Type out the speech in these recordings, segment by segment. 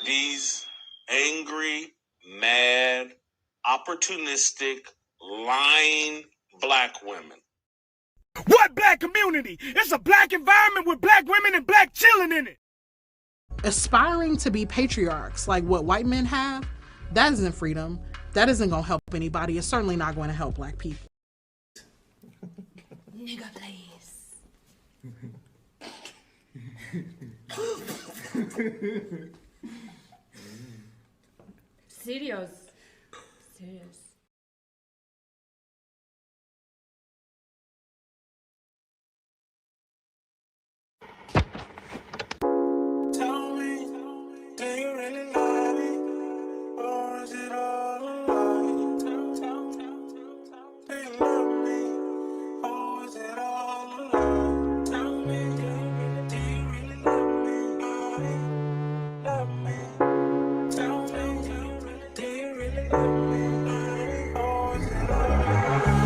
these angry, mad, opportunistic, lying black women. What black community? It's a black environment with black women and black children in it. Aspiring to be patriarchs like what white men have, that isn't freedom. That isn't going to help anybody. It's certainly not going to help black people. Nigga, please. Serious. Tell me, do you really love me? Or is it all a lie? Do you love me? Or is it all a lie? Tell me, do you really love me? Love me. Tell me, do you really love me? Or is it all a lie?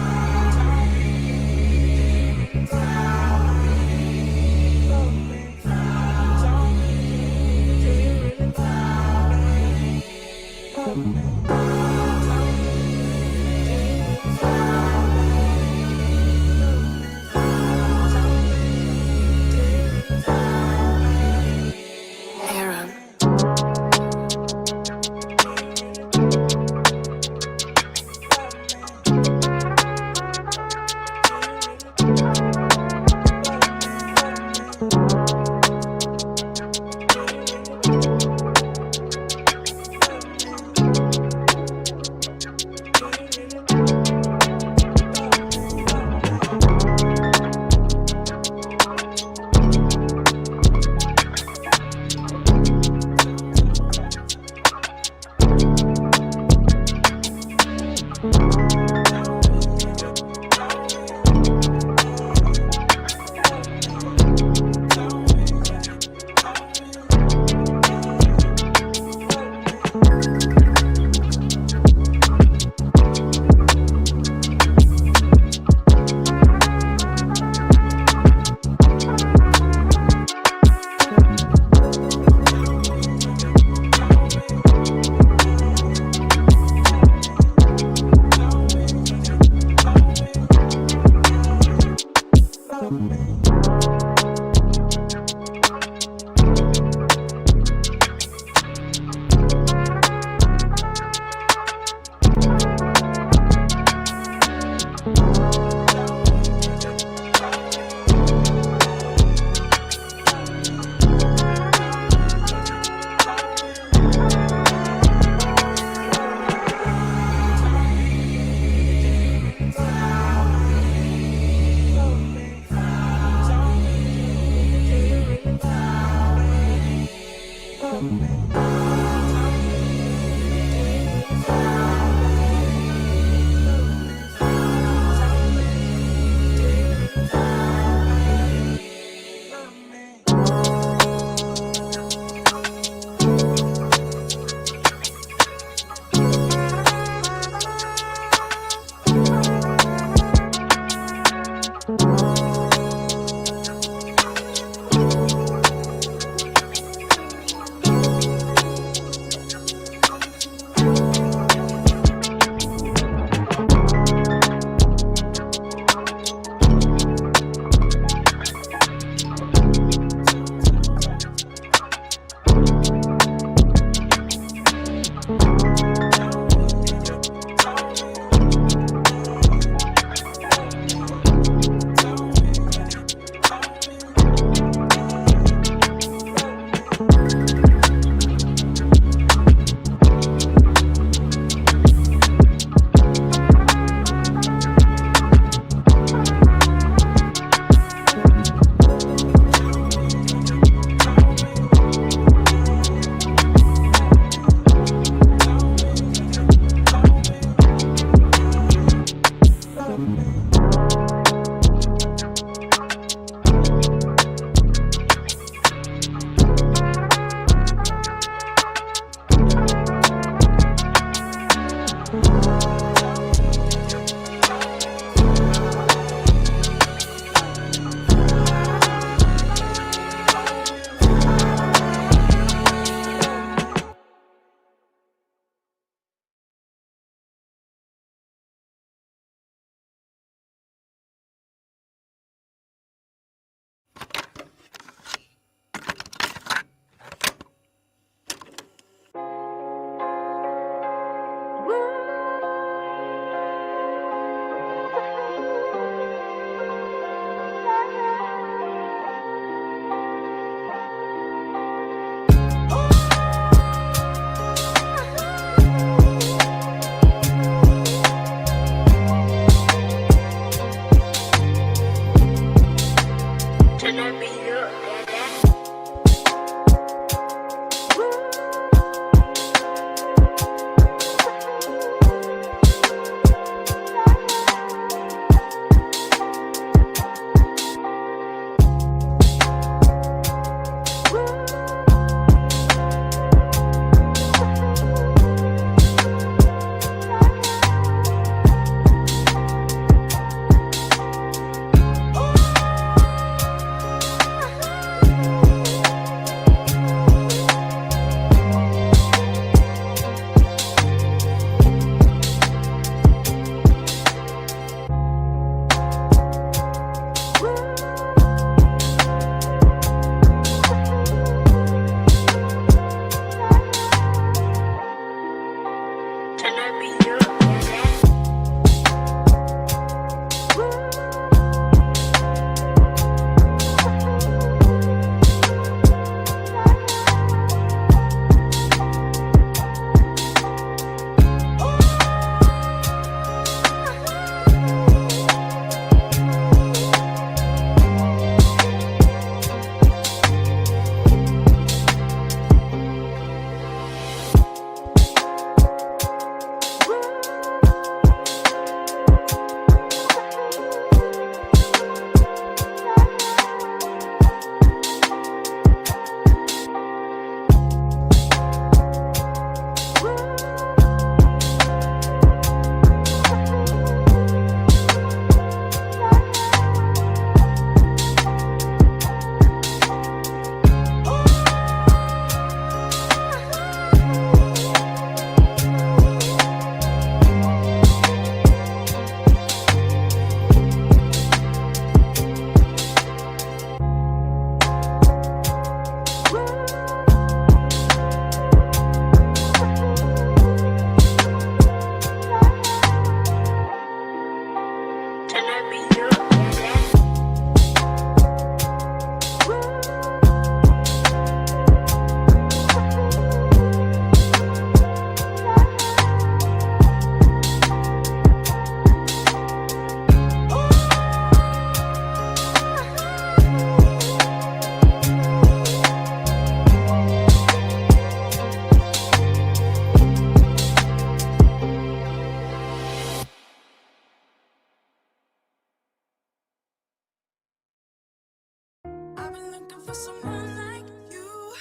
I've been looking for someone like you.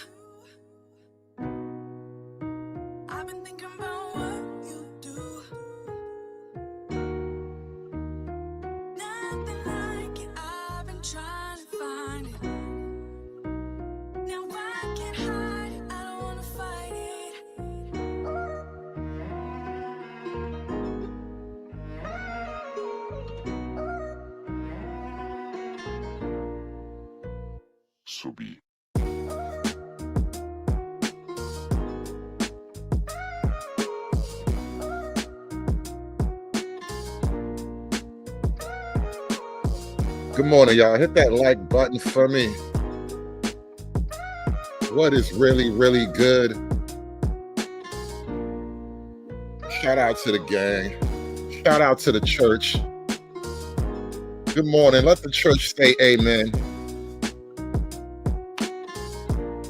I've been thinking about what you do. Nothing like it. I've been trying to find it. Now I can't hide it. I don't wanna fight it. So be. Good morning, y'all. Hit that like button for me. What is really, really good? Shout out to the gang. Shout out to the church. Good morning. Let the church say amen.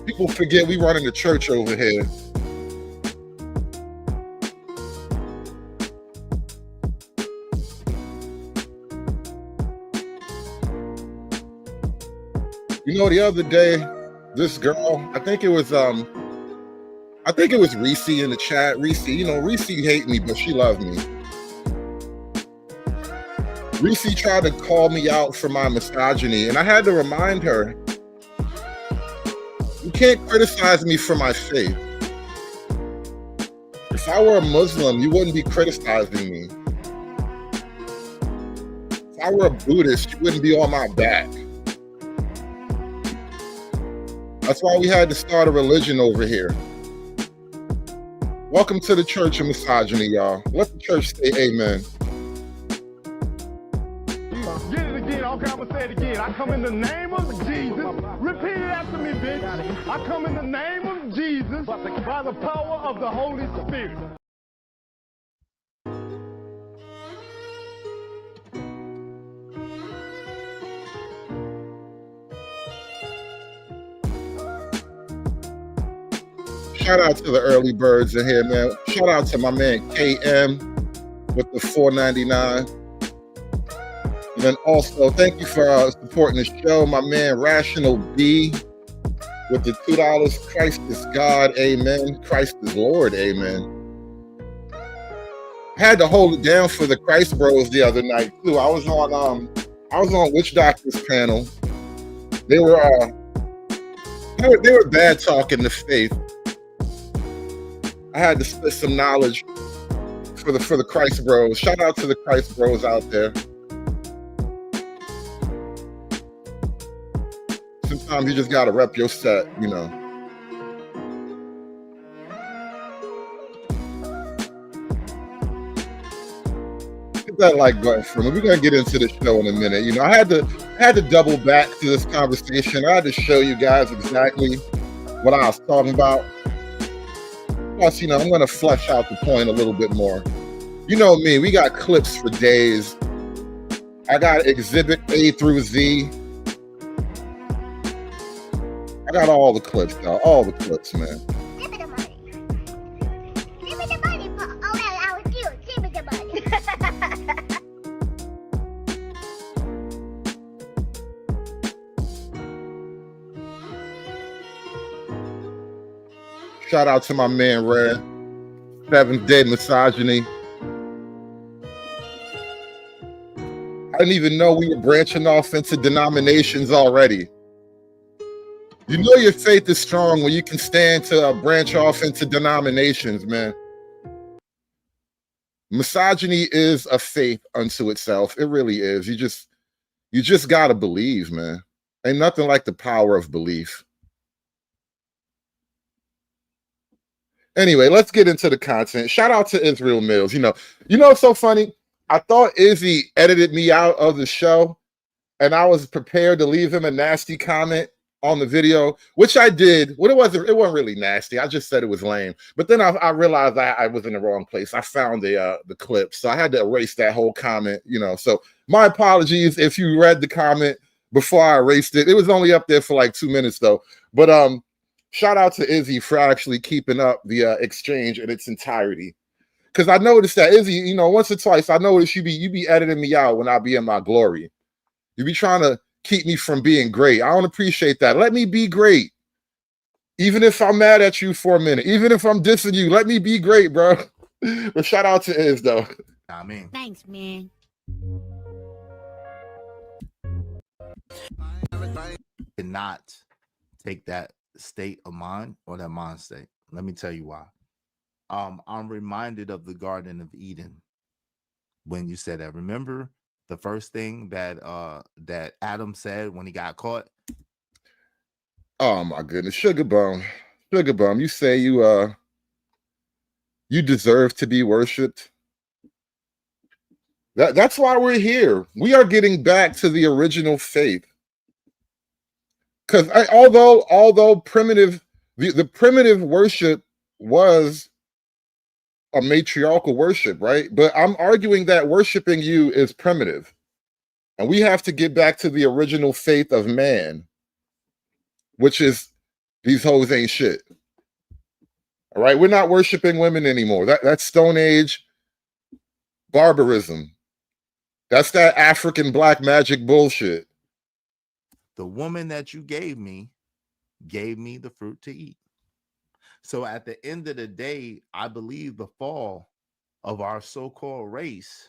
People forget we running the church over here. You know, the other day, this girl, I think it was Reese in the chat. Reese, you know, Reese hate me, but she loved me. Reese tried to call me out for my misogyny, and I had to remind her, you can't criticize me for my faith. If I were a Muslim, you wouldn't be criticizing me. If I were a Buddhist, you wouldn't be on my back. That's why we had to start a religion over here. Welcome to the church of misogyny, y'all. Let the church say amen. Get it again. Okay, I'm gonna say it again. I come in the name of Jesus. Repeat it after me, bitch. I come in the name of Jesus by the power of the Holy Spirit. Shout out to the early birds in here, man. Shout out to my man KM with the $4.99. And then also, thank you for supporting the show. My man Rational B with the $2. Christ is God, amen. Christ is Lord, amen. I had to hold it down for the Christ Bros the other night too. I was on Witch Doctor's panel. They were bad talking the faith. I had to spit some knowledge for the Christ Bros. Shout out to the Christ Bros out there. Sometimes you just gotta rep your set, you know. Hit that like button for me. We're gonna get into the show in a minute. You know, I had to double back to this conversation. I had to show you guys exactly what I was talking about. Plus, you know, I'm gonna flesh out the point a little bit more. You know me, we got clips for days. I got exhibit A through Z. I got all the clips, y'all. All the clips, man. Give me the money. Give me the money, Paul. Oh, well, I was cute. Give me the money. Shout out to my man Red. Seventh Day Misogyny. I didn't even know we were branching off into denominations already. You know your faith is strong when you can stand to branch off into denominations, man. Misogyny is a faith unto itself. It really is. You just gotta believe, man. Ain't nothing like the power of belief. Anyway, let's get into the content. Shout out to Israel Mills. You know what's so funny? I thought Izzy edited me out of the show, and I was prepared to leave him a nasty comment on the video, which I did. Well, it wasn't really nasty. I just said it was lame. But then I realized I was in the wrong place. I found the clip, so I had to erase that whole comment. You know, so my apologies if you read the comment before I erased it. It was only up there for like 2 minutes though. But shout out to Izzy for actually keeping up the exchange in its entirety. Because I noticed that Izzy, you know, once or twice, I noticed you be editing me out when I be in my glory. You be trying to keep me from being great. I don't appreciate that. Let me be great. Even if I'm mad at you for a minute, even if I'm dissing you, let me be great, bro. But shout out to Iz though. I mean, Thanks, man. cannot take that state of mind or that mind state. Let me tell you why. I'm reminded of the Garden of Eden when you said that. Remember the first thing that Adam said when he got caught? Oh my goodness, Sugar Bum. You say you deserve to be worshipped. That's why we're here. We are getting back to the original faith. Because although primitive, the primitive worship was a matriarchal worship, right? But I'm arguing that worshiping you is primitive. And we have to get back to the original faith of man, which is these hoes ain't shit. All right, we're not worshiping women anymore. That's Stone Age barbarism. That's that African black magic bullshit. The woman that you gave me the fruit to eat. So at the end of the day, I believe the fall of our so-called race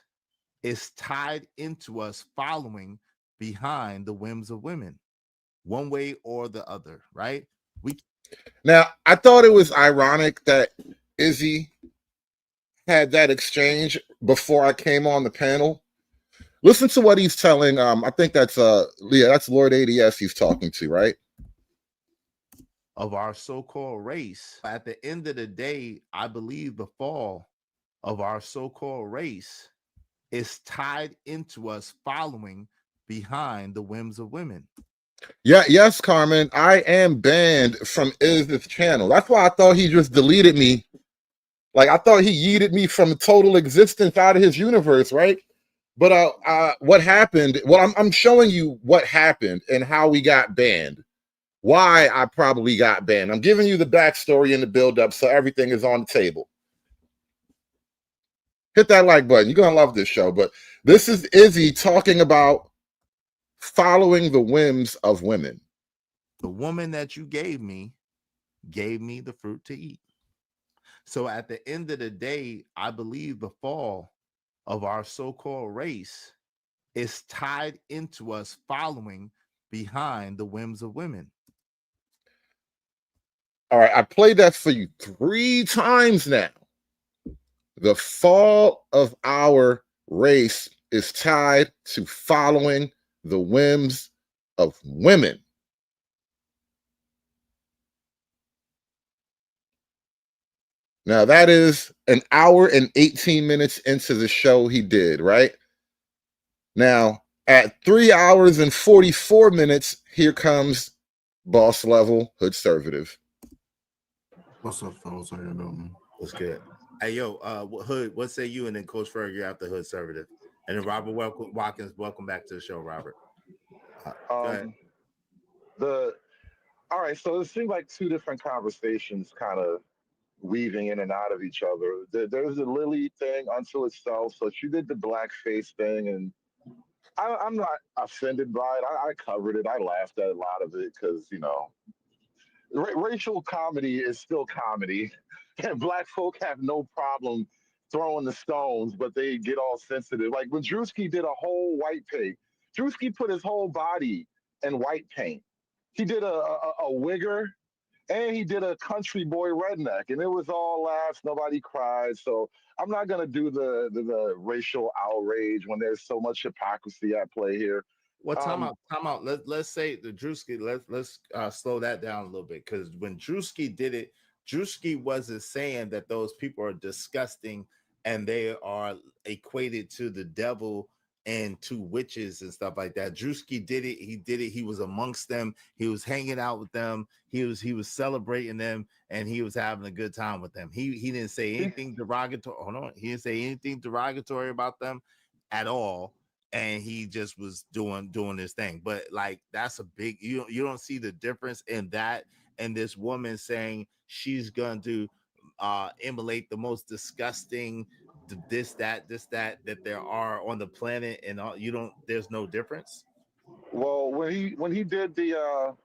is tied into us following behind the whims of women, one way or the other, right? Now, I thought it was ironic that Izzy had that exchange before I came on the panel. Listen to what he's telling. I think that's that's Lord ADS he's talking to, right? Of our so-called race. At the end of the day, I believe the fall of our so-called race is tied into us following behind the whims of women. Yeah, yes, Carmen. I am banned from Iz's channel. That's why I thought he just deleted me. Like, I thought he yeeted me from total existence out of his universe, right? But what happened? Well, I'm showing you what happened and how we got banned. why I probably got banned. I'm giving you the backstory and the build-up, so everything is on the table. Hit that like button. You're gonna love this show. But this is Izzy talking about following the whims of women. The woman that you gave me the fruit to eat. So at the end of the day, I believe the fall of our so-called race is tied into us following behind the whims of women. All right, I played that for you 3 times now. The fall of our race is tied to following the whims of women. Now, that is an hour and 18 minutes into the show he did, right? Now, at 3 hours and 44 minutes, here comes boss level Hoodservative. What's up, fellas? How you doing? What's good? Hey, yo, Hood, what say you? And then Coach Ferg, after Hoodservative. And then Robert Watkins, welcome back to the show, Robert. Go ahead. All right, so it seemed like 2 different conversations kind of weaving in and out of each other. There's the Lily thing unto itself. So she did the blackface thing, and I'm not offended by it. I covered it. I laughed at a lot of it because, you know, racial comedy is still comedy, and black folk have no problem throwing the stones, but they get all sensitive. Like when Drewski did a whole white paint, Drewski put his whole body in white paint. He did a wigger, and he did a country boy redneck, and it was all laughs. Nobody cried. So I'm not gonna do the racial outrage when there's so much hypocrisy at play here. Well, time out. Let's say the Drewski. Let's slow that down a little bit, because when Drewski did it, Drewski wasn't saying that those people are disgusting and they are equated to the devil and to witches and stuff like that. Drewski did it. He did it. He was amongst them. He was hanging out with them. He was celebrating them, and he was having a good time with them. He didn't say anything derogatory. Hold on. He didn't say anything derogatory about them at all. And he just was doing his thing. But like, that's a big, you don't see the difference in that and this woman saying she's going to emulate the most disgusting this that there are on the planet, and all. There's no difference. Well, when he did the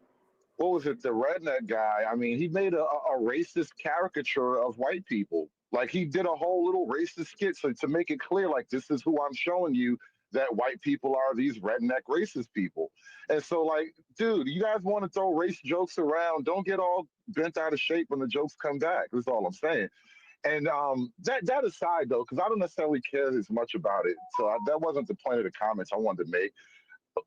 what was it, the redneck guy, I mean, he made a racist caricature of white people. Like, he did a whole little racist skit to make it clear, like, this is who I'm showing you, that white people are these redneck racist people. And so, like, dude, you guys want to throw race jokes around, don't get all bent out of shape when the jokes come back. That's all I'm saying. And that aside, though, because I don't necessarily care as much about it, so that wasn't the point of the comments I wanted to make.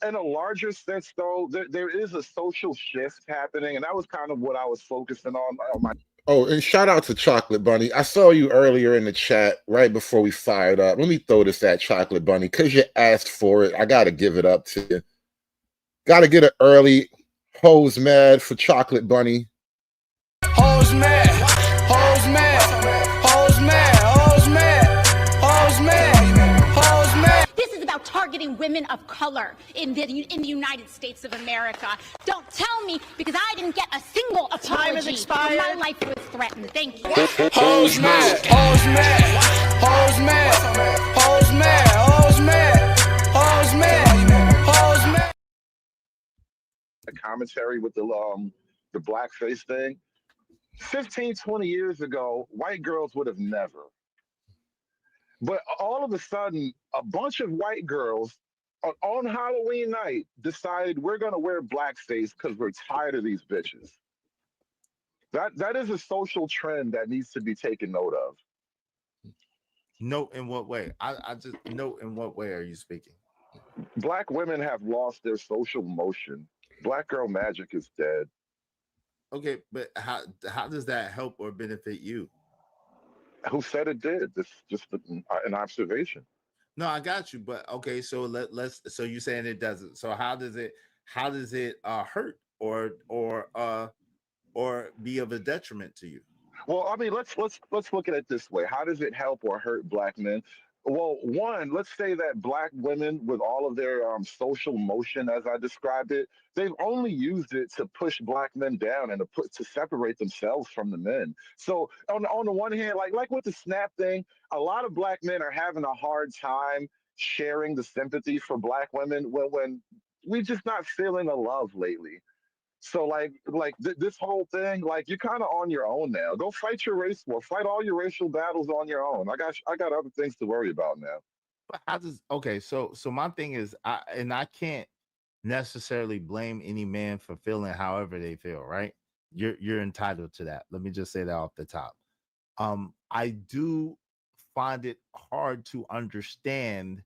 In a larger sense, though, there is a social shift happening, and that was kind of what I was focusing on my. Oh, and shout out to Chocolate Bunny. I saw you earlier in the chat right before we fired up. Let me throw this at Chocolate Bunny because you asked for it. I got to give it up to you. Got to get an early hose mad for Chocolate Bunny. Hose mad, hose mad, hose mad, hose mad, hose mad, hose mad. This is about targeting women of color in the United States of America. Don't tell me, because I didn't get a single apology. Time has expired. My life was threatened. Thank you. Hose mad, hose mad, hose mad, hose mad, hose mad, hose mad, hose mad. The commentary with the blackface thing. 15, 20 years ago, white girls would have never. But all of a sudden, a bunch of white girls on Halloween night decided we're going to wear blackface because we're tired of these bitches. That is a social trend that needs to be taken note of. Note in what way? I just note in what way are you speaking? Black women have lost their social motion. Black girl magic is dead. Okay, but how does that help or benefit you? Who said it did? This just an observation. No, I got you, but okay, so let's. So you're saying it doesn't. So how does it hurt or be of a detriment to you? Well, I mean, let's look at it this way. How does it help or hurt black men? Well, one, let's say that black women, with all of their social motion, as I described it, they've only used it to push black men down and to separate themselves from the men. So on the one hand, like with the snap thing, a lot of black men are having a hard time sharing the sympathy for black women when we're just not feeling the love lately. So this whole thing, like you're kind of on your own now. Go fight your race war, fight all your racial battles on your own. I got other things to worry about now. But how does okay? So my thing is, I can't necessarily blame any man for feeling however they feel. Right? You're entitled to that. Let me just say that off the top. I do find it hard to understand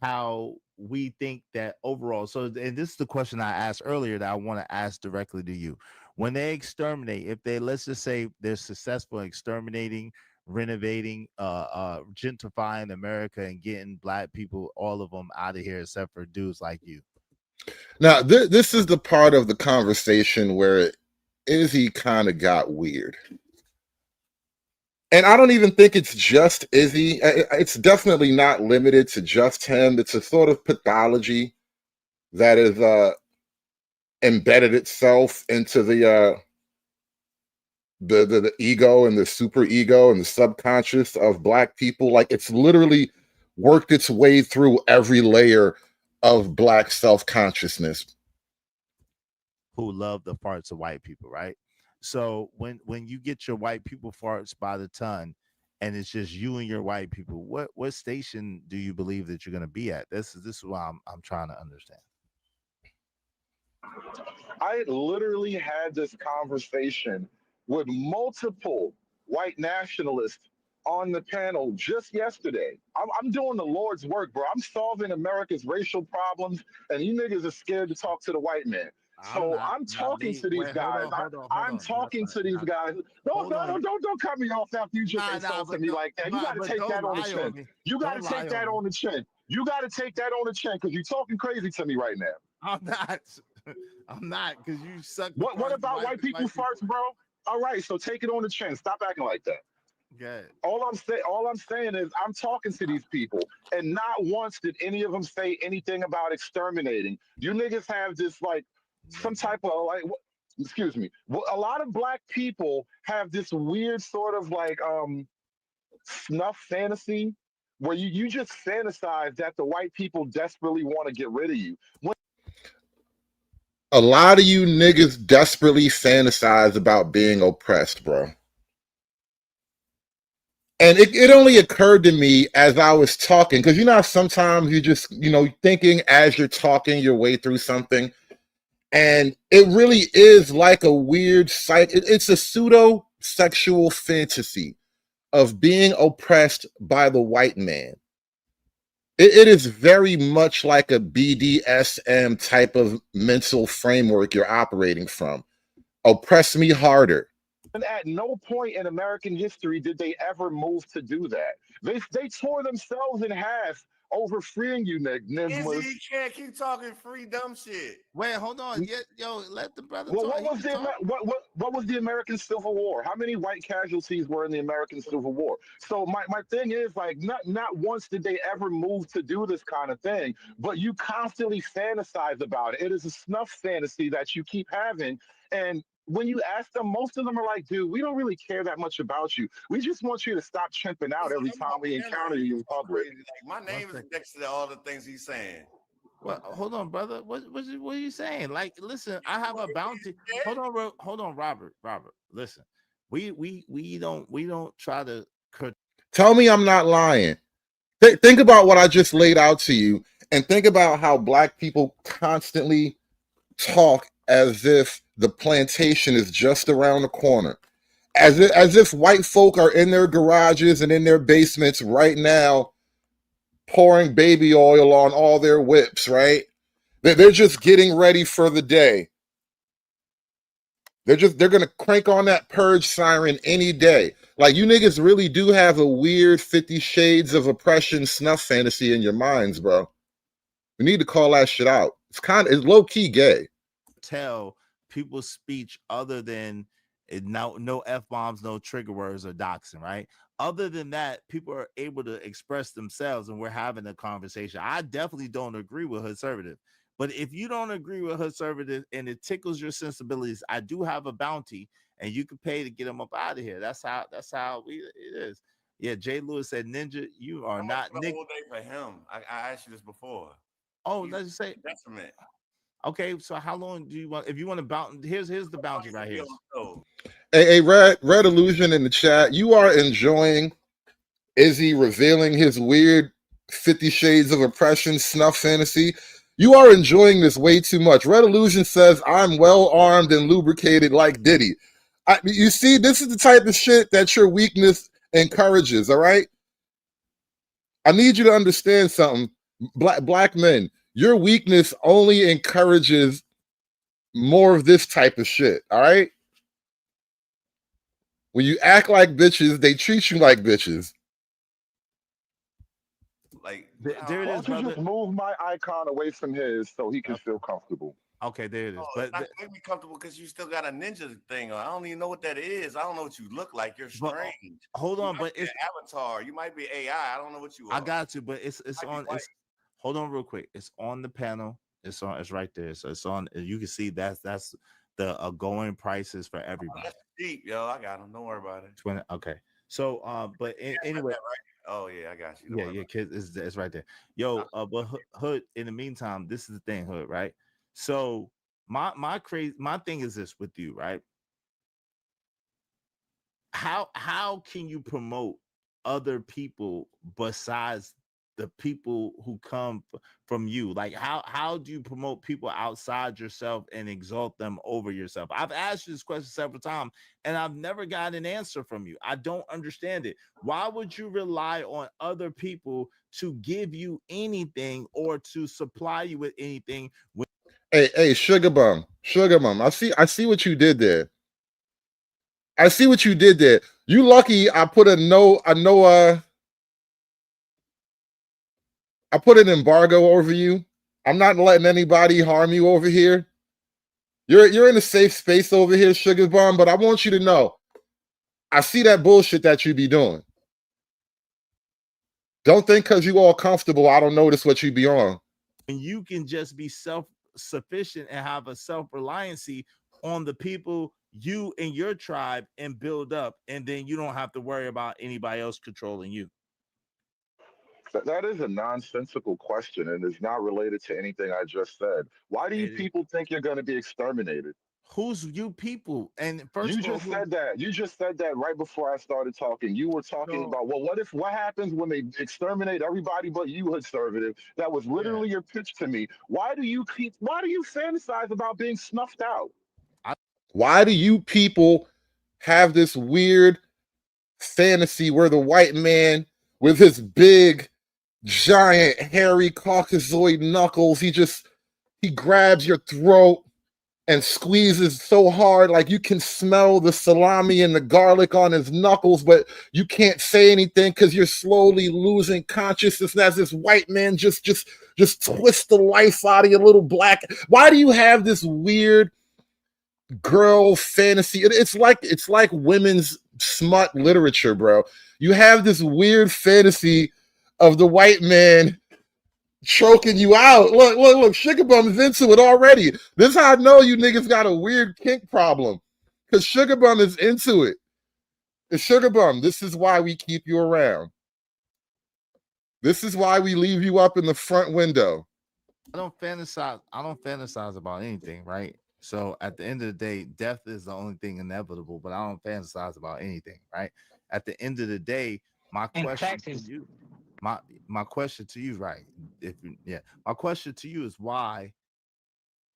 how we think that overall. So, and this is the question I asked earlier that I want to ask directly to you. When they exterminate, if they, let's just say they're successful in exterminating, renovating, gentrifying America and getting black people, all of them out of here except for dudes like you. Now, this is the part of the conversation where Izzy kind of got weird. And I don't even think it's just Izzy. It's definitely not limited to just him. It's a sort of pathology that is embedded itself into the ego and the super ego and the subconscious of black people. Like it's literally worked its way through every layer of black self-consciousness. Who love the farts of white people, right? So when you get your white people farts by the ton, and it's just you and your white people, what station do you believe that you're going to be at? This is what I'm trying to understand. I literally had this conversation with multiple white nationalists on the panel just yesterday. I'm doing the Lord's work, bro. I'm solving America's racial problems, and you niggas are scared to talk to the white man. So I'm talking to these guys. I'm talking to these guys. Don't cut me off after you just insulted me like that. You got to take that on the chin. You got to take that on the chin. You got to take that on the chin because you're talking crazy to me right now. I'm not. I'm not, because you suck. What about white people farts, bro? All right, so take it on the chin. Stop acting like that. Good. All I'm saying is I'm talking to these people, and not once did any of them say anything about exterminating. You niggas have this like some type of like, excuse me. A lot of black people have this weird sort of like snuff fantasy where you just fantasize that the white people desperately want to get rid of you. A lot of you niggas desperately fantasize about being oppressed, bro. And it only occurred to me as I was talking, because you know sometimes you just, thinking as you're talking your way through something. And it really is like a weird it's a pseudo sexual fantasy of being oppressed by the white man. It is very much like a BDSM type of mental framework you're operating from. Oppress me harder. And at no point in American history did they ever move to do that. They tore themselves in half over freeing you, Nimbus. Izzy, you can't keep talking free dumb shit. Wait, hold on. Yo, let the brother Well, talk. what was the American Civil War? How many white casualties were in the American Civil War? So my thing is like not once did they ever move to do this kind of thing, but you constantly fantasize about it. It is a snuff fantasy that you keep having, and when you ask them, most of them are like, dude, we don't really care that much about you. We just want you to stop chimping out every time we encounter you in public. Like, my name is next to all the things he's saying. Well, hold on, brother. What are you saying? Like, listen, I have a bounty. Hold on, Robert. Listen, we don't try to. Tell me I'm not lying. Think about what I just laid out to you, and think about how black people constantly talk as if the plantation is just around the corner, as if white folk are in their garages and in their basements right now pouring baby oil on all their whips, right? They're just getting ready for the day. They're gonna crank on that purge siren any day. Like, you niggas really do have a weird 50 Shades of Oppression snuff fantasy in your minds, bro. We need to call that shit out. It's low-key gay. Tell people's speech other than No F-bombs, no trigger words or doxing, right? Other than that, people are able to express themselves and we're having a conversation. I definitely don't agree with Conservative. But if you don't agree with Conservative and it tickles your sensibilities, I do have a bounty and you can pay to get them up out of here. That's how it is. Yeah, Jay Lewis said, Ninja, you are not the Nick. whole day for him. I asked you this before. Oh, let's just say detriment. Okay, so how long do you want? If you want to bounce, here's the bounty right here. Hey, Red Illusion in the chat. You are enjoying Izzy revealing his weird 50 Shades of Oppression snuff fantasy. You are enjoying this way too much. Red Illusion says, I'm well armed and lubricated like Diddy. You see, this is the type of shit that your weakness encourages, all right? I need you to understand something. Black men, your weakness only encourages more of this type of shit, all right? When you act like bitches, they treat you like bitches. Like, there it Why is, don't you brother. just move my icon away from his so he can feel comfortable? Okay, there it is. But not make me comfortable because you still got a ninja thing on. I don't even know what that is. I don't know what you look like. You're strange. Hold on, but it's an avatar. You might be AI. I don't know what you are. I got you, but it's on. It's, hold on, real quick. It's on the panel. It's right there. So it's on. You can see that's the going prices for everybody. That's cheap, yo. I got them. Don't worry about it. 20. Okay. So but anyway. Right? Oh yeah, I got you. Yeah, kids, it's right there. Yo, but Hood. In the meantime, this is the thing, Hood. Right. So my thing is this with you, right? How can you promote other people besides the people who come from you? Like how do you promote people outside yourself and exalt them over yourself? I've asked you this question several times and I've never got an answer from you. I don't understand it. Why would you rely on other people to give you anything or to supply you with anything? Hey, Sugar Bum. I see what you did there. I see what you did there. You lucky I put I put an embargo over you. I'm not letting anybody harm you over here. You're in a safe space over here, Sugar Bum, but I want you to know, I see that bullshit that you be doing. Don't think because you all comfortable, I don't notice what you be on. And you can just be self-sufficient and have a self-reliancy on the people you and your tribe and build up, and then you don't have to worry about anybody else controlling you. That is a nonsensical question, and it's not related to anything I just said. Why do you people think you're going to be exterminated? Who's you people? And first, you just said that. You just said that right before I started talking. You were talking about, well, what happens when they exterminate everybody but you, Conservative? That was literally your pitch to me. Why do you fantasize about being snuffed out? Why do you people have this weird fantasy where the white man with his big, giant, hairy Caucasoid knuckles, he grabs your throat and squeezes so hard like you can smell the salami and the garlic on his knuckles, but you can't say anything because you're slowly losing consciousness as this white man just twists the life out of your little black. Why do you have this weird girl fantasy? It's like women's smut literature, bro. You have this weird fantasy of the white man choking you out. Look, Sugar Bum is into it already. This is how I know you niggas got a weird kink problem, because Sugar Bum is into it. The Sugar Bum, this is why we keep you around. This is why we leave you up in the front window. I don't fantasize about anything, right? So at the end of the day, death is the only thing inevitable, but I don't fantasize about anything, right? At the end of the day, my question to you, my question to you, right? My question to you is why,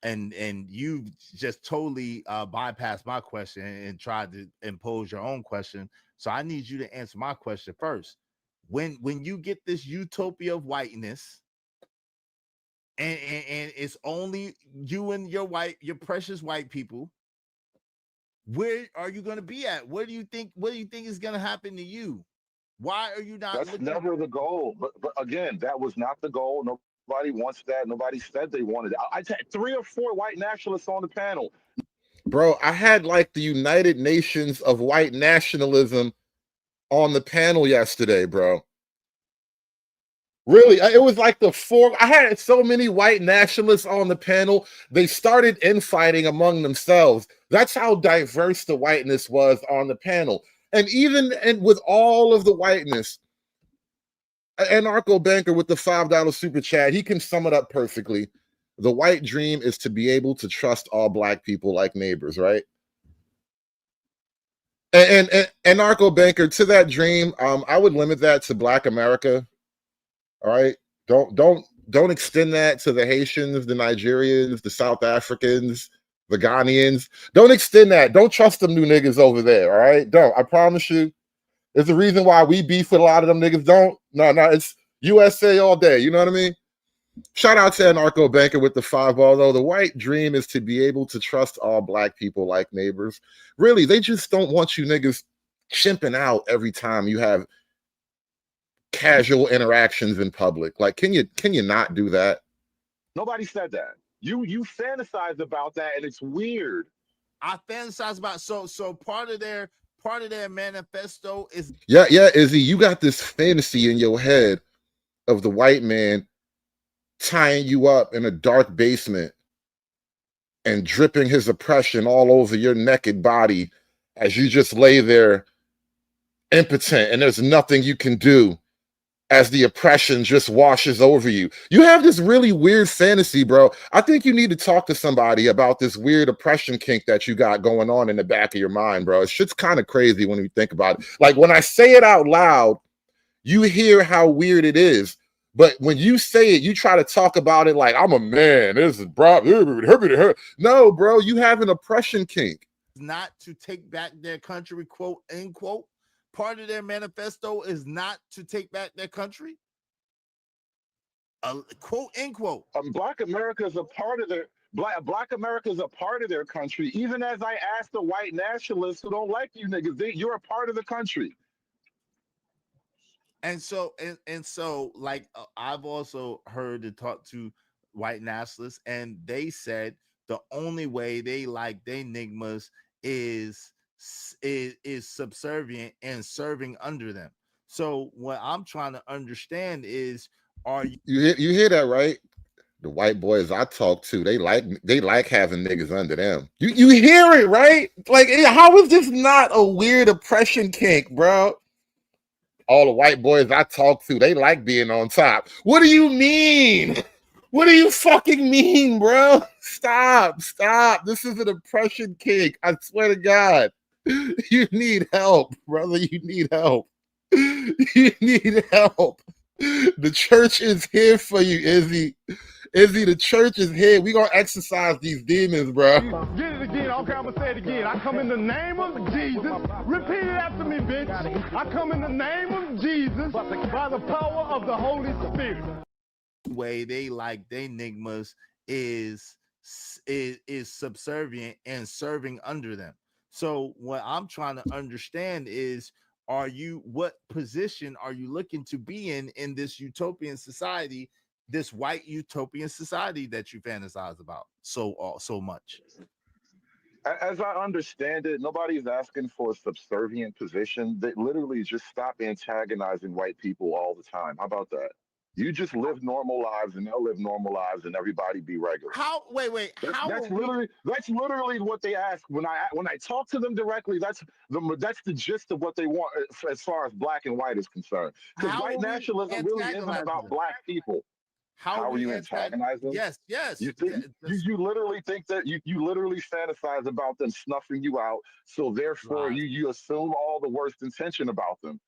and you just totally bypassed my question and tried to impose your own question. So I need you to answer my question first. When you get this utopia of whiteness, and it's only you and your precious white people, where are you going to be at? What do you think is going to happen to you? Why are you not? That's never the goal. But again, that was not the goal. Nobody wants that. Nobody said they wanted it. I had 3 or 4 white nationalists on the panel. Bro, I had like the United Nations of white nationalism on the panel yesterday, bro. Really, it was like I had so many white nationalists on the panel. They started infighting among themselves. That's how diverse the whiteness was on the panel. And even with all of the whiteness, Anarcho Banker with the $5 super chat, he can sum it up perfectly. The white dream is to be able to trust all black people like neighbors, right? And Anarcho Banker, to that dream, I would limit that to Black America. All right. Don't extend that to the Haitians, the Nigerians, the South Africans, the Ghanaians. Don't extend that. Don't trust them new niggas over there. All right. Don't. I promise you. There's a reason why we beef with a lot of them niggas. Don't. No, it's USA all day. You know what I mean? Shout out to Anarcho Banker with the $5. Although the white dream is to be able to trust all black people like neighbors. Really, they just don't want you niggas chimping out every time you have casual interactions in public. Like, can you not do that? Nobody said that. You fantasize about that, and it's weird. I fantasize about so part of their manifesto is yeah, Izzy, you got this fantasy in your head of the white man tying you up in a dark basement and dripping his oppression all over your naked body as you just lay there impotent and there's nothing you can do as the oppression just washes over you. You have this really weird fantasy, bro. I think you need to talk to somebody about this weird oppression kink that you got going on in the back of your mind, bro. Shit's kind of crazy when you think about it. Like, when I say it out loud, you hear how weird it is. But when you say it, you try to talk about it like, I'm a man. This is bro. No, bro, you have an oppression kink. Not to take back their country, quote unquote. Part of their manifesto is not to take back their country. Quote unquote. Black America is a part of their Black America is a part of their country. Even as I asked the white nationalists who don't like you niggas, you're a part of the country. And so like I've also heard to talk to white nationalists, and they said the only way they like they nigmas is subservient and serving under them. So what I'm trying to understand is, are you hear that, right? The white boys I talk to, they like having niggas under them. You hear it, right? Like, how is this not a weird oppression kink, bro? All the white boys I talk to, they like being on top. What do you mean? What do you fucking mean, bro? Stop. This is an oppression kink. I swear to God. You need help, brother. You need help. You need help. The church is here for you, Izzy. Izzy, the church is here. We gonna exercise these demons, bro. Get it again. Okay, I'm gonna say it again. I come in the name of Jesus. Repeat it after me, bitch. I come in the name of Jesus by the power of the Holy Spirit. Way they like they nigmas is subservient and serving under them. So what I'm trying to understand is, what position are you looking to be in this utopian society, this white utopian society that you fantasize about so much? As I understand it, nobody's asking for a subservient position. They literally just stop antagonizing white people all the time. How about that? You just live normal lives, and they'll live normal lives, and everybody be regular. How? Wait. That's literally what they ask when I talk to them directly. That's the gist of what they want as far as black and white is concerned. Because white nationalism really isn't about black people. How are you antagonizing? Yes. You literally think that you literally fantasize about them snuffing you out. So therefore, you assume all the worst intention about them.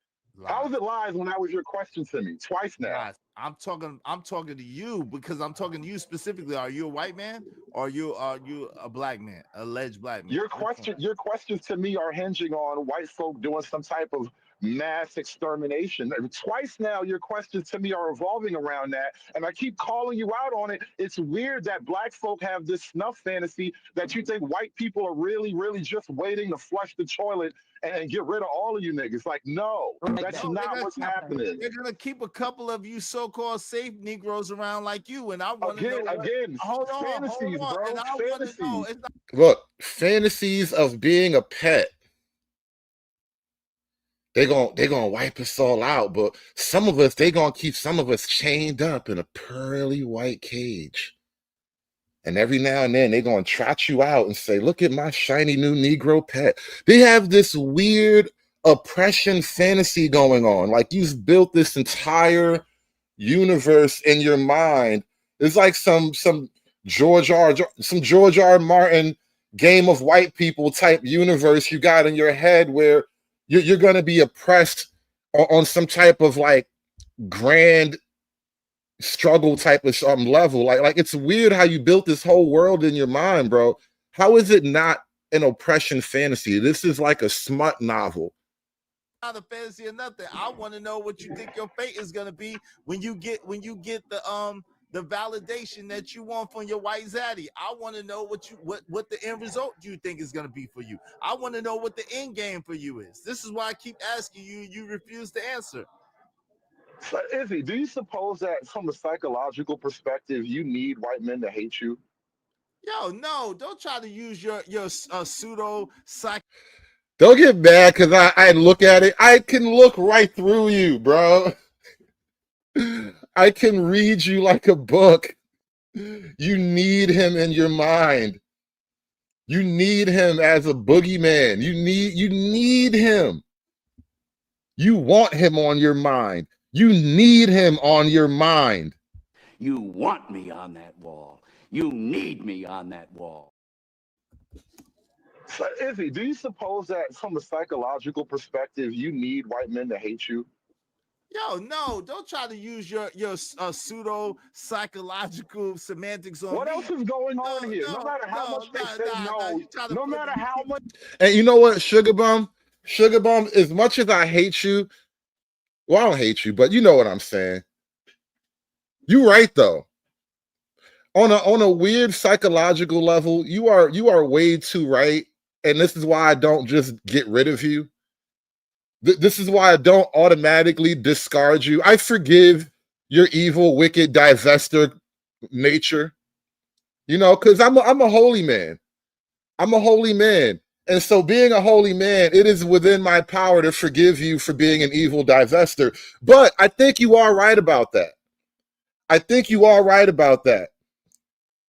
How is it lies when that was your question to me twice now? Lies. I'm talking to you because I'm talking to you specifically. Are you a white man or are you a black man, alleged black man? Your questions to me are hinging on white folk doing some type of mass extermination. And twice now, your questions to me are revolving around that, and I keep calling you out on it. It's weird that black folk have this snuff fantasy that you think white people are really, really just waiting to flush the toilet and get rid of all of you niggas. Like, no, that's No, not what's happening. they're gonna keep a couple of you so-called safe Negroes around like you, and I want to Again, know. again, Hold on, fantasies, bro. and I want to know. Fantasies. It's not, Look, fantasies of being a pet. They're gonna wipe us all out, but some of us, they're gonna keep some of us chained up in a pearly white cage. And every now and then they're gonna trot you out and say, look at my shiny new Negro pet. They have this weird oppression fantasy going on. Like you've built this entire universe in your mind. It's like some George R. Martin Game of White People type universe you got in your head where you're going to be oppressed on some type of like grand struggle type of level. Like it's weird how you built this whole world in your mind, bro. How is it not an oppression fantasy? This is like a smut novel. not a fantasy or nothing. I want to know what you think your fate is gonna be when you get the validation that you want from your white zaddy. I want to know what the end result you think is going to be for you. I want to know what the end game for you is. This is why I keep asking you. You refuse to answer. So, Izzy, do you suppose that from a psychological perspective, you need white men to hate you? Yo, no, don't try to use your pseudo psych. Don't get mad because I look at it. I can look right through you, bro. I can read you like a book. You need him in your mind. You need him as a boogeyman. You need him. You want him on your mind. You need him on your mind. You want me on that wall. You need me on that wall. So, Izzy, do you suppose that from a psychological perspective, you need white men to hate you? Yo, no, don't try to use your pseudo psychological semantics on what me. else is going on here? No matter how much they say no, no matter how much. And you know what, Sugar Bum, as much as I hate you, well, I don't hate you, but you know what I'm saying. You're right though. On a weird psychological level, you are way too right, and this is why I don't just get rid of you. This is why I don't automatically discard you. I forgive your evil, wicked, divester nature, you know, because I'm a holy man. I'm a holy man. And so being a holy man, it is within my power to forgive you for being an evil divester. But I think you are right about that. I think you are right about that.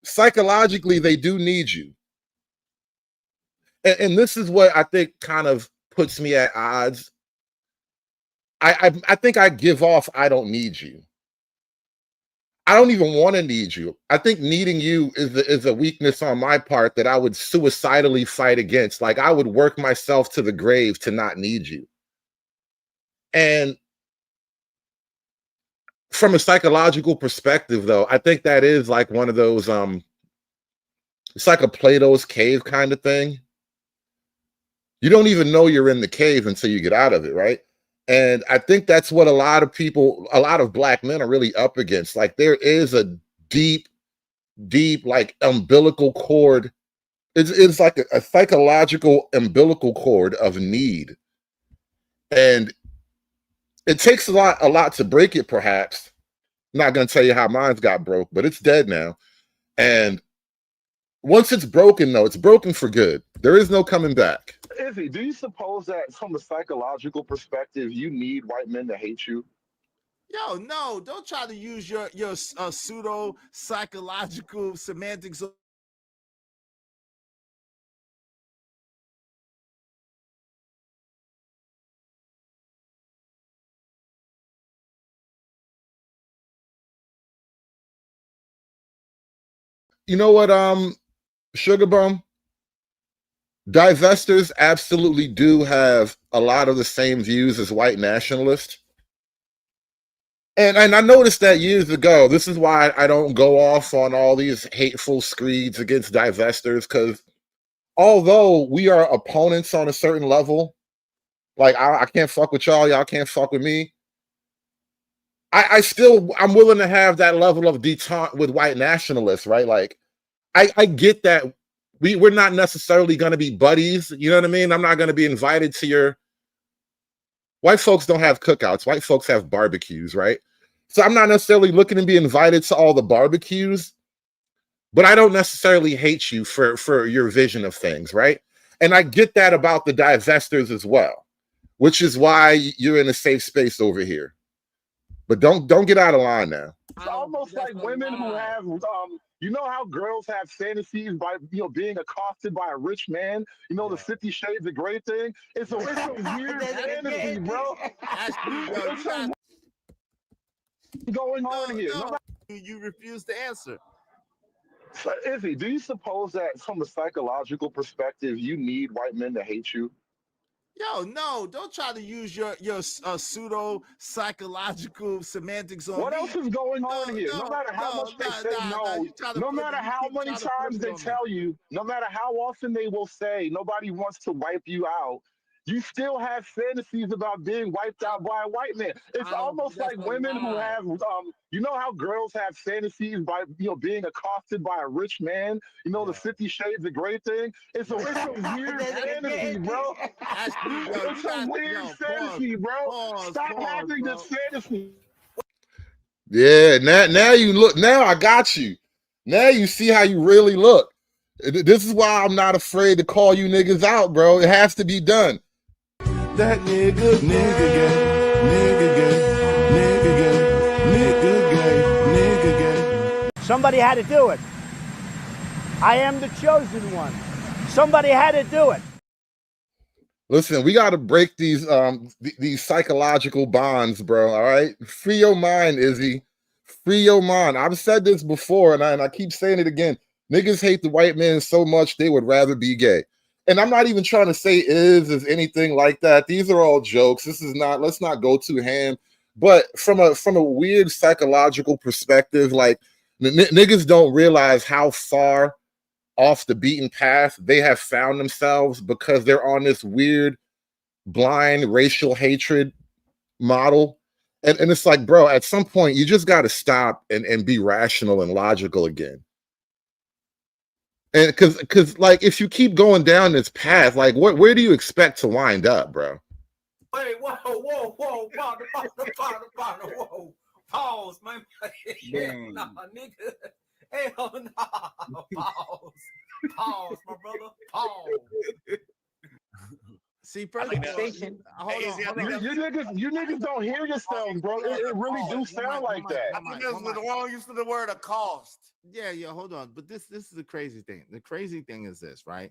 Psychologically, they do need you. And this is what I think kind of puts me at odds. I think I give off, I don't need you. I don't even want to need you. I think needing you is a weakness on my part that I would suicidally fight against. Like I would work myself to the grave to not need you. And from a psychological perspective, though, I think that is like one of those, it's like a Plato's cave kind of thing. You don't even know you're in the cave until you get out of it, right? And I think that's what a lot of black men are really up against. Like there is a deep, like umbilical cord. It's like a psychological umbilical cord of need. And it takes a lot to break it, perhaps. I'm not going to tell you how mine's got broke, but it's dead now. And once it's broken, though, it's broken for good. There is no coming back. Izzy, do you suppose that from a psychological perspective, you need white men to hate you? Yo, no, don't try to use your pseudo psychological semantics. You know what, Sugar Bum? Divestors absolutely do have a lot of the same views as white nationalists. And I noticed that years ago. This is why I don't go off on all these hateful screeds against divestors, because although we are opponents on a certain level, Like I can't fuck with y'all. Y'all can't fuck with me. I'm willing to have that level of detente with white nationalists, right? Like I get that we're not necessarily going to be buddies. You know what I mean? I'm not going to be invited to your white folks don't have cookouts. White folks have barbecues, right? So I'm not necessarily looking to be invited to all the barbecues, but I don't necessarily hate you for your vision of things, right? And I get that about the divestors as well, which is why you're in a safe space over here. But don't get out of line now. It's almost like women who have, you know how girls have fantasies by, being accosted by a rich man, the 50 Shades of Grey thing? It's a weird fantasy, bro. There's something going on here. You refuse to answer. So, Izzy, do you suppose that from a psychological perspective, you need white men to hate you? Yo, no, don't try to use your pseudo psychological semantics on What me. else is going on here? No matter how much they say no, no matter how many times they tell you, no matter how often they will say nobody wants to wipe you out, you still have fantasies about being wiped out by a white man. It's almost like women who have, you know how girls have fantasies by, being accosted by a rich man, the 50 Shades of Grey thing? It's a weird fantasy, bro. It's a weird fantasy, bro. Stop having this fantasy. Yeah, now you look. Now I got you. Now you see how you really look. This is why I'm not afraid to call you niggas out, bro. It has to be done. That nigga gay, nigga gay. Somebody had to do it. I am the chosen one. Somebody had to do it. Listen, we got to break these psychological bonds, bro. All right, free your mind, Izzy. Free your mind. I've said this before, and I keep saying it again. Niggas hate the white man so much they would rather be gay. And I'm not even trying to say is anything like that. These are all jokes. This is not. Let's not go too ham. But from a weird psychological perspective, like niggas don't realize how far off the beaten path they have found themselves because they're on this weird blind racial hatred model. And it's like, bro, at some point you just got to stop and be rational and logical again. And because like if you keep going down this path, like where do you expect to wind up, bro? Wait, whoa, whoa. Pause, man. Nah, nigga. Hell no. Pause, my brother. Pause. See, first you niggas don't hear yourselves, bro. It really do sound like that. I think that's the wrong use of the word accost. Yeah, hold on. But this is the crazy thing. The crazy thing is this, right?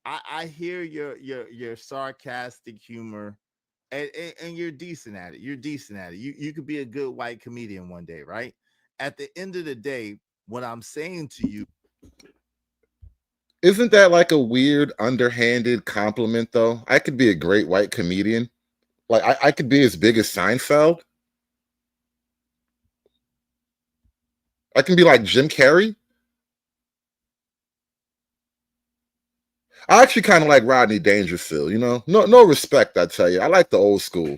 I hear your sarcastic humor, and you're decent at it. You're decent at it. You could be a good white comedian one day, right? At the end of the day, what I'm saying to you, isn't that like a weird underhanded compliment though? I could be a great white comedian. Like I could be as big as Seinfeld. I can be like Jim Carrey. I actually kind of like Rodney Dangerfield, no respect, I tell you. I like the old school.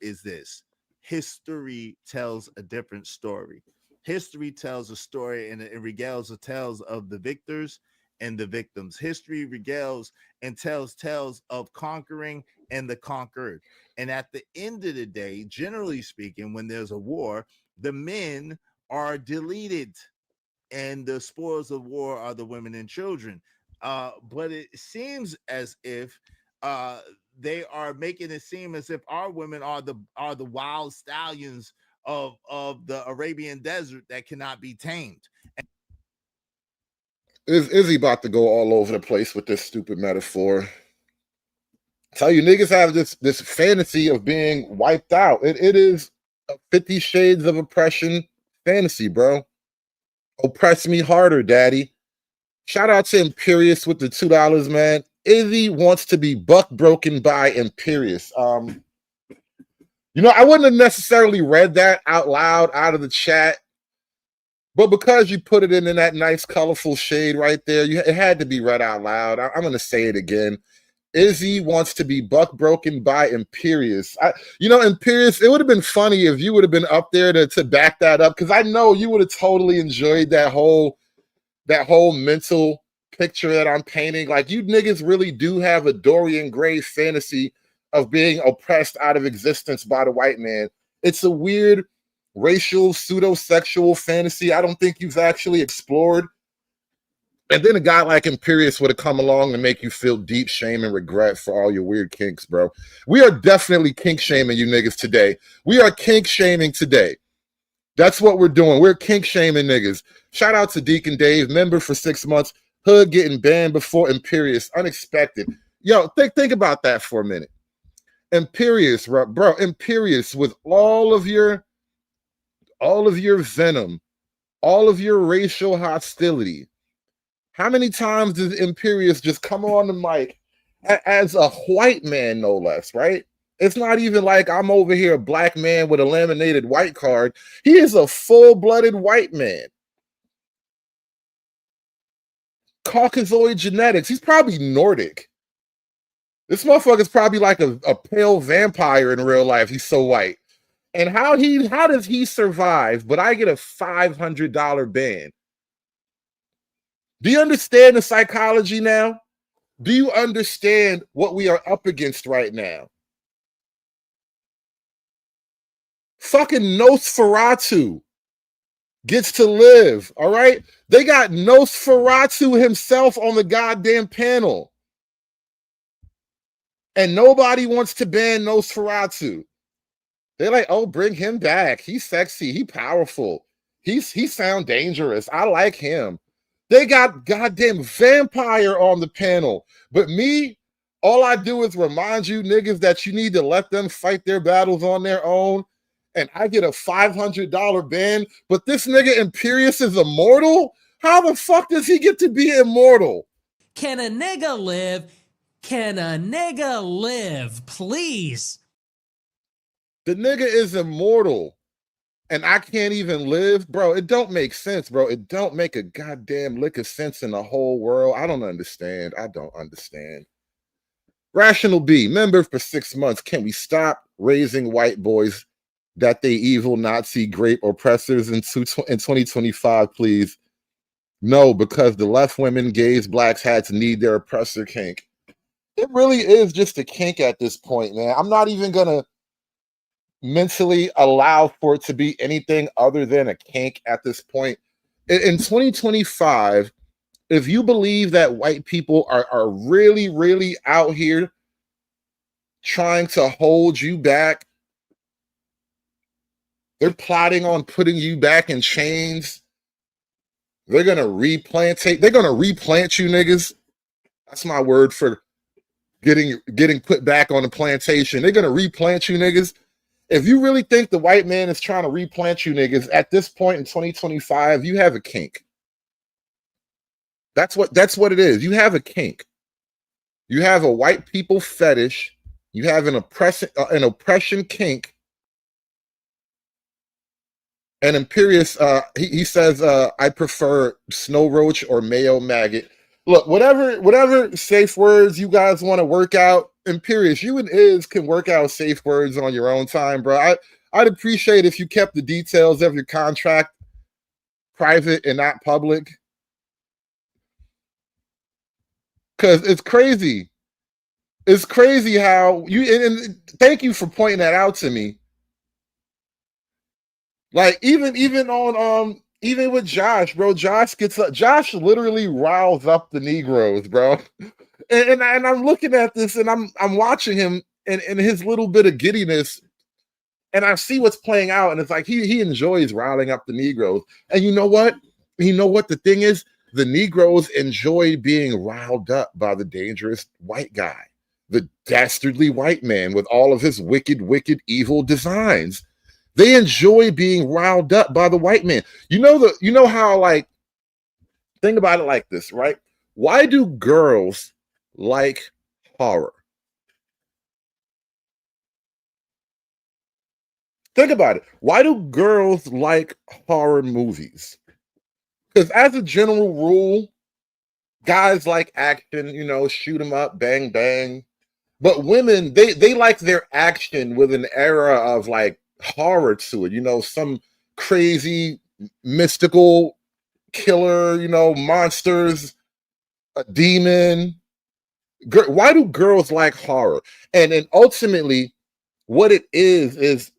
Is this history tells a different story. History tells a story and it regales the tales of the victors and the victims. History regales and tells tales of conquering and the conquered. And at the end of the day, generally speaking, when there's a war, the men are deleted and the spoils of war are the women and children. But it seems as if they are making it seem as if our women are the wild stallions of the Arabian desert that cannot be tamed. Izzy about to go all over the place with this stupid metaphor. Tell you niggas have this fantasy of being wiped out. It is a 50 Shades of Oppression fantasy, bro. Oppress me harder, daddy. Shout out to Imperious with the $2, man. Izzy wants to be buck broken by Imperious. I wouldn't have necessarily read that out loud out of the chat, but because you put it in that nice colorful shade right there, it had to be read out loud. I'm going to say it again. Izzy wants to be buck broken by Imperious. Imperious, it would have been funny if you would have been up there to back that up, because I know you would have totally enjoyed that whole mental picture that I'm painting. Like, you niggas really do have a Dorian Gray fantasy of being oppressed out of existence by the white man. It's a weird racial pseudo-sexual fantasy I don't think you've actually explored. And then a guy like Imperious would have come along and make you feel deep shame and regret for all your weird kinks, bro. We are definitely kink shaming you niggas today. We are kink shaming today. That's what we're doing. We're kink shaming niggas. Shout out to Deacon Dave, member for 6 months. Hood getting banned before Imperious. Unexpected. Yo, think about that for a minute. Imperious, bro. Imperious, with all of your venom, all of your racial hostility. How many times does Imperious just come on the mic as a white man, no less, right? It's not even like I'm over here a black man with a laminated white card. He is a full-blooded white man. Caucasoid genetics. He's probably Nordic. This motherfucker's probably like a pale vampire in real life. He's so white. And how does he survive? But I get a $500 ban. Do you understand the psychology now? Do you understand what we are up against right now? Fucking Nosferatu gets to live, all right? They got Nosferatu himself on the goddamn panel. And nobody wants to ban Nosferatu. They're like, oh, bring him back. He's sexy. He powerful. He sound dangerous. I like him. They got goddamn vampire on the panel. But me, all I do is remind you niggas that you need to let them fight their battles on their own. And I get a $500 ban. But this nigga Imperious is immortal? How the fuck does he get to be immortal? Can a nigga live? Can a nigga live? Please. The nigga is immortal. And I can't even live, bro. It don't make sense, bro. It don't make a goddamn lick of sense in the whole world. I don't understand. I don't understand. Rational B, member for 6 months. Can we stop raising white boys that they evil Nazi grape oppressors in 2025, please? No, because the left women, gays, blacks had to need their oppressor kink. It really is just a kink at this point, man. I'm not even gonna mentally allow for it to be anything other than a kink at this point. In 2025, if you believe that white people are really, really out here trying to hold you back, they're plotting on putting you back in chains. They're gonna replant you niggas. That's my word for getting put back on the plantation. They're gonna replant you niggas. If you really think the white man is trying to replant you niggas at this point in 2025, you have a kink. That's what it is. You have a kink. You have a white people fetish. You have an oppression kink. And Imperious, he says, I prefer snow roach or mayo maggot. Look, whatever safe words you guys want to work out, Imperious, you and Iz can work out safe words on your own time, bro. I'd appreciate if you kept the details of your contract private and not public. Because it's crazy. It's crazy how you, and thank you for pointing that out to me. Like, even with Josh, bro, Josh literally riles up the Negroes, bro. And I'm looking at this and I'm watching him and his little bit of giddiness, and I see what's playing out, and it's like he enjoys riling up the Negroes. And you know what? The thing is, the Negroes enjoy being riled up by the dangerous white guy, the dastardly white man with all of his wicked, evil designs. They enjoy being riled up by the white man. You know how, like, think about it like this, right? Why do girls like horror? Think about it. Why do girls like horror movies? Because as a general rule, guys like action, you know, shoot 'em up, bang bang. But women, they like their action with an era of like horror to it, you know, some crazy mystical killer, you know, monsters, a demon. Why do girls like horror? And ultimately, what it is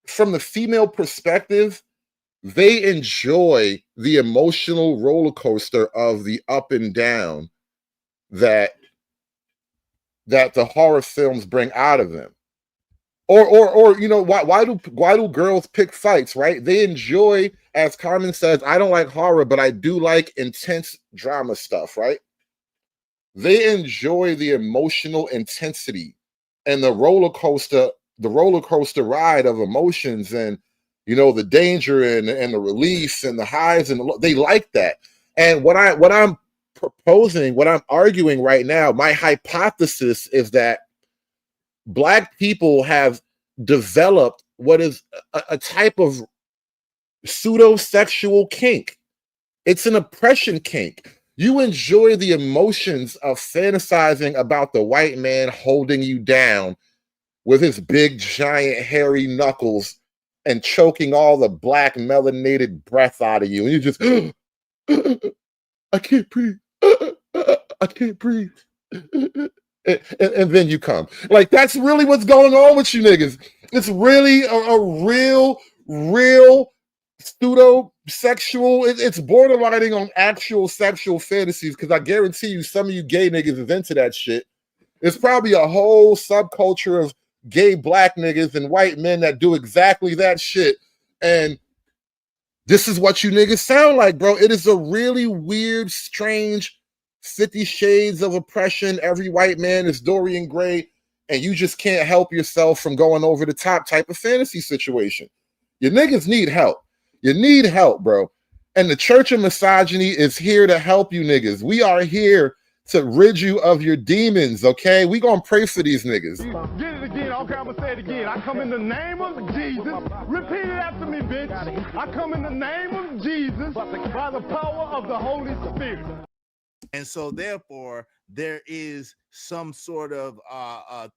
from the female perspective, they enjoy the emotional roller coaster of the up and down that the horror films bring out of them. Or you know, why do girls pick fights, right? They enjoy, as Carmen says, I don't like horror, but I do like intense drama stuff, right? They enjoy the emotional intensity and the roller coaster ride of emotions, and you know, the danger and the release and the highs and they like that. And what I'm proposing, what I'm arguing right now, my hypothesis is that Black people have developed what is a type of pseudo-sexual kink. It's an oppression kink. You enjoy the emotions of fantasizing about the white man holding you down with his big, giant, hairy knuckles and choking all the Black melanated breath out of you. And you just, I can't breathe. I can't breathe. And then you come. Like, that's really what's going on with you niggas. It's really a real pseudo-sexual. It's borderlining on actual sexual fantasies, because I guarantee you some of you gay niggas is into that shit. There's probably a whole subculture of gay Black niggas and white men that do exactly that shit. And this is what you niggas sound like, bro. It is a really weird, strange 50 Shades of Oppression. Every white man is Dorian Gray, and you just can't help yourself from going over the top type of fantasy situation. You niggas need help. You need help, bro. And the Church of Misogyny is here to help you niggas. We are here to rid you of your demons, okay? We gonna pray for these niggas. Get it again. Okay, I'm gonna say it again. I come in the name of Jesus. Repeat it after me, bitch. I come in the name of Jesus by the power of the Holy Spirit. And so therefore there is some sort of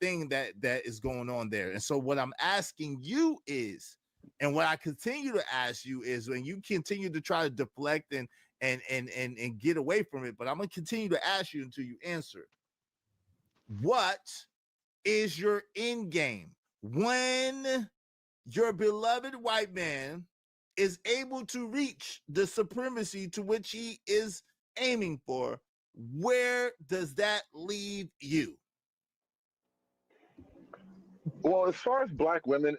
thing that is going on there. And so what I'm asking you is, and what I continue to ask you is, when you continue to try to deflect and get away from it, but I'm gonna continue to ask you until you answer. What is your end game when your beloved white man is able to reach the supremacy to which he is aiming for? Where does that leave you? Well, as far as Black women,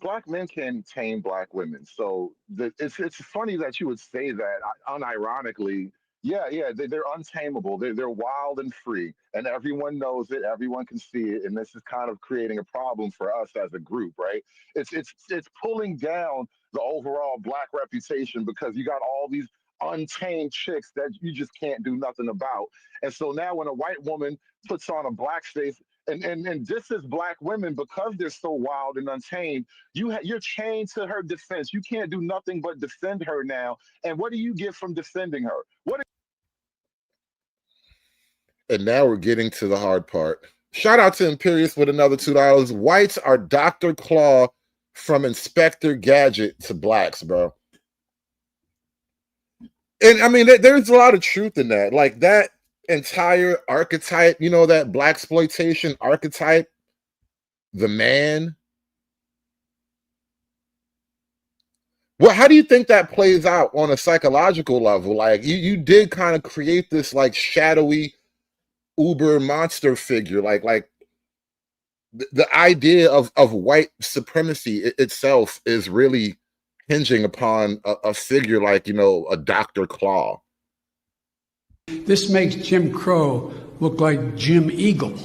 Black men can tame Black women. So it's funny that you would say that unironically. Yeah, they're untamable. They're wild and free, and everyone knows it. Everyone can see it, and this is kind of creating a problem for us as a group, right? It's pulling down the overall Black reputation, because you got all these untamed chicks that you just can't do nothing about. And so now when a white woman puts on a Black face and this is Black women, because they're so wild and untamed, you're chained to her defense. You can't do nothing but defend her now. And what do you get from defending her? And now we're getting to the hard part. Shout out to Imperius with another $2. Whites are Dr. Claw from Inspector Gadget to Blacks, bro. And I mean, there's a lot of truth in that. Like, that entire archetype, you know, that Blaxploitation archetype, the man. Well, how do you think that plays out on a psychological level? Like, you did kind of create this like shadowy uber monster figure, like the idea of white supremacy itself is really hinging upon a figure like, you know, a Dr. Claw. This makes Jim Crow look like Jim Eagle.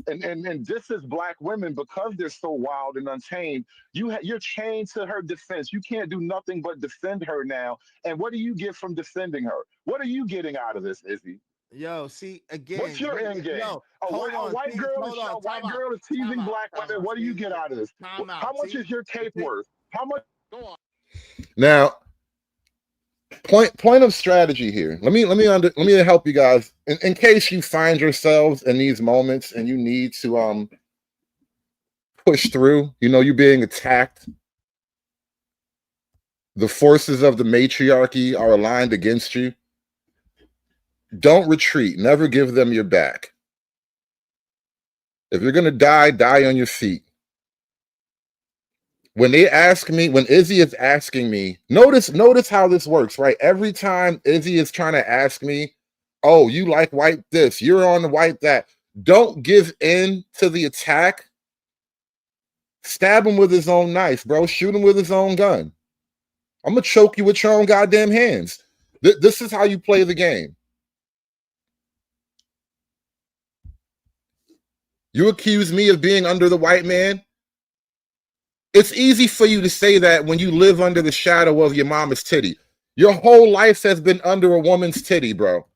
And this is Black women, because they're so wild and untamed. You're chained to her defense. You can't do nothing but defend her now. And what do you get from defending her? What are you getting out of this, Izzy? Yo, see, again, what's your end game? A white girl is teasing Black women. What do you get out of this? How much is your cape worth? How much? Now, Point of strategy here. Let me help you guys in case you find yourselves in these moments and you need to push through. You know, you're being attacked. The forces of the matriarchy are aligned against you. Don't retreat. Never give them your back. If you're gonna die, die on your feet. When they ask me, when Izzy is asking me, notice how this works, right? Every time Izzy is trying to ask me, oh, you like white this, you're on the white that. Don't give in to the attack. Stab him with his own knife, bro. Shoot him with his own gun. I'm gonna choke you with your own goddamn hands. This is how you play the game. You accuse me of being under the white man. It's easy for you to say that when you live under the shadow of your mama's titty. Your whole life has been under a woman's titty, bro.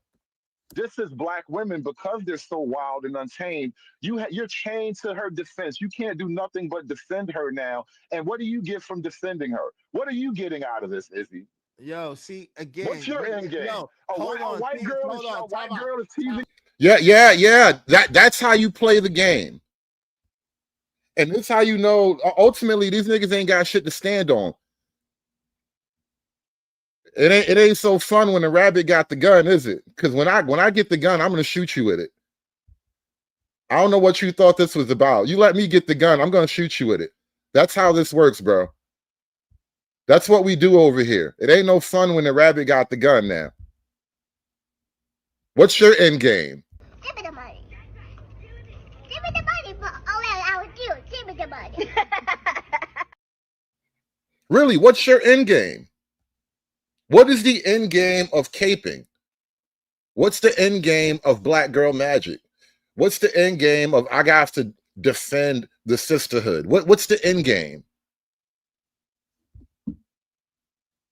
This is black women because they're so wild and untamed. You're chained to her defense. You can't do nothing but defend her now. And what do you get from defending her? What are you getting out of this, Izzy? Yo, see again. What's your end game? Yo, A white girl is teasing. Yeah. That's how you play the game. And this is how you know ultimately these niggas ain't got shit to stand on. It ain't so fun when the rabbit got the gun, is it? Because when I get the gun, I'm gonna shoot you with it. I don't know what you thought this was about. You let me get the gun, I'm gonna shoot you with it. That's how this works, bro. That's what we do over here. It ain't no fun when the rabbit got the gun now. What's your end game? Give me the money. Give me the money, but I was cute. Give me the money. Really, what's your end game? What is the end game of caping? What's the end game of black girl magic? What's the end game of I got to defend the sisterhood? What's the end game?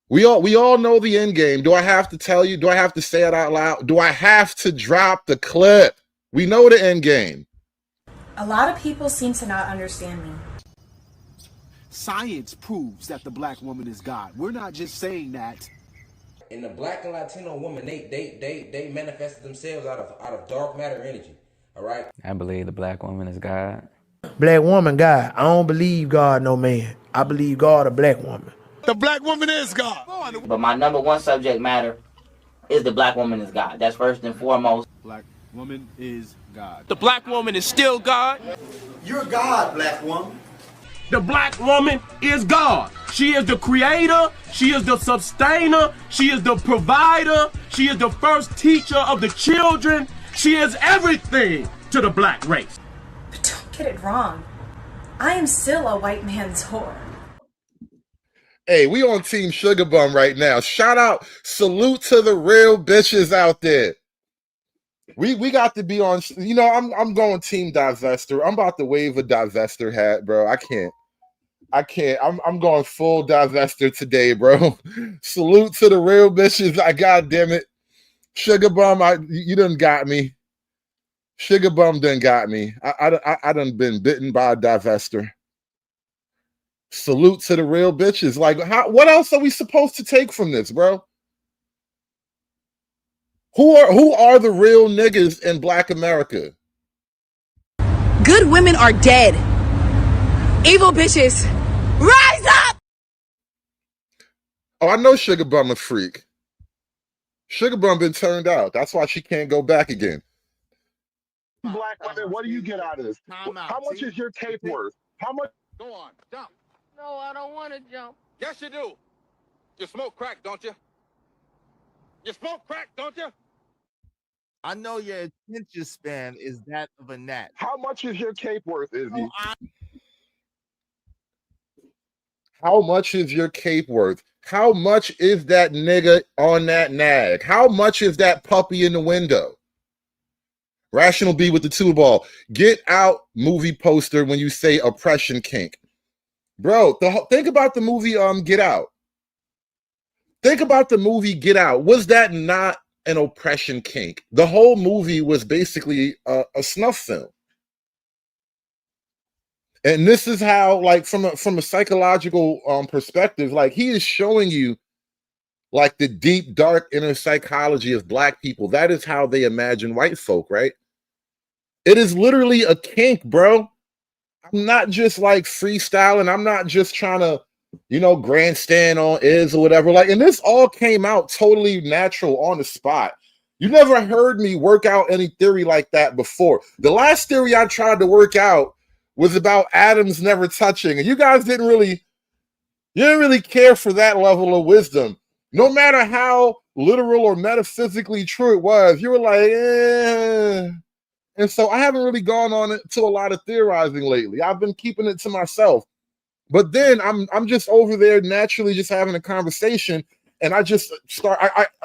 We all know the end game. Do I have to tell you? Do I have to say it out loud? Do I have to drop the clip? We know the end game. A lot of people seem to not understand me. Science proves that the black woman is God. We're not just saying that. And the black and Latino woman, they manifested themselves out of dark matter energy. All right. I believe the black woman is God. Black woman, God. I don't believe God, no man. I believe God, a black woman. The black woman is God. But my number one subject matter is the black woman is God. That's first and foremost. Black woman is God. The black woman is still God. You're God, black woman. The black woman is God. She is the creator. She is the sustainer. She is the provider. She is the first teacher of the children. She is everything to the black race. But don't get it wrong. I am still a white man's whore. Hey, we on Team Sugar Bum right now. Shout out, salute to the real bitches out there. We got to be on, you know, I'm going Team Divester. I'm about to wave a Divester hat, bro. I can't. I'm going full Divester today, bro. Salute to the real bitches. God damn it. Sugar Bum, you done got me. Sugar Bum done got me. I done been bitten by a Divester. Salute to the real bitches. Like, what else are we supposed to take from this, bro? Who are the real niggas in Black America? Good women are dead. Evil bitches, rise up! Oh, I know Sugar Bum a freak. Sugar Bum been turned out. That's why she can't go back again. Black women, what do you get out of this? How much is your cape worth? How much? Go on, jump. No, I don't want to jump. Yes, you do. You smoke crack, don't you? You smoke crack, don't you? I know your attention span is that of a gnat. How much is your cape worth, Izzy? How much is your cape worth? How much is that nigga on that nag? How much is that puppy in the window? Rational B with the 2 ball. Get out movie poster when you say oppression kink. Bro, think about the movie Get Out. Think about the movie Get Out. Was that not an oppression kink? The whole movie was basically a snuff film. And this is how, like, from a psychological perspective, like, he is showing you like the deep, dark inner psychology of black people. That is how they imagine white folk, right? It is literally a kink, bro. I'm not just like freestyling. I'm not just trying to, grandstand on is or whatever. Like, and this all came out totally natural on the spot. You never heard me work out any theory like that before. The last theory I tried to work out was about atoms never touching, and you guys didn't really care for that level of wisdom. No matter how literal or metaphysically true it was, you were like, eh. And so I haven't really gone on it to a lot of theorizing lately. I've been keeping it to myself. But then I'm just over there naturally just having a conversation, and I just start,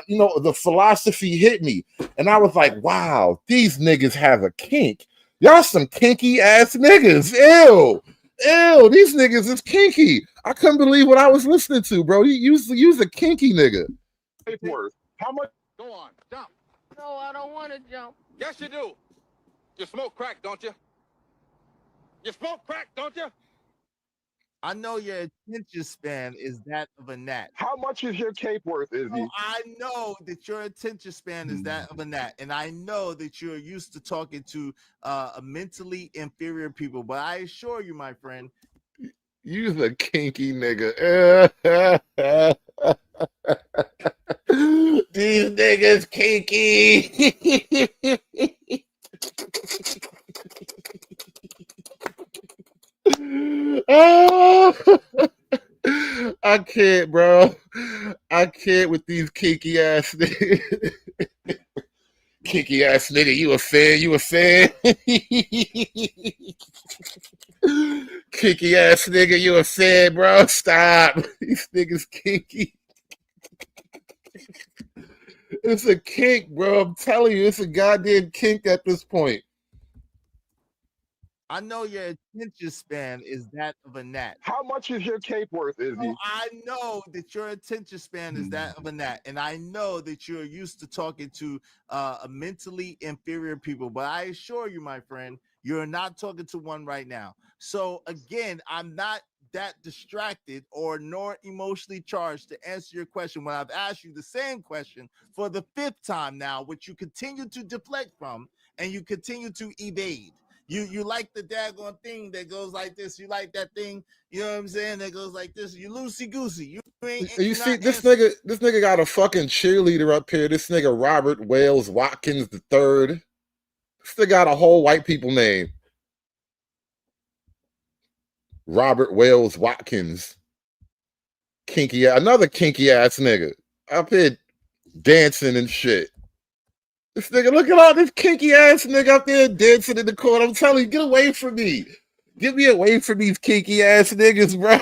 the philosophy hit me, and I was like, wow, these niggas have a kink. Y'all some kinky ass niggas. Ew, these niggas is kinky. I couldn't believe what I was listening to, bro. You's a kinky nigga. How much? Go on, jump. No, I don't want to jump. Yes, you do. You smoke crack, don't you? You smoke crack, don't you? I know your attention span is that of a gnat. How much is your cape worth, Izzy? Oh, I know that your attention span is that of a gnat, and I know that you're used to talking to mentally inferior people. But I assure you, my friend, you's a kinky nigga. These niggas kinky. I can't, bro. I can't with these kinky ass niggas. Kinky ass nigga, you a fan? Kinky ass nigga, you a fan, bro? Stop. These niggas kinky. It's a kink, bro. I'm telling you, it's a goddamn kink at this point. I know your attention span is that of a gnat. How much is your cape worth, Izzy? Oh, I know that your attention span is that of a gnat, and I know that you're used to talking to mentally inferior people. But I assure you, my friend, you're not talking to one right now. So again, I'm not that distracted or nor emotionally charged to answer your question when I've asked you the same question for the 5th time now, which you continue to deflect from and you continue to evade. You like the daggone thing that goes like this. You like that thing, you know what I'm saying, that goes like this. You loosey goosey. You see this nigga got a fucking cheerleader up here. This nigga Robert Wales Watkins III. This nigga got a whole white people name. Robert Wales Watkins. Another kinky ass nigga up here dancing and shit. This nigga, look at all this kinky ass nigga up there dancing in the corner. I'm telling you, get away from me. Get me away from these kinky ass niggas, bro.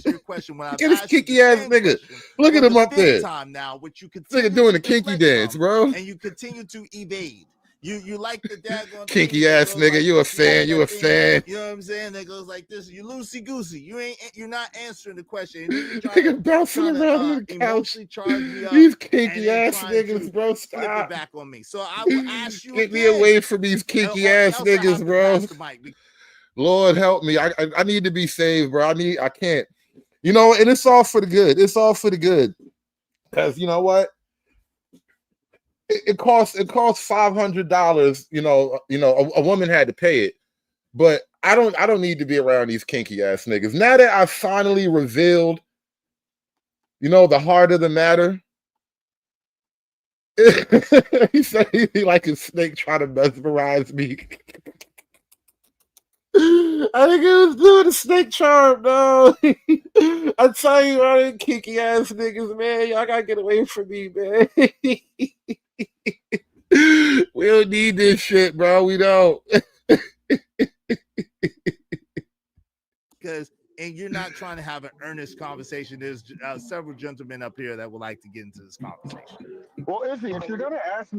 Your question when Look at this kinky ass nigga. Look at him up there. Time now, which you this nigga doing the kinky dance, bro. And you continue to evade. You like the daggone kinky ass nigga. Like, you a fan. You a fan. You know what I'm saying? That goes like this. You loosey goosey. You're not answering the question. Nigga bouncing around on the couch. These kinky ass niggas, bro. Stop. Flip it back on me. So I will ask you. Get me away from these kinky ass niggas, bro. Lord help me. I need to be saved, bro. I can't. And it's all for the good. It's all for the good. Because you know what? It costs $500. A woman had to pay it, but I don't need to be around these kinky ass niggas. Now that I finally revealed, the heart of the matter. He said he like a snake trying to mesmerize me. I think it was doing a snake charm, no. I tell you, all them kinky ass niggas, man, y'all gotta get away from me, man. We don't need this shit, bro. We don't. Because you're not trying to have an earnest conversation. There's several gentlemen up here that would like to get into this conversation. Well, Izzy, if you're gonna ask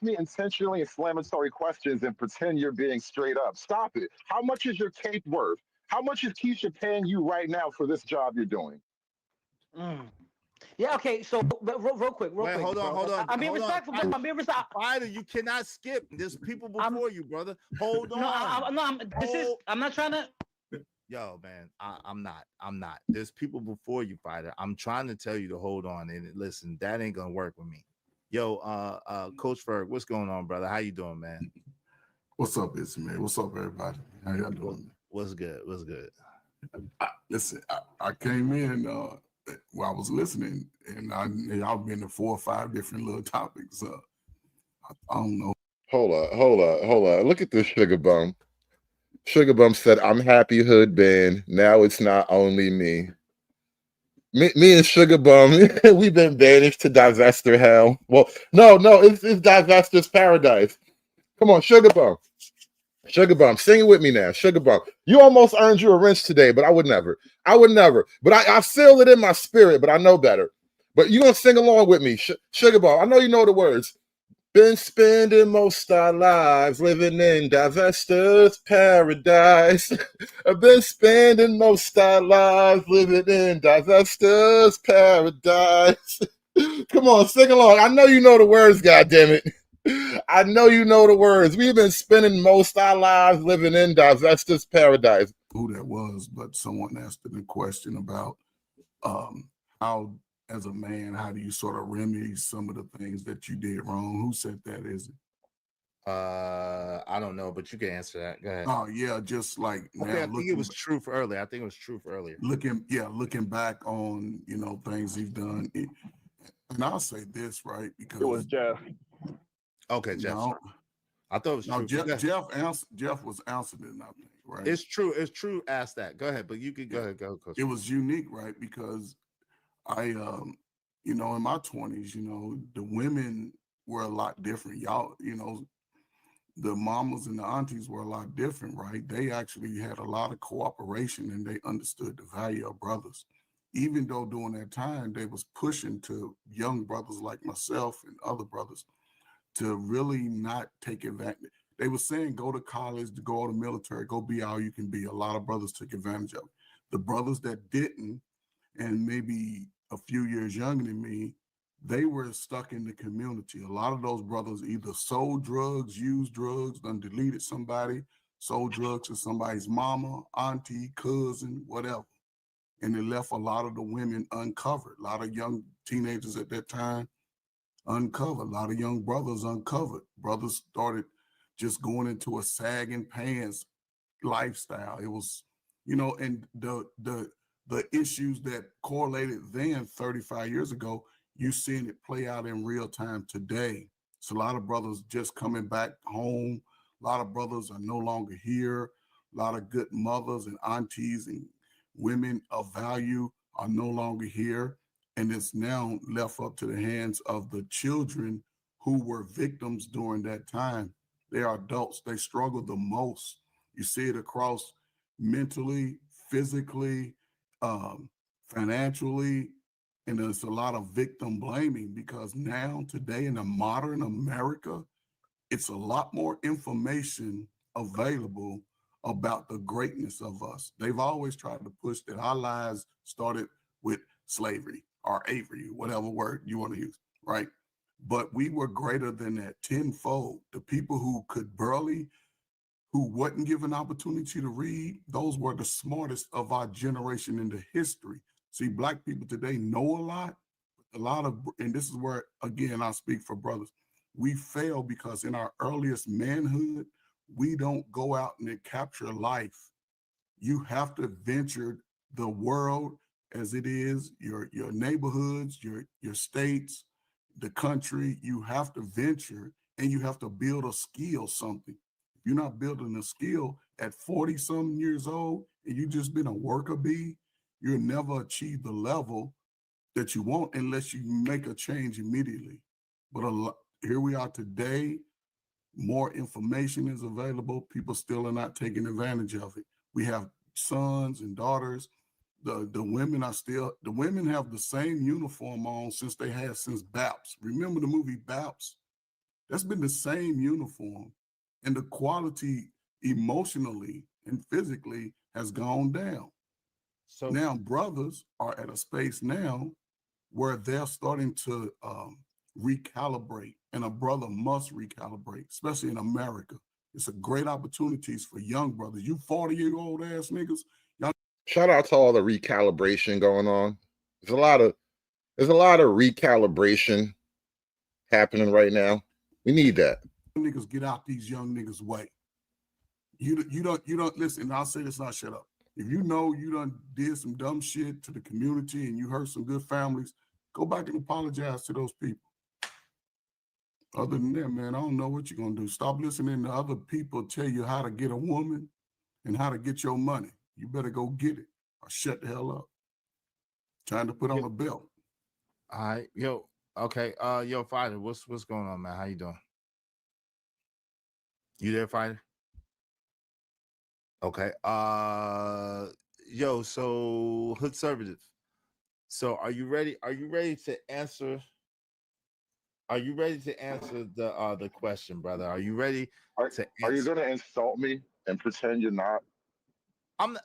me intentionally inflammatory questions and pretend you're being straight up, stop it. How much is your cape worth? How much is Keisha paying you right now for this job you're doing? Yeah, okay, so real quick. Hold on. I'm being respectful. I'm being respectful. Ryder, you cannot skip. There's people before you, brother. Hold on. I'm not trying to. Yo, man, I'm not. There's people before you, fighter. I'm trying to tell you to hold on and listen. That ain't gonna work with me. Yo, Coach Ferg, what's going on, brother? How you doing, man? What's up, Izzy, man? What's up, everybody? How y'all doing? What's good? What's good? Listen, I came in while I was listening, and y'all been to 4 or 5 different little topics. I don't know. Hold on. Look at this Sugar Bum. Sugar Bum said, "I'm happy hood banned. Now it's not only me." Me and Sugar Bum, we've been banished to Divester hell. Well, no, it's Divester's paradise. Come on, Sugar Bum. Sugar Bum, sing it with me now. Sugar Bum. You almost earned you a wrench today, but I would never. But I feel it in my spirit, but I know better. But you're going to sing along with me. Sugar Bum, I know you know the words. Been spending most our lives living in Divester's paradise. I've been spending most our lives living in Divester's paradise. Come on, sing along. I know you know the words, goddammit. I know you know the words. We've been spending most our lives living in Divester's paradise. Who that was, but someone asked the question about how, as a man, how do you sort of remedy some of the things that you did wrong? Who said that? Is it? I don't know, but you can answer that. Go ahead. Oh yeah, just like okay, I think it was Truth earlier. Looking back on things he's done, and I'll say this right because it was Jeff. Okay, Jeff. I thought it was no, Truth. Jeff was answering it, I think, right? It's true. It's true. Ask that. Go ahead, but you can go ahead. Go, Coach. It was unique, right? Because I, in my 20s, the women were a lot different. Y'all, the mamas and the aunties were a lot different, right? They actually had a lot of cooperation and they understood the value of brothers. Even though during that time, they was pushing to young brothers like myself and other brothers to really not take advantage. They were saying, go to college, go to the military, go be all you can be. A lot of brothers took advantage of it. The brothers that didn't, and maybe a few years younger than me, they were stuck in the community. A lot of those brothers either sold drugs, used drugs, done deleted somebody, sold drugs to somebody's mama, auntie, cousin, whatever. And it left a lot of the women uncovered. A lot of young teenagers at that time uncovered. A lot of young brothers uncovered. Brothers started just going into a sagging pants lifestyle. It was, and the issues that correlated then 35 years ago, you seeing it play out in real time today. So a lot of brothers just coming back home. A lot of brothers are no longer here. A lot of good mothers and aunties and women of value are no longer here. And it's now left up to the hands of the children who were victims during that time. They are adults. They struggle the most. You see it across mentally, physically, financially, and there's a lot of victim blaming because now, today, in a modern America, it's a lot more information available about the greatness of us. They've always tried to push that our lives started with slavery or Avery, whatever word you want to use, right? But we were greater than that tenfold. The people who could barely, who wasn't given opportunity to read, those were the smartest of our generation in the history. See, Black people today know a lot of, and this is where, again, I speak for brothers. We fail because in our earliest manhood, we don't go out and capture life. You have to venture the world as it is, your neighborhoods, your states, the country. You have to venture and you have to build a skill, something. If you're not building a skill at 40-something years old and you just been a worker bee, you'll never achieve the level that you want unless you make a change immediately. But here we are today. More information is available. People still are not taking advantage of it. We have sons and daughters. The women have the same uniform on since BAPS. Remember the movie BAPS? That's been the same uniform. And the quality emotionally and physically has gone down. So now brothers are at a space now where they're starting to recalibrate, and a brother must recalibrate, especially in America. It's a great opportunities for young brothers. You 40-year-old ass niggas, y'all Shout out to all the recalibration going on. There's a lot of recalibration happening right now. We need that. Niggas get out these young niggas' way. You don't listen. And I'll say this, and I'll shut up. If you know you done did some dumb shit to the community and you hurt some good families, go back and apologize to those people. Other than that, man, I don't know what you're gonna do. Stop listening to other people tell you how to get a woman and how to get your money. You better go get it or shut the hell up. Trying to put on a belt. All right, yo, okay, yo, Fighter, what's going on, man? How you doing? You there, Fighter? Okay, yo, so Hoodservative. So are you ready? Are you ready to answer? Are you ready to answer the question, brother? Are you ready to answer? Are you gonna insult me and pretend you're not?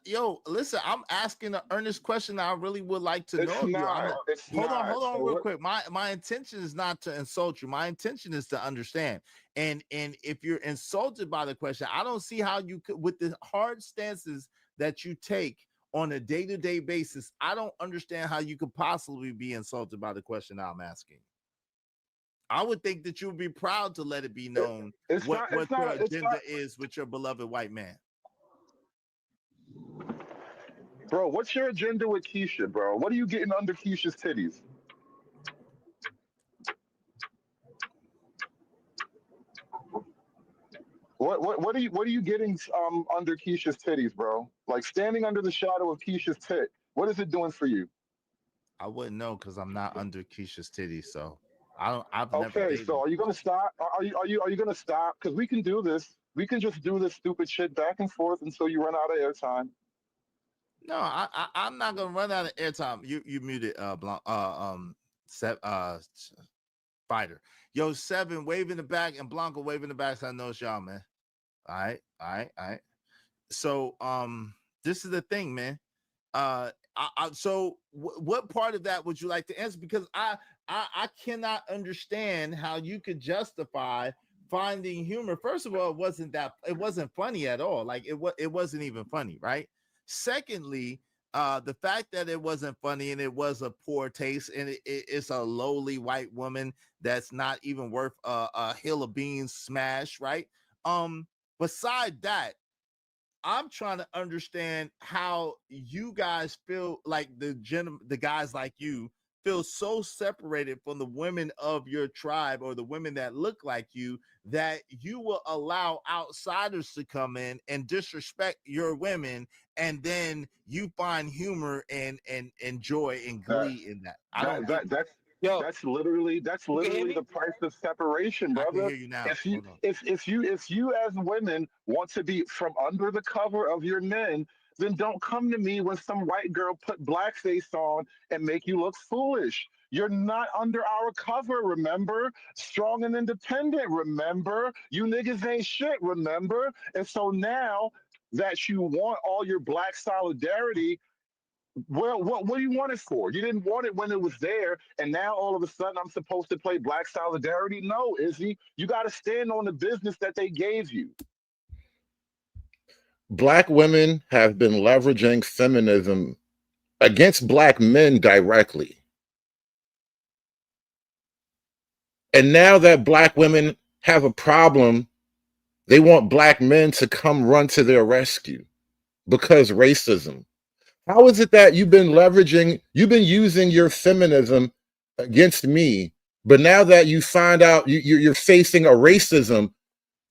Yo, listen, I'm asking an earnest question that I really would like to know. Hold on, real quick. My intention is not to insult you. My intention is to understand. And if you're insulted by the question, I don't see how you could, with the hard stances that you take on a day-to-day basis, I don't understand how you could possibly be insulted by the question I'm asking. I would think that you would be proud to let it be known what your agenda is with your beloved white man. Bro, what's your agenda with Keisha, bro? What are you getting under Keisha's titties? What are you getting under Keisha's titties, bro? Like standing under the shadow of Keisha's tit. What is it doing for you? I wouldn't know because I'm not under Keisha's titties, so I've never Okay, dated. so are you gonna stop? Are you gonna stop? Because we can do this. We can just do this stupid shit back and forth until you run out of airtime. No, I'm not gonna run out of airtime. You muted Fighter. Yo, 7 wave in the back and Blanca wave in the back. So I know it's y'all, man. All right. So this is the thing, man. So what part of that would you like to answer? Because I cannot understand how you could justify finding humor. First of all, it wasn't funny at all. Like it wasn't even funny, right? Secondly, the fact that it wasn't funny and it was a poor taste and it's a lowly white woman that's not even worth a hill of beans smash, right? Beside that, I'm trying to understand how you guys feel like the guys like you feel so separated from the women of your tribe or the women that look like you that you will allow outsiders to come in and disrespect your women, and then you find humor and joy and glee in that. That's literally the price of separation, brother. I can hear you now. If you as women want to be from under the cover of your men, then don't come to me when some white girl put blackface on and make you look foolish. You're not under our cover, remember? Strong and independent, remember? You niggas ain't shit, remember? And so now that you want all your black solidarity, well, what do you want it for? You didn't want it when it was there, and now all of a sudden I'm supposed to play black solidarity? No, Izzy, you got to stand on the business that they gave you. Black women have been leveraging feminism against black men directly. And now that black women have a problem, they want black men to come run to their rescue because racism. How is it that you've been using your feminism against me, but now that you find out you're facing a racism,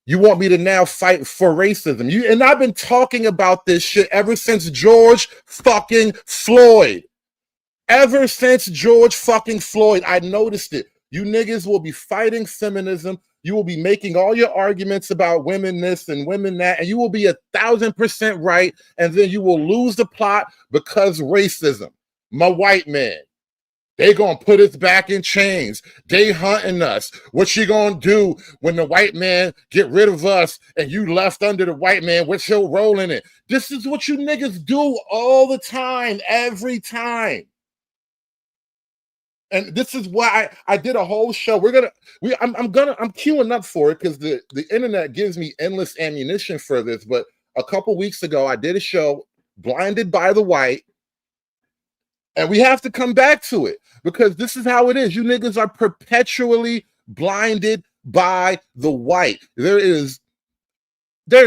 you want me to now fight for racism? And I've been talking about this shit ever since George fucking Floyd. Ever since George fucking Floyd, I noticed it. You niggas will be fighting feminism. You will be making all your arguments about women this and women that, and you will be 1,000% right, and then you will lose the plot because racism. My white man, they gonna put us back in chains. They hunting us. What you gonna do when the white man get rid of us and you left under the white man? What's your role in it? This is what you niggas do all the time, every time. And this is why I did a whole show. I'm queuing up for it because the internet gives me endless ammunition for this. But a couple weeks ago, I did a show blinded by the white. And we have to come back to it because this is how it is. You niggas are perpetually blinded by the white. There's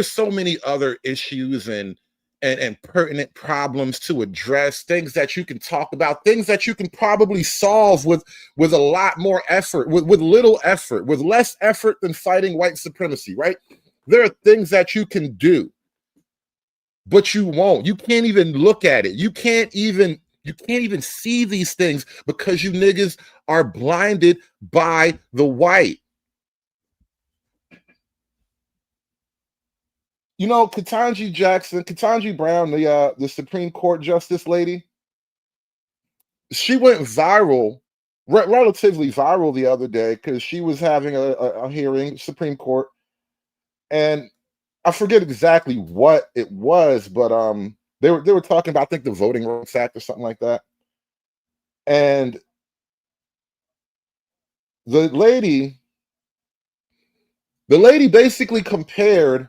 so many other issues and pertinent problems to address, things that you can talk about, things that you can probably solve with a lot more effort, with little effort, with less effort than fighting white supremacy, right? There are things that you can do, but you won't. You can't even look at it. You can't even see these things because you niggas are blinded by the white. You know, Ketanji Brown, the Supreme Court Justice lady, she went viral, relatively viral the other day because she was having a hearing, Supreme Court, and I forget exactly what it was, but they were talking about, I think, the Voting Rights Act or something like that, and the lady basically compared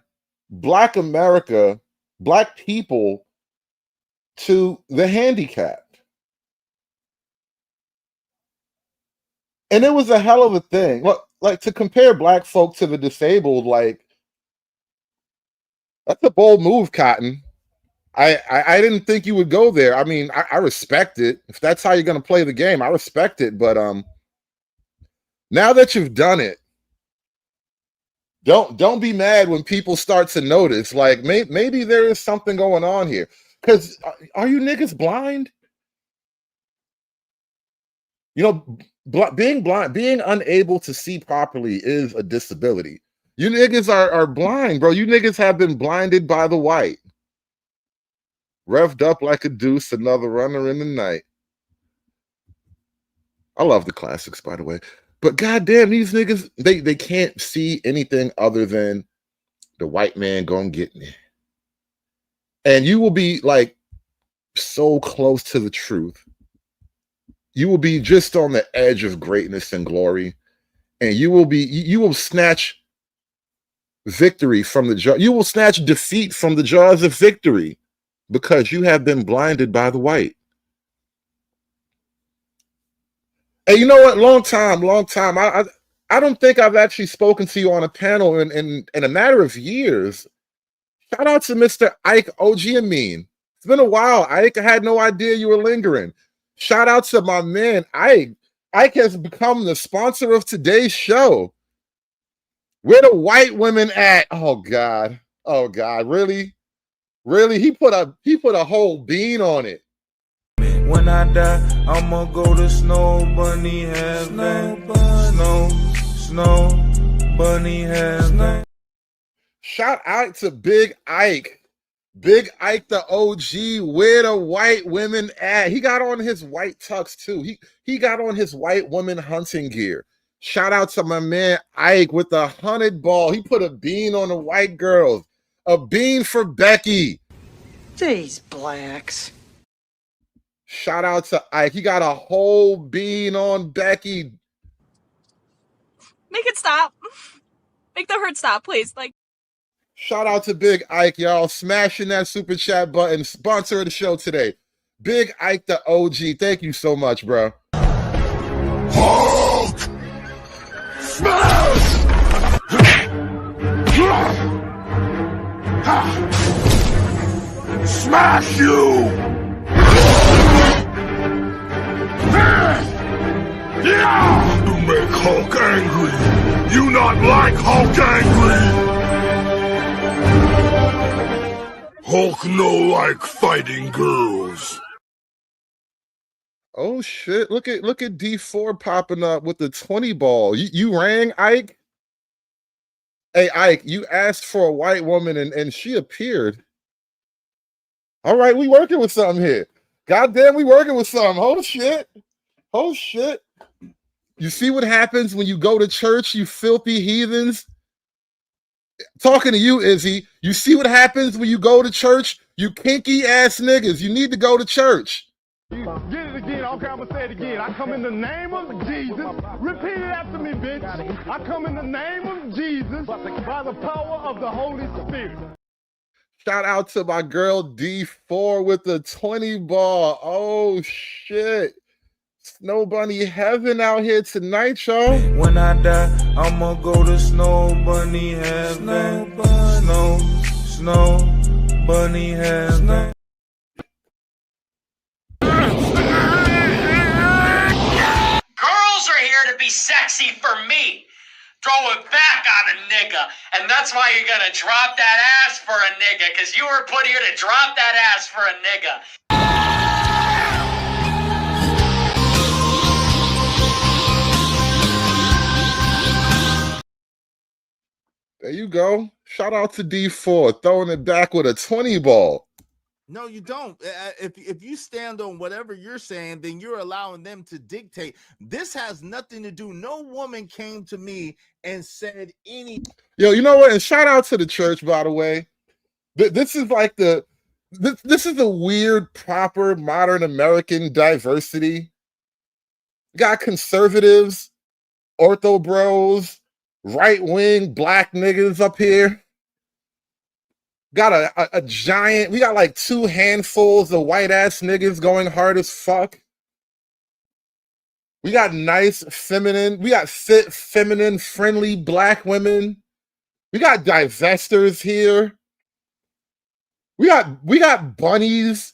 Black America, Black people, to the handicapped. And it was a hell of a thing. Look, like, to compare Black folk to the disabled, like, that's a bold move, Cotton. I didn't think you would go there. I mean, I respect it. If that's how you're going to play the game, I respect it. But now that you've done it, don't be mad when people start to notice. Like, maybe there is something going on here. Because are you niggas blind? You know, being blind, being unable to see properly is a disability. You niggas are blind, bro. You niggas have been blinded by the white. Revved up like a deuce, another runner in the night. I love the classics, by the way. But goddamn, these niggas, they can't see anything other than the white man gonna get me. And you will be like so close to the truth. You will be just on the edge of greatness and glory. And you will snatch victory from the jaws. You will snatch defeat from the jaws of victory because you have been blinded by the white. And you know what? Long time. I don't think I've actually spoken to you on a panel in a matter of years. Shout out to Mr. Ike OG Amin. It's been a while, Ike. I had no idea you were lingering. Shout out to my man, Ike. Ike has become the sponsor of today's show. Where the white women at? Oh God. Really? He put a whole bean on it. When I die, I'ma go to Snow Bunny Heaven. Snow Bunny Heaven. Shout out to Big Ike. Big Ike the OG. Where the white women at? He got on his white tux too. He got on his white woman hunting gear. Shout out to my man Ike with the 100 ball. He put a bean on the white girls. A bean for Becky. These blacks. Shout out to Ike. He got a whole bean on Becky. Make it stop. Make the hurt stop, please. Like. Shout out to Big Ike, y'all. Smashing that super chat button. Sponsor of the show today. Big Ike the OG. Thank you so much, bro. Hulk! Smash! Smash you! You make Hulk angry. You not like Hulk angry. Hulk no like fighting girls. Oh shit! Look at D4 popping up with the 20 ball. You rang, Ike? Hey Ike, you asked for a white woman and she appeared. All right, we working with something here. Goddamn, we working with something. Oh shit. You see what happens when you go to church, you filthy heathens? Talking to you, Izzy. You see what happens when you go to church? You kinky ass niggas. You need to go to church. Get it again. Okay, I'm gonna say it again. I come in the name of Jesus. Repeat it after me, bitch. I come in the name of Jesus by the power of the Holy Spirit. Shout out to my girl D4 with the 20 ball. Oh shit. Snow Bunny heaven out here tonight, y'all. When I die, I'ma go to Snow Bunny heaven. Snow Bunny heaven. Girls are here to be sexy for me. Throw it back on a nigga. And that's why you're gonna drop that ass for a nigga, because you were put here to drop that ass for a nigga. There you go. Shout out to D4 throwing it back with a 20 ball. No, you don't. If you stand on whatever you're saying, then you're allowing them to dictate. This has nothing to do. No woman came to me and said any. Yo, you know what? And shout out to the church, by the way. This is like this is a weird, proper, modern American diversity. Got conservatives, ortho bros, right-wing black niggas up here. Got a giant, we got like 2 handfuls of white-ass niggas going hard as fuck. We got nice, feminine, we got fit, feminine, friendly black women. We got divestors here. We got bunnies.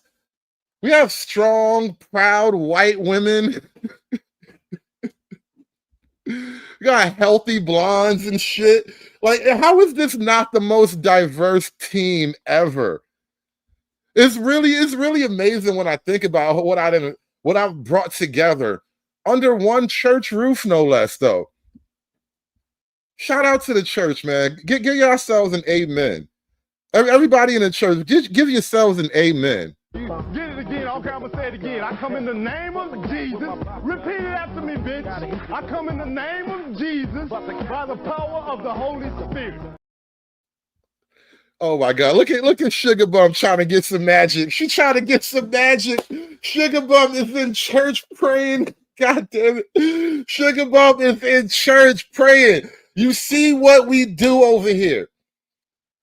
We have strong, proud white women. We got healthy blondes and shit. Like, how is this not the most diverse team ever? It's really amazing when I think about what I've brought together under one church roof, no less. Though, shout out to the church, man. Give yourselves an amen. Everybody in the church, give yourselves an amen. Get it again. Okay, I'm going to say it again. I come in the name of Jesus. Repeat it after me, bitch. I come in the name of Jesus by the power of the Holy Spirit. Oh my God! Look at Sugar Bum trying to get some magic. She trying to get some magic. Sugar Bum is in church praying. God damn it! Sugar Bum is in church praying. You see what we do over here?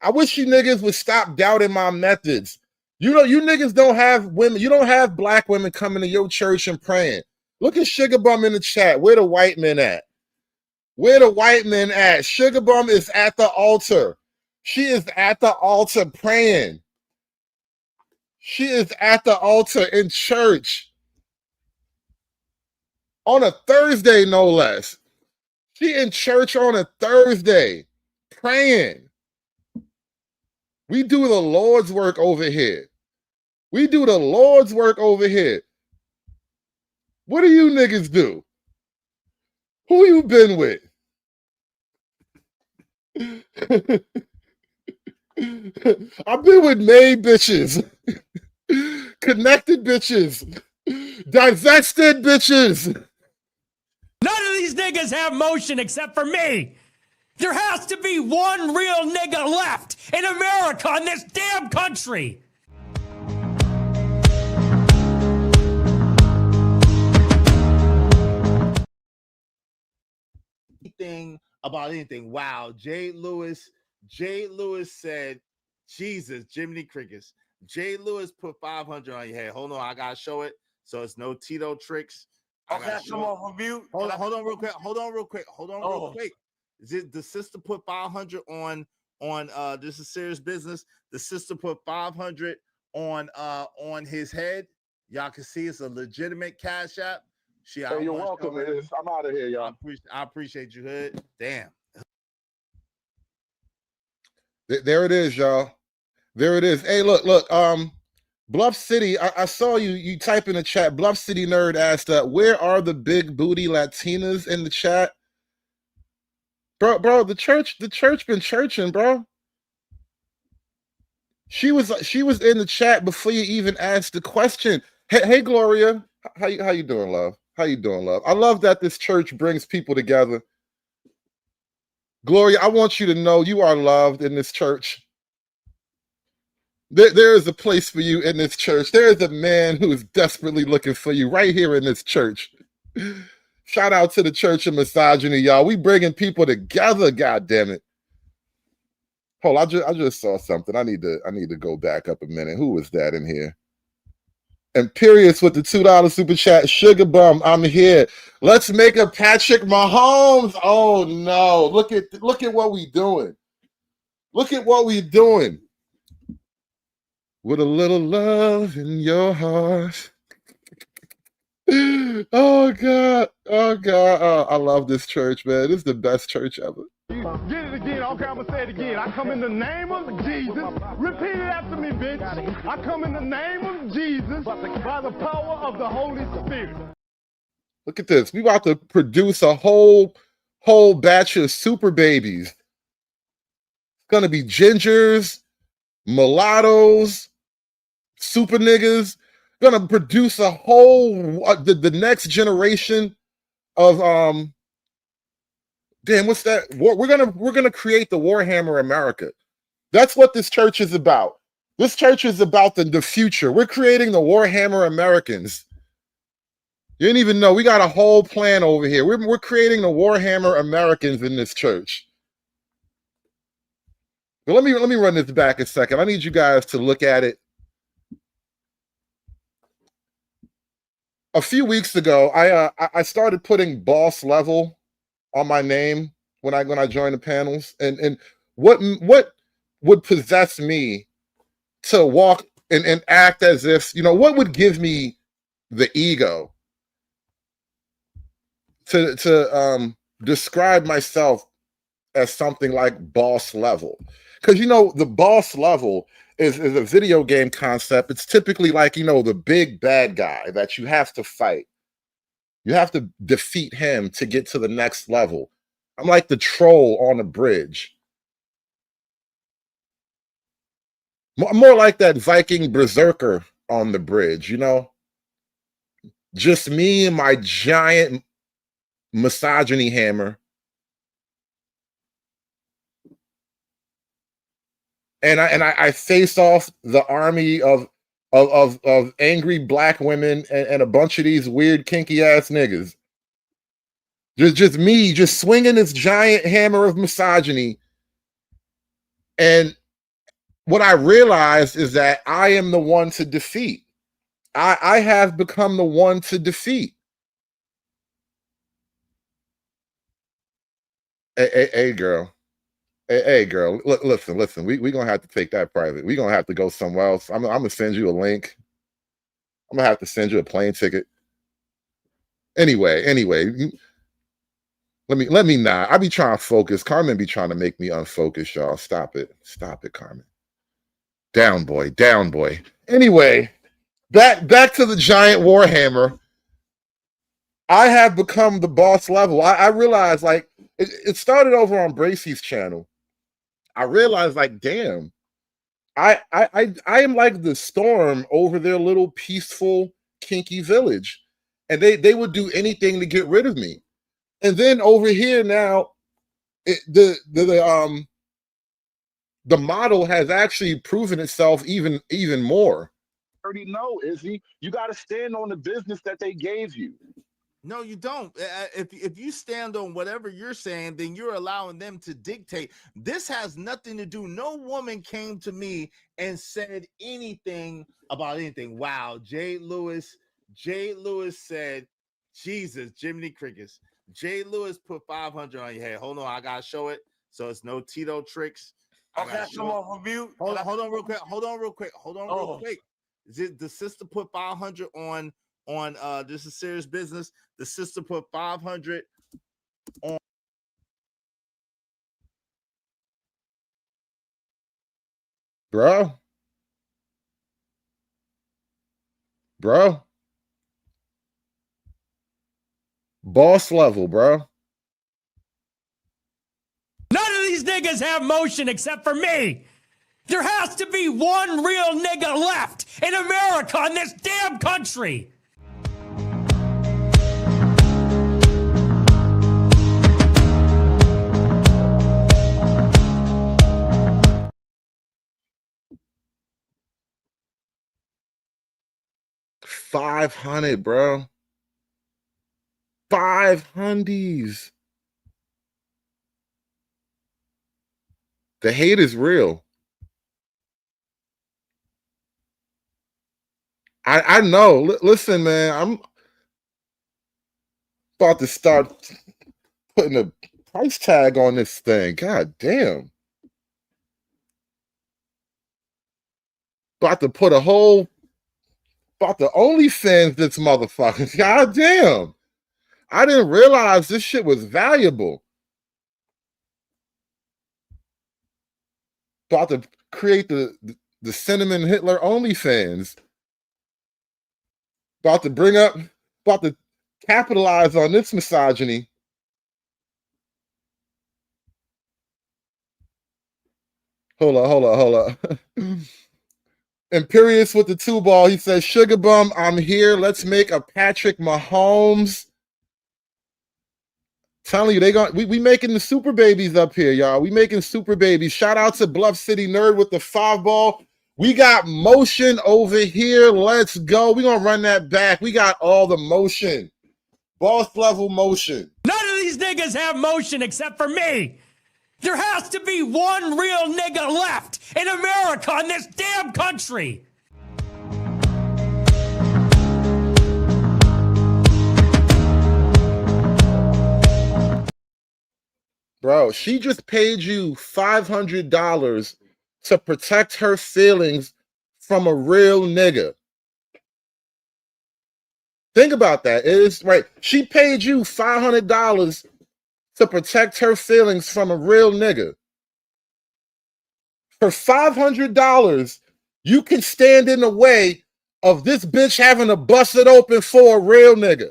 I wish you niggas would stop doubting my methods. You know, you niggas don't have women. You don't have black women coming to your church and praying. Look at Sugar Bum in the chat. Where the white men at? Where the white men at? Sugar Bum is at the altar. She is at the altar praying. She is at the altar in church. On a Thursday, no less. She in church on a Thursday praying. We do the Lord's work over here. We do the Lord's work over here. What do you niggas do? Who you been with? I've been with made bitches, connected bitches, divested bitches. None of these niggas have motion except for me. There has to be one real nigga left in America, in this damn country. Anything about anything. Wow. Jay Lewis said, Jesus, Jiminy Crickets. Jay Lewis put 500 on your head. Hold on, I gotta show it. So it's no Tito tricks. Okay, come on, review. Hold on real quick. The sister put 500 on this is serious business. The sister put 500 on his head. Y'all can see it's a legitimate cash app. Hey, you're welcome. I'm out of here, y'all. I appreciate you, Hood. Damn. There it is, y'all. There it is. Hey, look. Bluff City. I saw you type in the chat. Bluff City Nerd asked, "Where are the big booty Latinas in the chat?" Bro, the church been churching, bro. She was in the chat before you even asked the question. Hey, Gloria, how you doing, love? How you doing, love? I love that this church brings people together. Gloria, I want you to know you are loved in this church. There is a place for you in this church. There is a man who is desperately looking for you right here in this church. Shout out to the Church of Misogyny, y'all. We bringing people together, God damn it. Hold on, I just saw something. I need to go back up a minute. Who was that in here? Imperious with the $2 super chat. Sugar Bum, I'm here. Let's make a Patrick Mahomes. Oh no! Look at what we doing. Look at what we doing. With a little love in your heart. Oh God! Oh God! Oh, I love this church, man. This is the best church ever. Get it again. Okay, I'm going to say it again. I come in the name of Jesus. Repeat it after me, bitch. I come in the name of Jesus by the power of the Holy Spirit. Look at this. We about to produce a whole batch of super babies. It's going to be gingers, mulattoes, super niggas. Going to produce a whole the next generation of damn, what's that? We're gonna create the Warhammer America. That's what this church is about. This church is about the future. We're creating the Warhammer Americans. You didn't even know we got a whole plan over here. We're creating the Warhammer Americans in this church. But let me run this back a second. I need you guys to look at it. A few weeks ago, I started putting boss level on my name when I joined the panels, and what would possess me to walk and act as if, you know, what would give me the ego to describe myself as something like boss level? Because, you know, the boss level is a video game concept. It's typically like, you know, the big bad guy that you have to fight. You have to defeat him to get to the next level. I'm like the troll on a bridge. More like that Viking berserker on the bridge, you know? Just me and my giant misogyny hammer. And I face off the army of angry black women and a bunch of these weird kinky ass niggas. Just me, just swinging this giant hammer of misogyny. And what I realized is that I am the one to defeat. I have become the one to defeat. Hey girl. Hey girl, listen. We're gonna have to take that private. We're gonna have to go somewhere else. I'm gonna send you a link. I'm gonna have to send you a plane ticket. Anyway, let me not. I be trying to focus. Carmen be trying to make me unfocused, y'all. Stop it, Carmen. Down boy. Anyway, back to the giant Warhammer. I have become the boss level. I realized, like, it started over on Bracey's channel. I realized, like, damn, I am like the storm over their little peaceful, kinky village. And they would do anything to get rid of me. And then over here now, the model has actually proven itself even more. Already know, Izzy, you got to stand on the business that they gave you. No, you don't. If you stand on whatever you're saying, then you're allowing them to dictate. This has nothing to do. No woman came to me and said anything about anything. Wow, Jay Lewis said, Jesus, Jiminy Crickets. Jay Lewis put 500 on your head. Hold on, I gotta show it. So it's no Tito tricks. Okay, come on from mute. Hold on real quick. The sister put 500 on this is serious business. The sister put 500 on. Bro. Boss level, bro. None of these niggas have motion except for me. There has to be one real nigga left in America, in this damn country. $500, bro. 500s. The hate is real. I know. Listen, man, I'm about to start putting a price tag on this thing. God damn. About to put about the OnlyFans this motherfucker. God damn. I didn't realize this shit was valuable. About to create the Cinnamon Hitler OnlyFans. About to capitalize on this misogyny. Hold on. Imperious with the 2-ball. He says, Sugar Bum, I'm here. Let's make a Patrick Mahomes. Telling you, we making the super babies up here, y'all. We making super babies. Shout out to Bluff City Nerd with the 5-ball. We got motion over here. Let's go. We're gonna run that back. We got all the motion. Boss level motion. None of these niggas have motion except for me. There has to be one real nigga left in America, in this damn country. Bro, she just paid you $500 to protect her feelings from a real nigga. Think about that. It is right. She paid you $500 to protect her feelings from a real nigga. For $500, you can stand in the way of this bitch having to bust it open for a real nigga.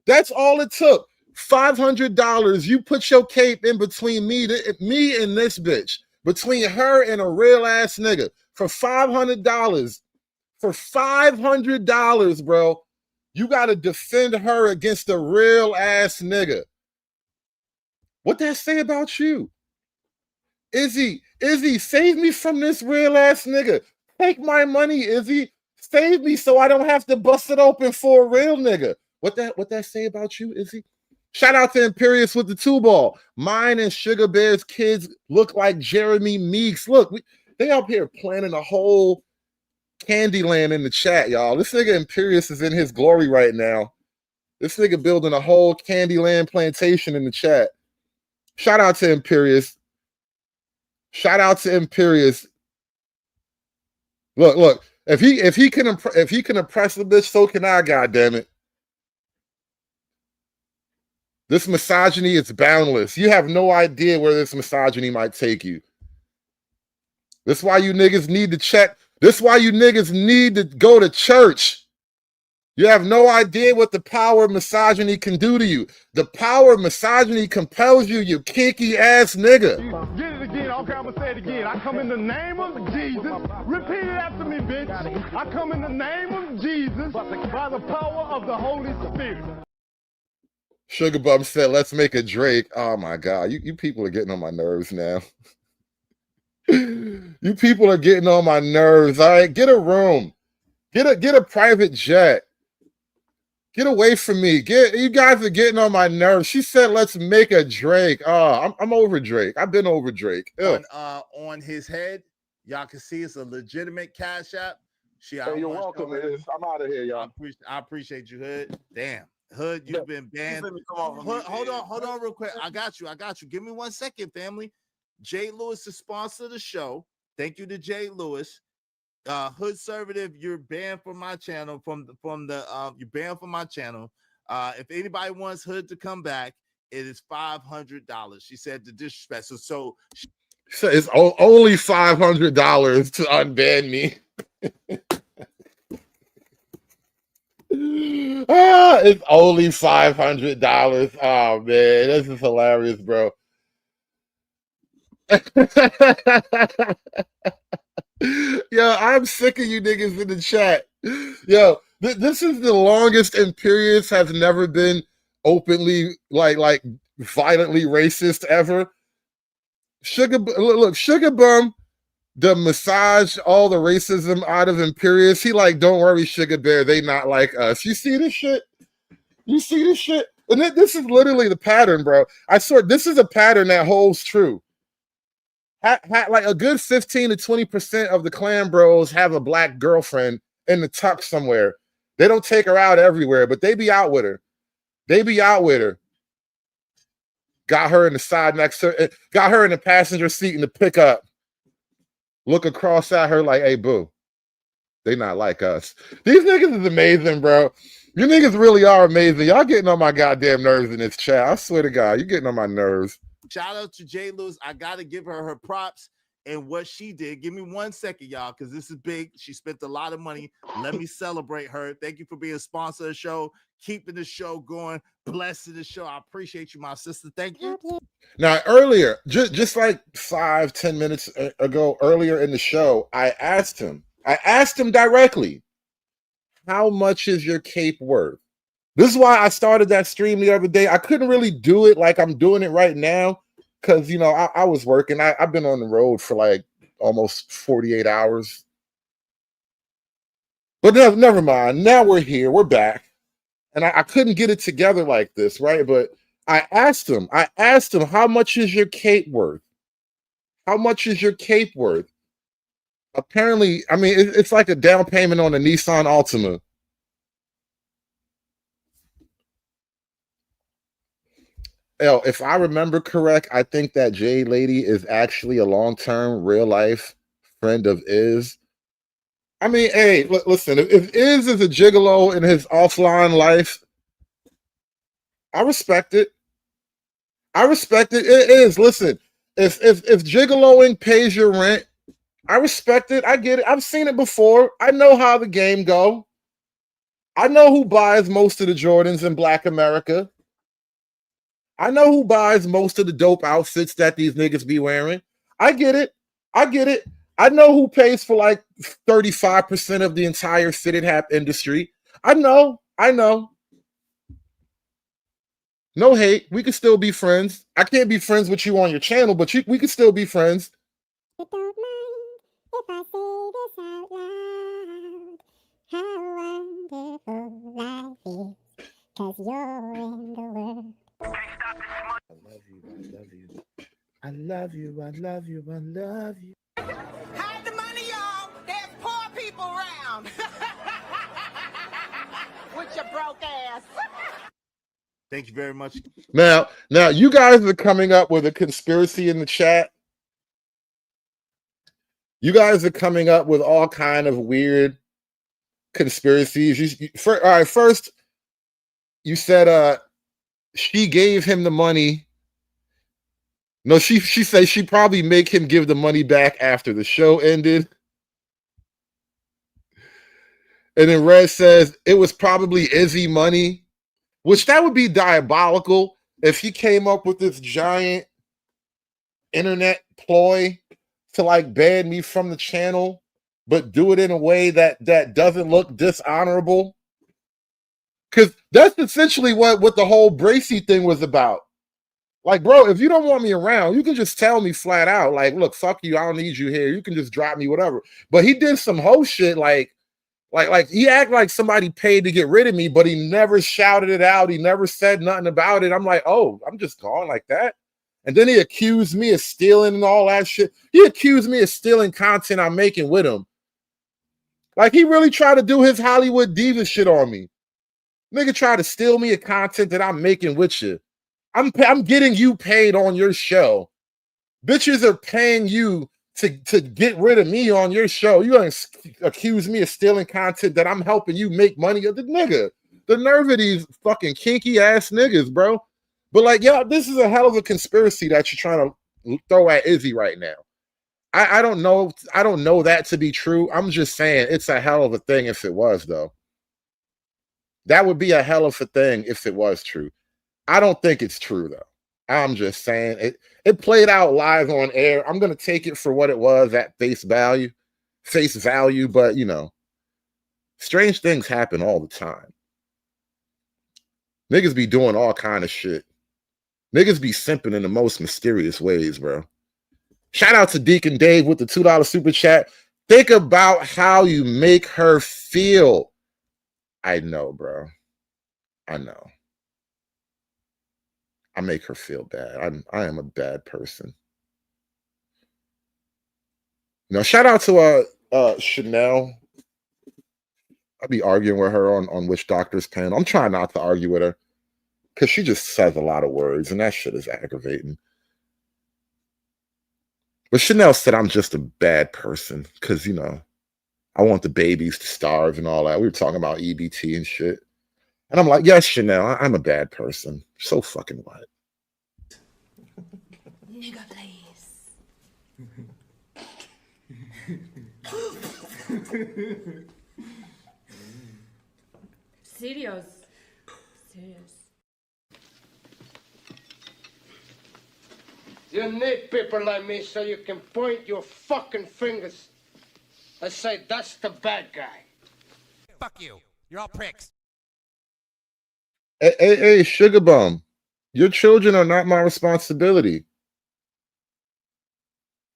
That's all it took. $500. You put your cape in between me and this bitch, between her and a real ass nigga. For $500. For $500, bro, you got to defend her against a real ass nigga. What that say about you? Izzy, save me from this real ass nigga. Take my money, Izzy. Save me so I don't have to bust it open for a real nigga. What that say about you, Izzy? Shout out to Imperious with the 2-ball. Mine and Sugar Bear's kids look like Jeremy Meeks. Look, they up here planning a whole Candyland in the chat, y'all. This nigga Imperious is in his glory right now. This nigga building a whole Candyland plantation in the chat. Shout out to Imperious. Shout out to Imperious. Look. If he can impress the bitch, so can I. God damn it. This misogyny is boundless. You have no idea where this misogyny might take you. This is why you niggas need to check. This is why you niggas need to go to church. You have no idea what the power of misogyny can do to you. The power of misogyny compels you, you kinky ass nigga. Get it again. Okay, I'm going to say it again. I come in the name of Jesus. Repeat it after me, bitch. I come in the name of Jesus by the power of the Holy Spirit. Sugar Bum said, let's make a Drake. Oh my God. You people are getting on my nerves now. You people are getting on my nerves. All right, get a room. Get a private jet. Get away from me. You guys are getting on my nerves. She said, let's make a Drake. Oh, I'm over Drake. I've been over Drake. On his head, y'all can see it's a legitimate Cash App. Hey, you're welcome, Iz. I'm out of here, y'all. I appreciate you, Hood. Damn. Hood, you've been banned. Hood, hold on real quick. I got you. Give me 1 second, family. Jay Lewis is sponsor of the show. Thank you to Jay Lewis. Hood Conservative, you're banned from my channel. You're banned from my channel. If anybody wants Hood to come back, it is $500. She said the disrespect. So it's only $500 to unban me. It's only $500. Oh man, this is hilarious, bro. Yo, I'm sick of you niggas in the chat. Yo, this is the longest Imperious has never been openly like violently racist ever. Sugar Bum, the massage all the racism out of Imperious. He like, don't worry, Sugar Bear, they not like us. You see this shit? And this is literally the pattern, bro. I swear, this is a pattern that holds true. Like a good 15 to 20% of the clan bros have a black girlfriend in the tuck somewhere. They don't take her out everywhere, but they be out with her. They be out with her. Got her in the side next to her, got her in the passenger seat in the pickup. Look across at her like, hey, boo. They not like us. These niggas is amazing, bro. You niggas really are amazing. Y'all getting on my goddamn nerves in this chat. I swear to God, you getting on my nerves. Shout out to Jay Lewis. I gotta give her props and what she did. Give me 1 second, y'all, because this is big. She spent a lot of money. Let me celebrate her. Thank you for being a sponsor of the show, keeping the show going, blessing the show. I appreciate you, my sister. Thank you. Now, earlier, just like 5-10 minutes ago, earlier in the show, I asked him directly, how much is your cape worth? This is why I started that stream the other day. I couldn't really do it like I'm doing it right now because, you know, I was working. I've been on the road for like almost 48 hours. But never mind. Now we're here. We're back. And I couldn't get it together like this, right? But I asked him, how much is your cape worth? How much is your cape worth? Apparently, I mean, it's like a down payment on a Nissan Altima. If I remember correct, I think that Jade Lady is actually a long-term, real-life friend of Iz. I mean, hey, listen, if Iz is a gigolo in his offline life, I respect it. I respect it. It is. Listen, if gigoloing pays your rent, I respect it. I get it. I've seen it before. I know how the game go. I know who buys most of the Jordans in Black America. I know who buys most of the dope outfits that these niggas be wearing. I get it. I get it. I know who pays for like 35% of the entire fitted hat industry. I know. I know. No hate. We can still be friends. I can't be friends with you on your channel, but we can still be friends. If I say this out loud, how wonderful life is, 'cause you're in the world. I love you. I love you. I love you. I love you. I love you. Hide the money, y'all. There's poor people around. With your broke ass. Thank you very much. Now, you guys are coming up with a conspiracy in the chat. You guys are coming up with all kind of weird conspiracies. All right, first, you said she gave him the money. No, she said she probably make him give the money back after the show ended. And then Red says it was probably Izzy money, which that would be diabolical if he came up with this giant internet ploy to like ban me from the channel, but do it in a way that doesn't look dishonorable. Because that's essentially what the whole Bracy thing was about. Like, bro, if you don't want me around, you can just tell me flat out, like, look, fuck you, I don't need you here. You can just drop me, whatever. But he did some whole shit, like he acted like somebody paid to get rid of me, but he never shouted it out. He never said nothing about it. I'm like, oh, I'm just gone like that. And then he accused me of stealing and all that shit. He accused me of stealing content I'm making with him. Like, he really tried to do his Hollywood diva shit on me. Nigga tried to steal me a content that I'm making with you. I'm getting you paid on your show. Bitches are paying you to get rid of me on your show. You gonna accuse me of stealing content that I'm helping you make money of the nigga. The nerve of these fucking kinky ass niggas, bro. But like, yo, this is a hell of a conspiracy that you're trying to throw at Izzy right now. I don't know. I don't know that to be true. I'm just saying it's a hell of a thing if it was, though. That would be a hell of a thing if it was true. I don't think it's true, though. I'm just saying it played out live on air. I'm gonna take it for what it was at face value, but you know, strange things happen all the time. Niggas be doing all kind of shit. Niggas be simping in the most mysterious ways, bro. Shout out to Deacon Dave with the $2 super chat. Think about how you make her feel. I know, bro. I know. I make her feel bad. I am a bad person. Now, shout out to Chanel. I'll be arguing with her on which doctor's panel. I'm trying not to argue with her because she just says a lot of words, and that shit is aggravating. But Chanel said I'm just a bad person because, you know, I want the babies to starve and all that. We were talking about EBT and shit. And I'm like, yes, Chanel, I'm a bad person. So fucking what? Nigga, please. Serious. You need people like me so you can point your fucking fingers and say, that's the bad guy. Fuck you. You're all pricks. Hey, Sugar Bum, your children are not my responsibility.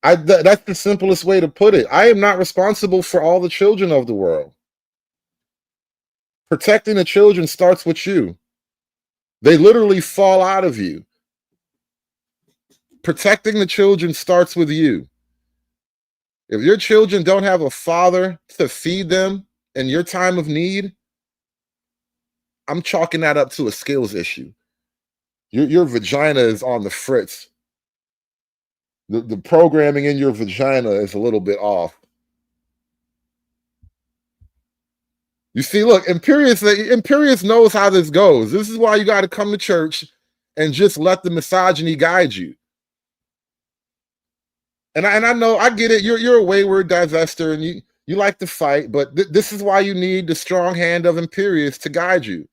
That's the simplest way to put it. I am not responsible for all the children of the world. Protecting the children starts with you. They literally fall out of you. Protecting the children starts with you. If your children don't have a father to feed them in your time of need, I'm chalking that up to a skills issue. Your vagina is on the fritz. The programming in your vagina is a little bit off. You see, look, Imperious knows how this goes. This is why you got to come to church and just let the misogyny guide you. And I know, I get it. You're a wayward divester and you like to fight, but this is why you need the strong hand of Imperious to guide you.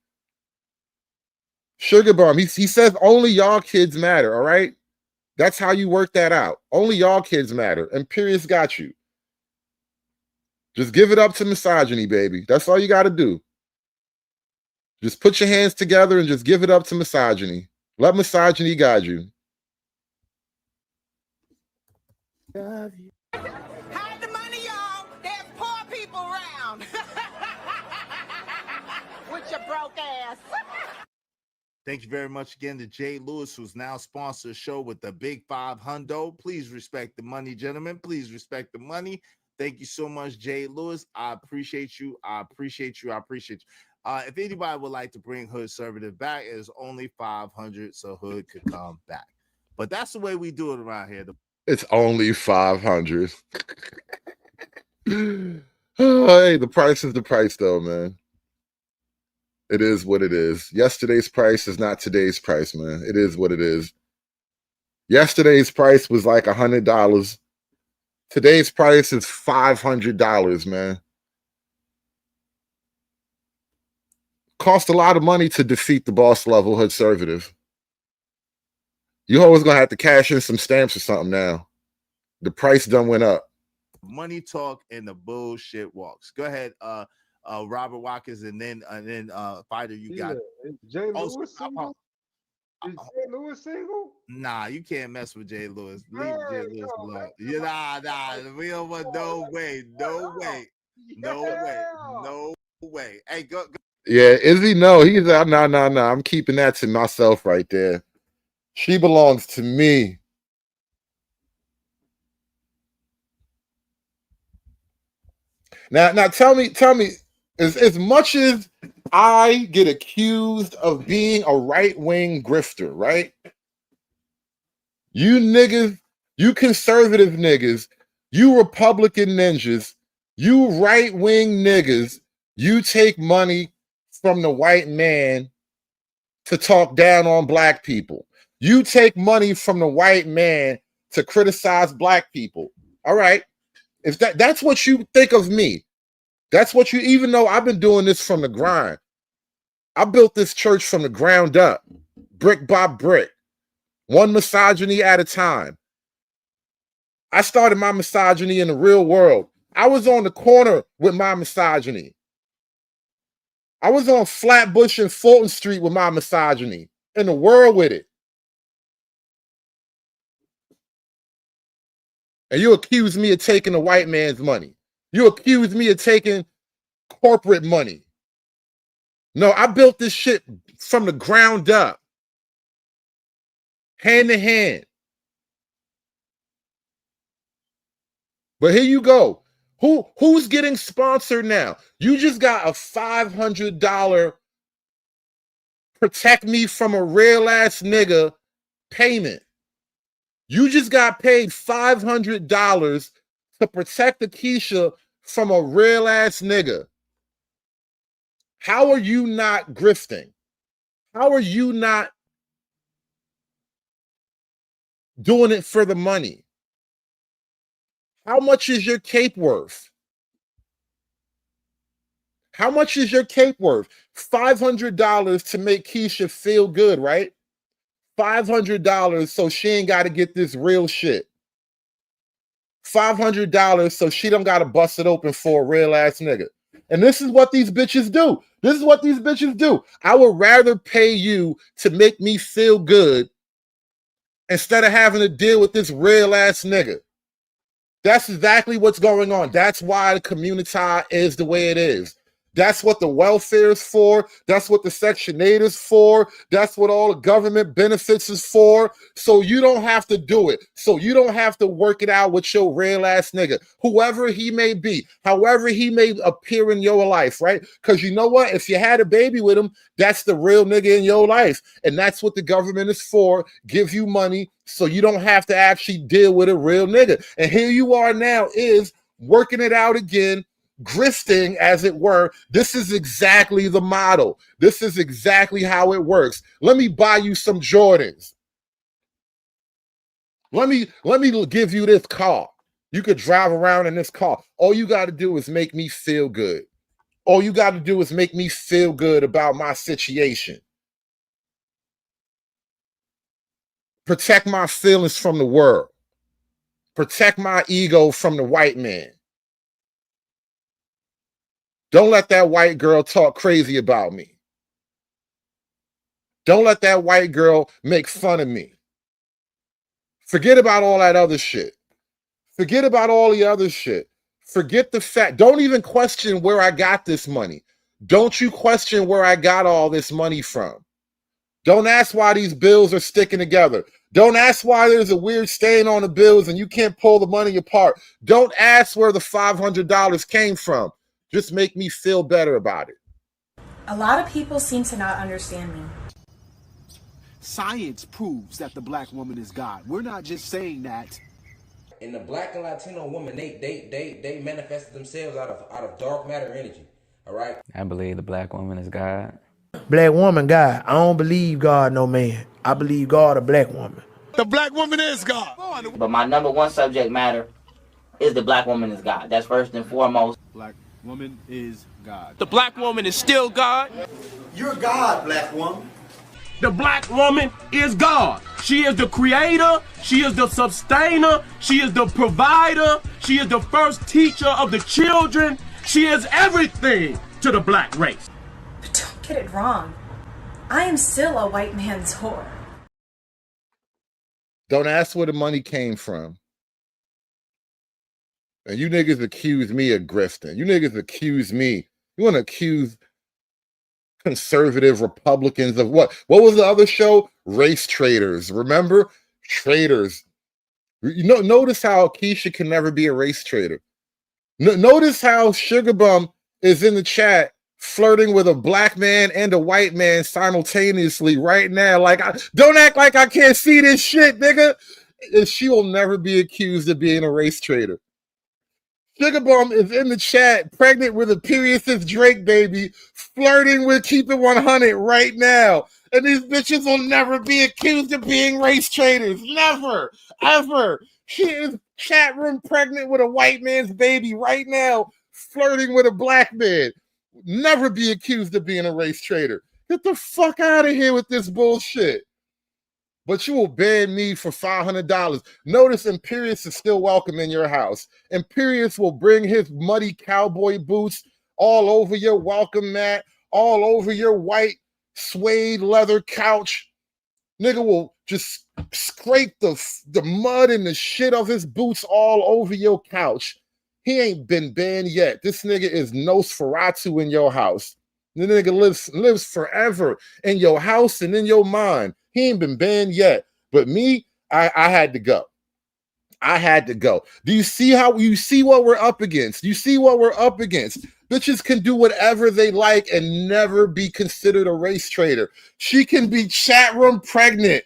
Sugar Bum, he says only y'all kids matter, all right? That's how you work that out. Only y'all kids matter. Imperious got you. Just give it up to misogyny, baby. That's all you got to do. Just put your hands together and just give it up to misogyny. Let misogyny guide you. Hide the money, y'all. There's poor people around. With your broke ass. Thank you very much again to Jay Lewis, who's now sponsors the show with the Big 5 Hundo. Please respect the money, gentlemen. Please respect the money. Thank you so much, Jay Lewis. I appreciate you. I appreciate you. I appreciate you. If anybody would like to bring Hood Conservative back, it's only 500 so Hood could come back. But that's the way we do it around here. It's only 500. Oh, hey, the price is the price, though, man. It is what it is. Yesterday's price is not today's price, man. It is what it is. Yesterday's price was like $100. Today's price is $500, man. Cost a lot of money to defeat the boss level conservative. You always gonna have to cash in some stamps or something now. The price done went up. Money talk and the bullshit walks. Go ahead, Robert Watkins, and then Fighter. You got Is Jay Lewis single? Is Jay Lewis single? Nah, you can't mess with Jay Lewis. Leave Jay Lewis alone. Nah. We don't want no way. Hey, go. Yeah, Izzy, no, he's out. Nah. I'm keeping that to myself right there. She belongs to me. Now tell me, as much as I get accused of being a right-wing grifter, right? You niggas, you conservative niggas, you Republican ninjas, you right-wing niggas, you take money from the white man to talk down on black people. You take money from the white man to criticize black people. All right. If that's what you think of me, that's what you, even though I've been doing this from the grind. I built this church from the ground up, brick by brick, one misogyny at a time. I started my misogyny in the real world. I was on the corner with my misogyny. I was on Flatbush and Fulton Street with my misogyny, in the world with it. And you accuse me of taking the white man's money. You accuse me of taking corporate money. No, I built this shit from the ground up. Hand to hand. But here you go. Who's getting sponsored now? You just got a $500 protect me from a real ass nigga payment. You just got paid $500 to protect Akeisha from a real ass nigga. How are you not grifting? How are you not doing it for the money? How much is your cape worth? How much is your cape worth? $500 to make Keisha feel good, right? $500 so she ain't got to get this real shit. $500 so she don't got to bust it open for a real ass nigga. And this is what these bitches do. This is what these bitches do. I would rather pay you to make me feel good instead of having to deal with this real ass nigga. That's exactly what's going on. That's why the community is the way it is. That's what the welfare is for. That's what the Section 8 is for. That's what all the government benefits is for. So you don't have to do it. So you don't have to work it out with your real ass nigga, whoever he may be, however he may appear in your life, right? Because you know what? If you had a baby with him, that's the real nigga in your life. And that's what the government is for. Give you money so you don't have to actually deal with a real nigga. And here you are now is working it out again, grifting, as it were. This is exactly the model. This is exactly how it works. Let me buy you some Jordans. Let me give you this car. You could drive around in this car. All you got to do is make me feel good. All you got to do is make me feel good about my situation. Protect my feelings from the world. Protect my ego from the white man. Don't let that white girl talk crazy about me. Don't let that white girl make fun of me. Forget about all that other shit. Forget about all the other shit. Forget the fact. Don't even question where I got this money. Don't you question where I got all this money from. Don't ask why these bills are sticking together. Don't ask why there's a weird stain on the bills and you can't pull the money apart. Don't ask where the $500 came from. Just make me feel better about it. A lot of people seem to not understand me. Science proves that the black woman is God. We're not just saying that. And the black and Latino woman, they manifested themselves out of dark matter energy. All right. I believe the black woman is God. Black woman, God. I don't believe God, no man. I believe God, a black woman. The black woman is God. But my number one subject matter is the black woman is God. That's first and foremost. Black woman is God. The black woman is still God. You're God, black woman. The black woman is God. She is the creator. She is the sustainer. She is the provider. She is the first teacher of the children. She is everything to the black race. But don't get it wrong. I am still a white man's whore. Don't ask where the money came from. And you niggas accuse me of grifting. You niggas accuse me. You want to accuse conservative Republicans of what? What was the other show? Race traders. Remember? Traders. You know, notice how Keisha can never be a race trader. Notice how Sugar Bum is in the chat flirting with a black man and a white man simultaneously right now. Like, don't act like I can't see this shit, nigga. And she will never be accused of being a race trader. Sugar Bum is in the chat, pregnant with a Period Drake baby, flirting with Keep It 100 right now. And these bitches will never be accused of being race traders. Never, ever. She is chat room pregnant with a white man's baby right now, flirting with a black man. Never be accused of being a race trader. Get the fuck out of here with this bullshit. But you will ban me for $500. Notice Imperius is still welcome in your house. Imperius will bring his muddy cowboy boots all over your welcome mat, all over your white suede leather couch. Nigga will just scrape the mud and the shit of his boots all over your couch. He ain't been banned yet. This nigga is Nosferatu in your house. The nigga lives forever in your house and in your mind. He ain't been banned yet. But me, I had to go. I had to go. Do you see what we're up against? You see what we're up against? Bitches can do whatever they like and never be considered a race traitor. She can be chat room pregnant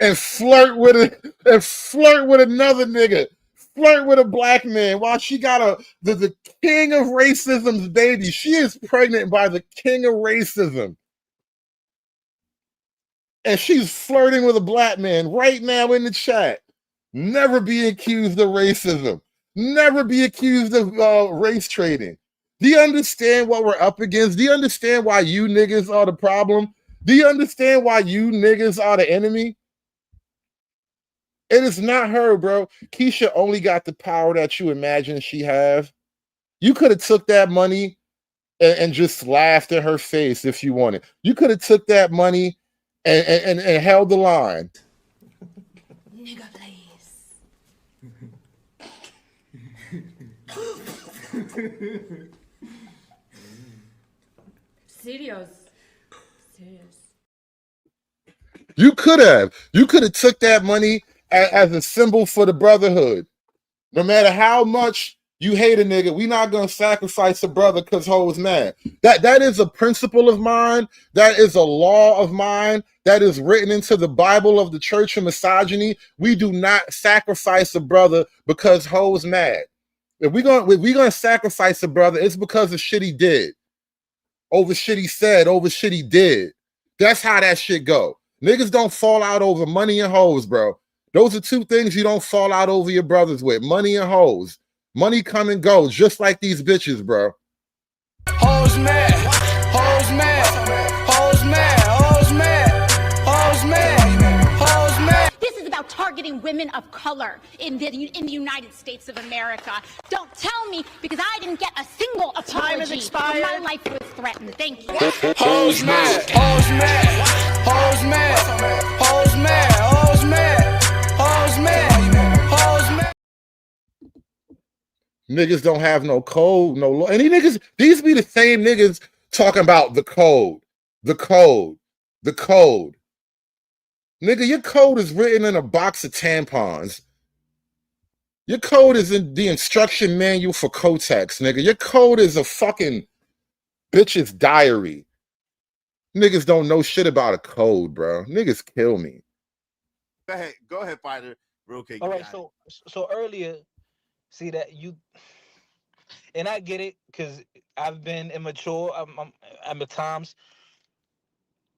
and flirt with another nigga, flirt with a black man while she got the king of racism's baby. She is pregnant by the king of racism. And she's flirting with a black man right now in the chat. Never be accused of racism. Never be accused of race trading. Do you understand what we're up against? Do you understand why you niggas are the problem? Do you understand why you niggas are the enemy? It is not her, bro. Keisha only got the power that you imagine she have. You could have took that money and just laughed in her face if you wanted. You could have took that money and held the line. Nigga, please. Serious. You could have took that money as a symbol for the brotherhood. No matter how much you hate a nigga, we not gonna sacrifice a brother because Ho is mad. That is a principle of mine. That is a law of mine. That is written into the Bible of the Church of Misogyny. We do not sacrifice a brother because Ho is mad. If we gonna sacrifice a brother, it's because of shit he did, over shit he said, over shit he did. That's how that shit go. Niggas don't fall out over money and hoes, bro. Those are two things you don't fall out over your brothers with: money and hoes. Money come and go, just like these bitches, bro. Hoes mad, hoes mad, hoes mad, hoes mad, hoes mad, hoes mad. This is about targeting women of color in the United States of America. Don't tell me, because I didn't get a single apology. Time has expired. My life was threatened. Thank you. Hoes mad, hoes mad, hoes mad, hoes mad, hoes mad, hoes mad, hoes mad. Niggas don't have no code, no law. Any niggas, these be the same niggas talking about the code, the code, the code. Nigga, your code is written in a box of tampons. Your code is in the instruction manual for Kotex, nigga. Your code is a fucking bitch's diary. Niggas don't know shit about a code, bro. Niggas kill me. Go ahead, Fighter. Real quick. All right, so earlier, see that you, and I get it because I've been immature. I'm at times.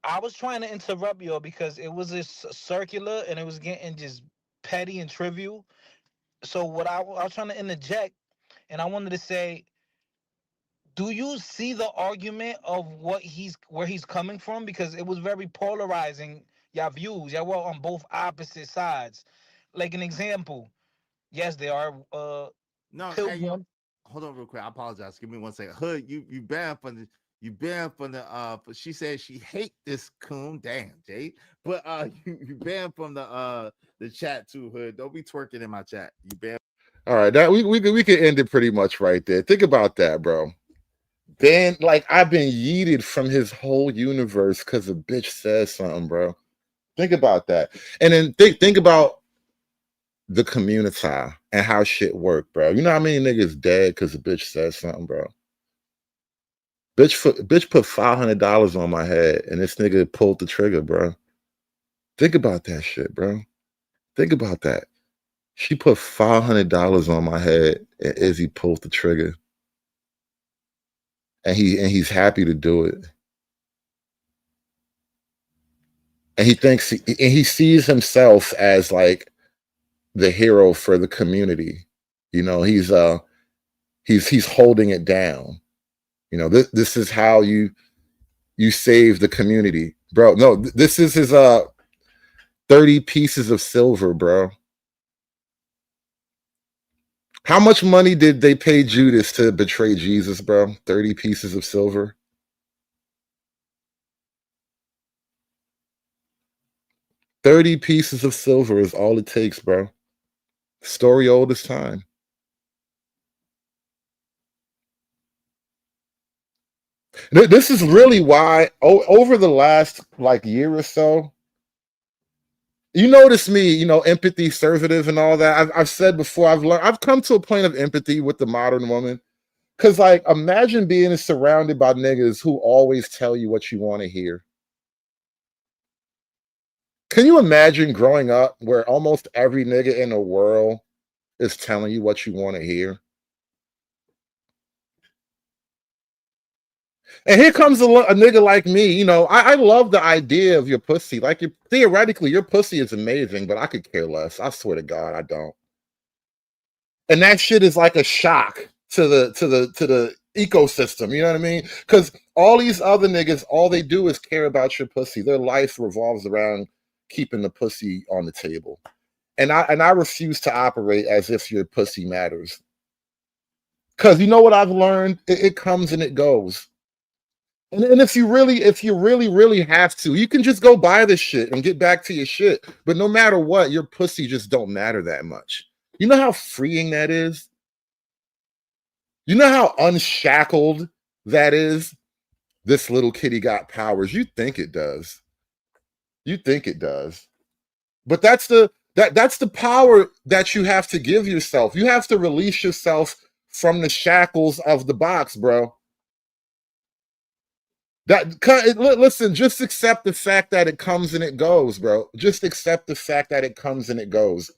I was trying to interrupt you because it was just circular and it was getting just petty and trivial. So what I was trying to interject, and I wanted to say, do you see the argument of where he's coming from? Because it was very polarizing. Y'all views, y'all were on both opposite sides. Like an example, yes, they are. No, hey, hold on real quick. I apologize. Give me 1 second. Hood, you banned from the she said she hate this coon. Damn, Jay. But you banned from the chat too, Hood. Don't be twerking in my chat. You banned. All right, that we can end it pretty much right there. Think about that, bro. Ben, like, I've been yeeted from his whole universe because a bitch says something, bro. Think about that. And then think about the community and how shit work, bro. You know how many niggas dead because a bitch says something, bro? Bitch put $500 on my head and this nigga pulled the trigger, bro. Think about that shit, bro. Think about that. She put $500 on my head and Izzy pulled the trigger. And he's happy to do it. And he sees himself as like the hero for the community. You know, he's holding it down. You know, this is how you save the community, bro. No, this is his 30 pieces of silver, bro. How much money did they pay Judas to betray Jesus, bro? 30 pieces of silver. $30 pieces of silver is all it takes, bro. Story old as time. This is really why over the last like year or so, You notice me, you know, empathy, assertive, and all that. I've said before, I've come to a point of empathy with the modern woman. Cause like imagine being surrounded by niggas who always tell you what you want to hear. Can you imagine growing up where almost every nigga in the world is telling you what you want to hear? And here comes a nigga like me. You know, I love the idea of your pussy. Like, theoretically, your pussy is amazing, but I could care less. I swear to God, I don't. And that shit is like a shock to the ecosystem. You know what I mean? Because all these other niggas, all they do is care about your pussy. Their life revolves around keeping the pussy on the table. And I refuse to operate as if your pussy matters. Because you know what I've learned? It comes and it goes. And if you really have to, you can just go buy this shit and get back to your shit. But no matter what, your pussy just don't matter that much. You know how freeing that is? You know how unshackled that is? This little kitty got powers. You think it does. You think it does. But that's the power that you have to give yourself. You have to release yourself from the shackles of the box, bro. Listen, just accept the fact that it comes and it goes, bro. Just accept the fact that it comes and it goes.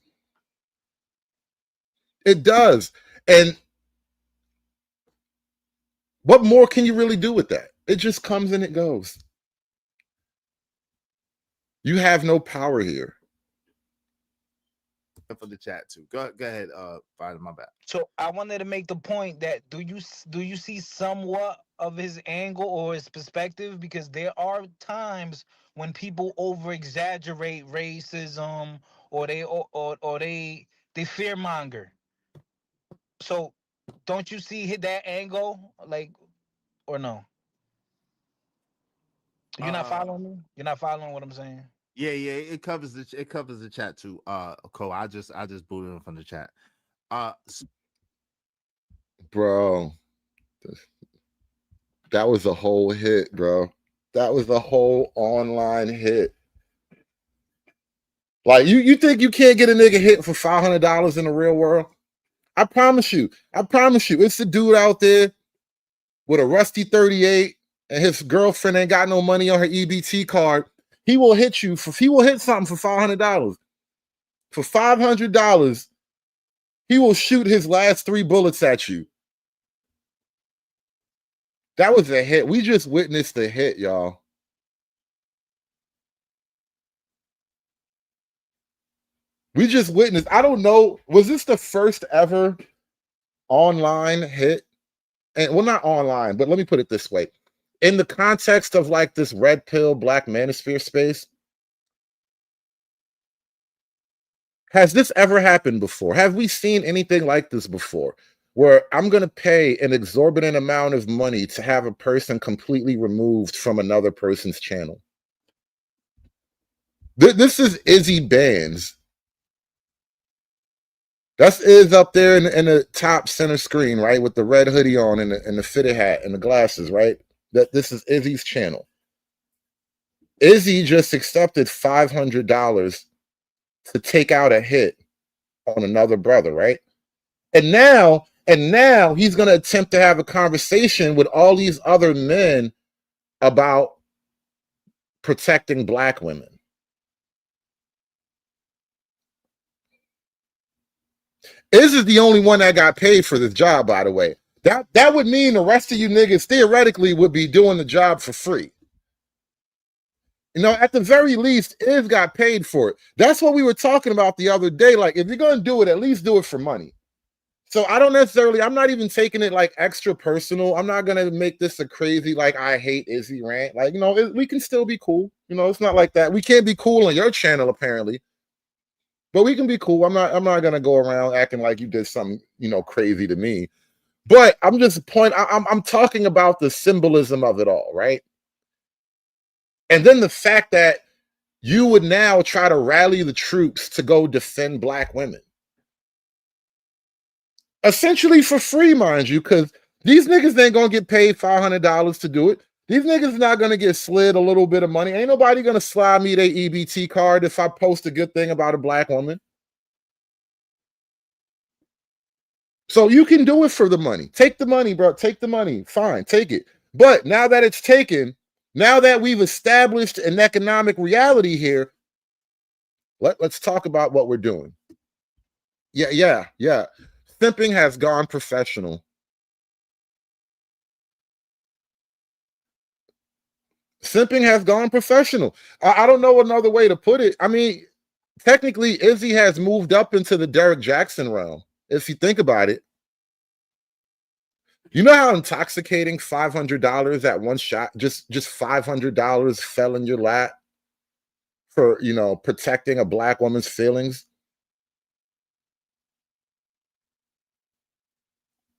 It does. And what more can you really do with that? It just comes and it goes. You have no power here. For the chat too. Go ahead, find my back. So I wanted to make the point that do you see somewhat of his angle or his perspective? Because there are times when people over exaggerate racism or they fear monger. So don't you see that angle, like, or no? You're not following me? You're not following what I'm saying? Yeah, it covers the chat too. Cole, I just booted him from the chat. Bro, that was a whole hit, bro. That was a whole online hit. Like, you think you can't get a nigga hit for $500 in the real world? I promise you. It's a dude out there with a rusty 38 and his girlfriend ain't got no money on her EBT card. He will hit something for $500. For $500, he will shoot his last 3 bullets at you. That was a hit. We just witnessed a hit, y'all. We just witnessed. I don't know. Was this the first ever online hit? And well, not online, but let me put it this way. In the context of like this red pill black manosphere space, has this ever happened before? Have we seen anything like this before? Where I'm going to pay an exorbitant amount of money to have a person completely removed from another person's channel. This is Izzy Bands. That's Iz up there in the top center screen, right? With the red hoodie on and the fitted hat and the glasses, right? That this is Izzy's channel. Izzy just accepted $500 to take out a hit on another brother, right? And now he's going to attempt to have a conversation with all these other men about protecting black women. Iz is the only one that got paid for this job, by the way. That would mean the rest of you niggas theoretically would be doing the job for free. You know, at the very least, Iz got paid for it. That's what we were talking about the other day. Like, if you're going to do it, at least do it for money. So I don't necessarily, I'm not even taking it like extra personal. I'm not going to make this a crazy, like, I hate Izzy rant. Like, you know, we can still be cool. You know, it's not like that. We can't be cool on your channel, apparently. But we can be cool. I'm not going to go around acting like you did something, you know, crazy to me. But I'm just I'm talking about the symbolism of it all, right? And then the fact that you would now try to rally the troops to go defend black women. Essentially for free, mind you, because these niggas ain't going to get paid $500 to do it. These niggas not gonna get slid a little bit of money. Ain't nobody gonna slide me their EBT card if I post a good thing about a black woman. So you can do it for the money. Take the money, bro. Take the money. Fine, take it. But now that it's taken, now that we've established an economic reality here, let's talk about what we're doing. Yeah. Simping has gone professional. Simping has gone professional. I don't know another way to put it. I mean, technically, Izzy has moved up into the Derek Jackson realm, if you think about it. You know how intoxicating $500 at one shot, just $500 fell in your lap for, you know, protecting a black woman's feelings?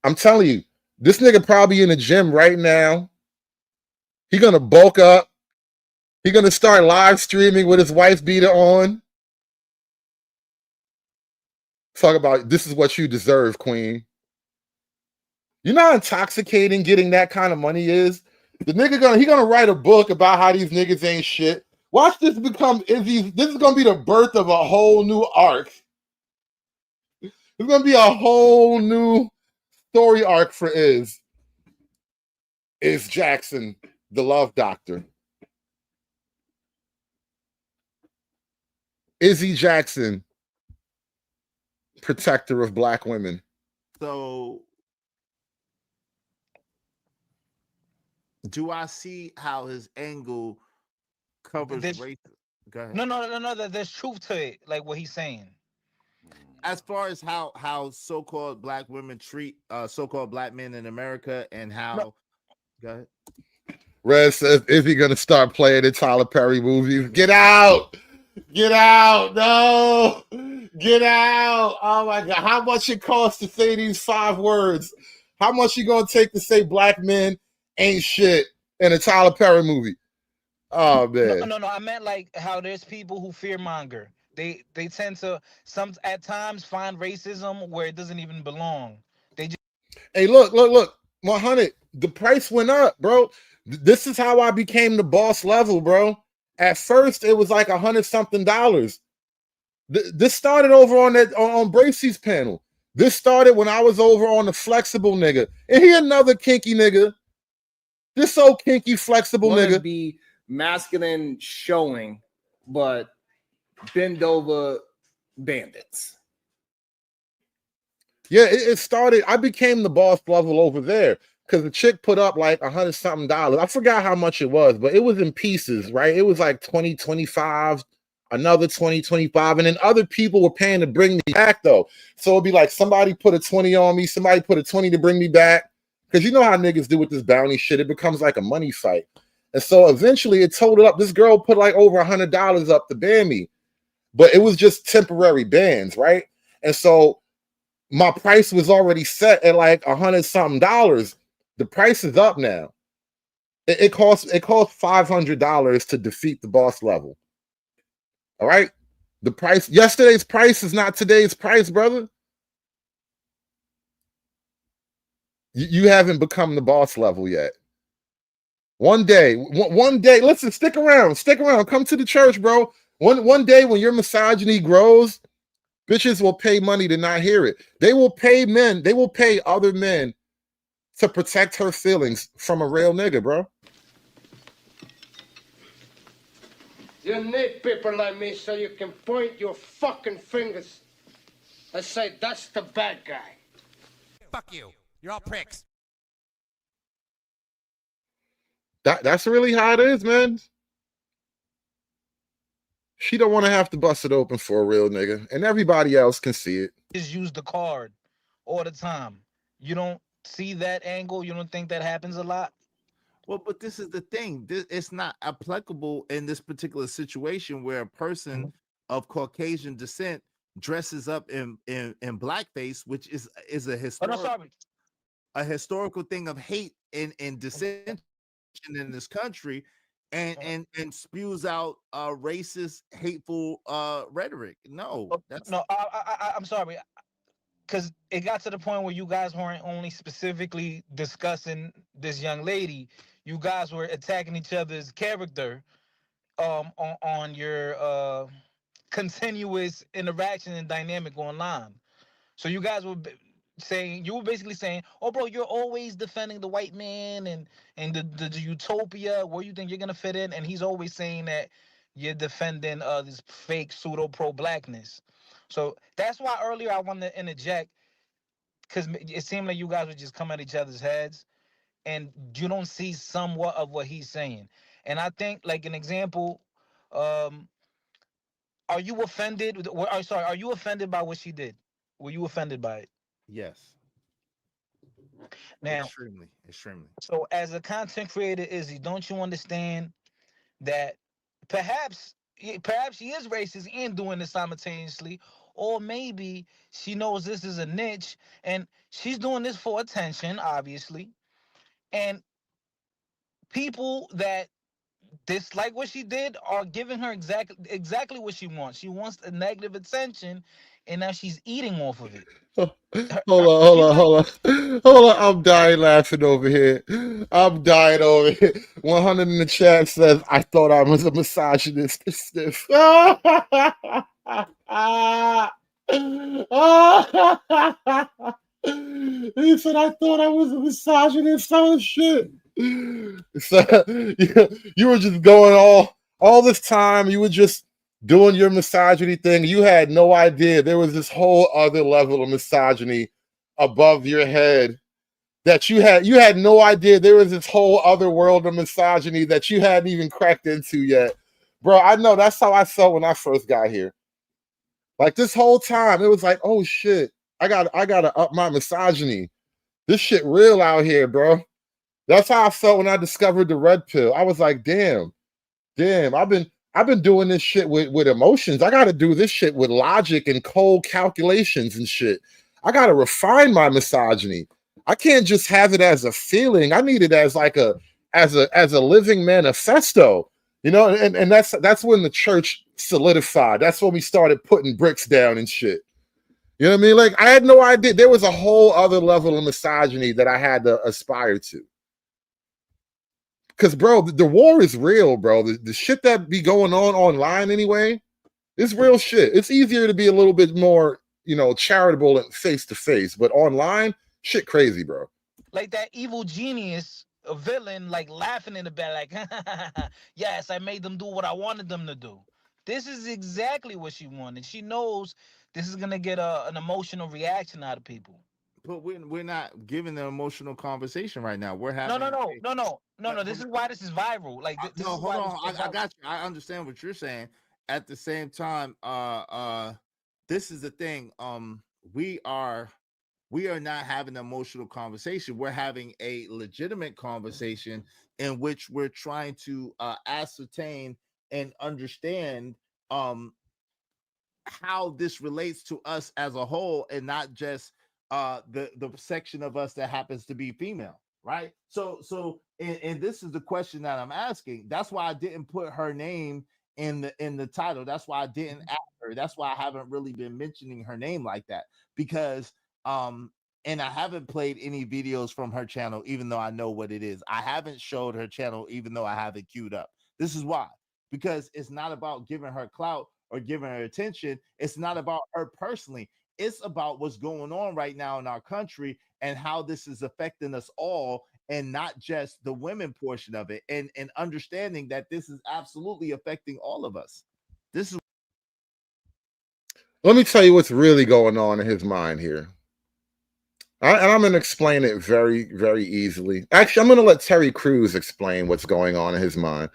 I'm telling you, this nigga probably in the gym right now. He gonna bulk up. He gonna start live streaming with his wife beater on. Talk about this is what you deserve, queen. You know how intoxicating getting that kind of money is? The nigga gonna write a book about how these niggas ain't shit. Watch this become Izzy's. This is gonna be the birth of a whole new arc. It's gonna be a whole new story arc for Iz Jackson, the love doctor. Izzy Jackson, protector of black women. So do I see how his angle covers race? Go ahead. No. There's truth to it, like what he's saying. As far as how so-called black women treat so-called black men in America and how. Go ahead. Red says, is he gonna start playing the Tyler Perry movies? Get out! Get out! No! Get out! Oh my god! How much it costs to say these 5 words? How much you gonna take to say black men ain't shit in a Tyler Perry movie? Oh man! No. I meant like how there's people who fearmonger. They tend to at times find racism where it doesn't even belong. They just Hey, look, 100. The price went up, bro. This is how I became the boss level, bro. At first, it was like $100-something. This started over on Bracey's panel. This started when I was over on the flexible nigga. And he another kinky nigga. This so kinky flexible nigga. Be masculine showing, but bend over bandits. Yeah, it started. I became the boss level over there because the chick put up like $100-something. I forgot how much it was, but it was in pieces, right? It was like 20, 25, another 20, 25, and then other people were paying to bring me back though. So it'd be like somebody put a 20 on me, somebody put a 20 to bring me back. Because you know how niggas do with this bounty shit, it becomes like a money fight. And so eventually it totaled up. This girl put like over $100 up to ban me, but it was just temporary bans, right? And so my price was already set at like $100-something. The price is up now. It costs $500 to defeat the boss level. All right, the price. Yesterday's price is not today's price, brother. You haven't become the boss level yet. One day. Listen, stick around. Come to the church, bro. One day when your misogyny grows, bitches will pay money to not hear it. They will pay men. They will pay other men to protect her feelings from a real nigga, bro. You need people like me so you can point your fucking fingers and say, that's the bad guy. Fuck you. You're all pricks. That's really how it is, man. She don't want to have to bust it open for a real nigga, and everybody else can see it. just use the card all the time. You don't see that angle? You don't think that happens a lot? Well, but this is the thing. It's not applicable in this particular situation where a person of Caucasian descent dresses up in blackface, which is a historical thing of hate and dissension in this country, and spews out racist, hateful rhetoric. I'm sorry, because it got to the point where you guys weren't only specifically discussing this young lady. you guys were attacking each other's character on your continuous interaction and dynamic online. So you guys were you were basically saying, oh bro, you're always defending the white man and the utopia where you think you're gonna fit in, and he's always saying that you're defending this fake pseudo pro-blackness. So that's why earlier I wanted to interject, because it seemed like you guys would just come at each other's heads and you don't see somewhat of what he's saying. And I think, like an example, are you offended? Are you offended by what she did? Were you offended by it? Yes. Now, extremely. So as a content creator, Izzy, don't you understand that perhaps she is racist and doing this simultaneously, or maybe she knows this is a niche and she's doing this for attention, obviously, and people that dislike what she did are giving her exactly what she wants. She wants the negative attention, and now she's eating off of it. Hold on. I'm dying laughing over here. 100 in the chat says, I thought I was a misogynist. Stiff. He said, I thought I was a misogynist. Oh, shit. So, you were just going all this time. You were just doing your misogyny thing. You had no idea there was this whole other level of misogyny above your head that you had no idea there was this whole other world of misogyny that you hadn't even cracked into yet. Bro, I know that's how I felt when I first got here. Like this whole time, it was like, oh shit, I gotta up my misogyny. This shit real out here, bro. That's how I felt when I discovered the red pill. I was like, damn, I've been doing this shit with emotions. I got to do this shit with logic and cold calculations and shit. I got to refine my misogyny. I can't just have it as a feeling. I need it as like as a living manifesto, you know. And that's when the church solidified. That's when we started putting bricks down and shit. You know what I mean? Like I had no idea there was a whole other level of misogyny that I had to aspire to. Because, bro, the war is real, bro. The shit that be going on online anyway, it's real shit. It's easier to be a little bit more, charitable and face-to-face. But online, shit crazy, bro. Like that evil genius, a villain, like laughing in the back, like, yes, I made them do what I wanted them to do. This is exactly what she wanted. She knows this is going to get an emotional reaction out of people. But we're not giving the emotional conversation right now. We're having no. This is why this is viral. Like this no, is hold why on. I got you. I understand what you're saying. At the same time, this is the thing. We are not having an emotional conversation. We're having a legitimate conversation in which we're trying to ascertain and understand how this relates to us as a whole, and not just the section of us that happens to be female, right? So and this is the question that I'm asking. That's why I didn't put her name in the title. That's why I didn't ask her. That's why I haven't really been mentioning her name like that, because and I haven't played any videos from her channel, even though I know what it is. I haven't showed her channel, even though I have it queued up. This is why, because it's not about giving her clout or giving her attention. It's not about her personally. It's about what's going on right now in our country and how this is affecting us all, and not just the women portion of it, and understanding that this is absolutely affecting all of us. This is. Let me tell you what's really going on in his mind here. And I'm going to explain it very, very easily. Actually, I'm going to let Terry Crews explain what's going on in his mind.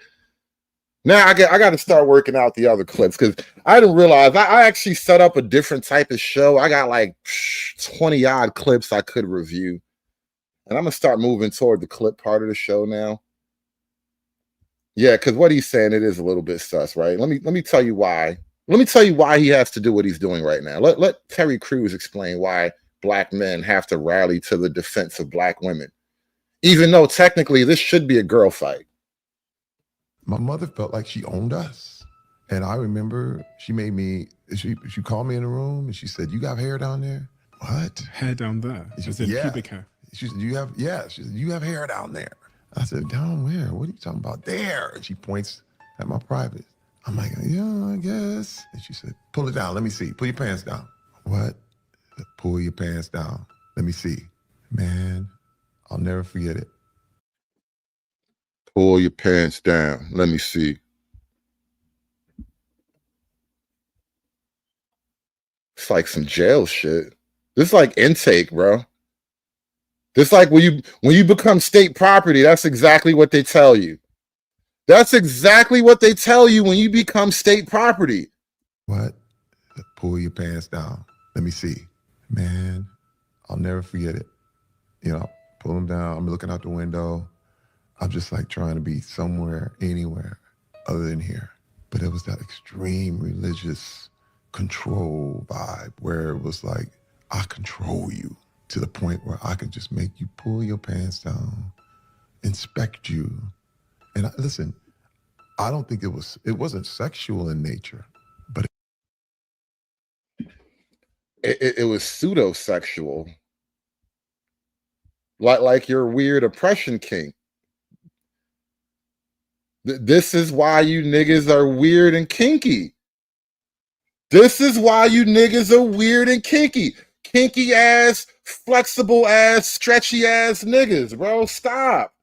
Now I got to start working out the other clips, because I didn't realize I actually set up a different type of show. I got like 20 odd clips I could review, and I'm gonna start moving toward the clip part of the show now. Yeah, because what he's saying, it is a little bit sus, right? Let me tell you why. Let me tell you why he has to do what he's doing right now. Let Terry Crews explain why black men have to rally to the defense of black women, even though technically this should be a girl fight. My mother felt like she owned us. And I remember she called me in the room and she said, "You got hair down there?" What? Hair down there? She said, pubic hair. She said, "You have hair down there." I said, down where? What are you talking about? There. And she points at my private. I'm like, yeah, I guess. And she said, pull it down. Let me see. Pull your pants down. What? Pull your pants down. Let me see. Man, I'll never forget it. Pull your pants down. Let me see. It's like some jail shit. This is like intake, bro. This like when you become state property, that's exactly what they tell you. That's exactly what they tell you when you become state property. What? Pull your pants down. Let me see. Man, I'll never forget it. You know, pull them down. I'm looking out the window. I'm just like trying to be somewhere, anywhere other than here. But it was that extreme religious control vibe where it was like, I control you to the point where I could just make you pull your pants down, inspect you. And listen, I don't think it wasn't sexual in nature, but it was pseudo-sexual. Like your weird oppression kink. This is why you niggas are weird and kinky. This is why you niggas are weird and kinky. Kinky ass, flexible ass, stretchy ass niggas, bro. Stop.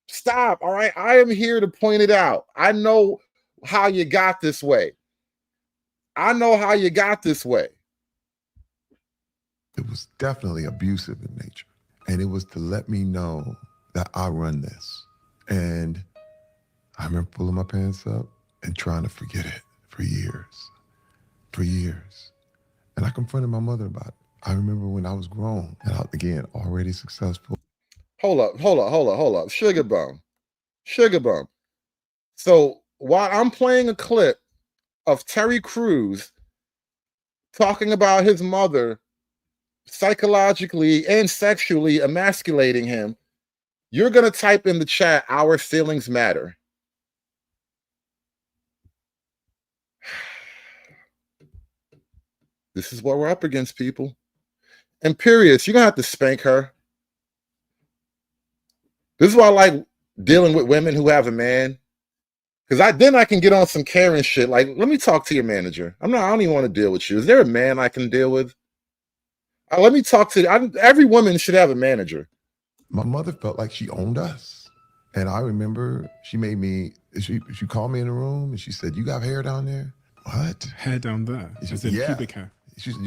Stop. All right. I am here to point it out. I know how you got this way. I know how you got this way. it was definitely abusive in nature. And it was to let me know that I run this. And I remember pulling my pants up and trying to forget it for years. For years. And I confronted my mother about it. I remember when I was grown and again, already successful. Hold up. Sugar Bum. So while I'm playing a clip of Terry Crews talking about his mother psychologically and sexually emasculating him, you're going to type in the chat, "Our feelings matter." This is what we're up against, people. Imperious, you're going to have to spank her. This is why I like dealing with women who have a man. Because then I can get on some Karen shit. Like, let me talk to your manager. I don't even want to deal with you. Is there a man I can deal with? Let me talk to every woman should have a manager. My mother felt like she owned us. And I remember she made me, she called me in the room and she said, "You got hair down there?" What? Hair down there? She As said, in yeah. pubic hair? She said,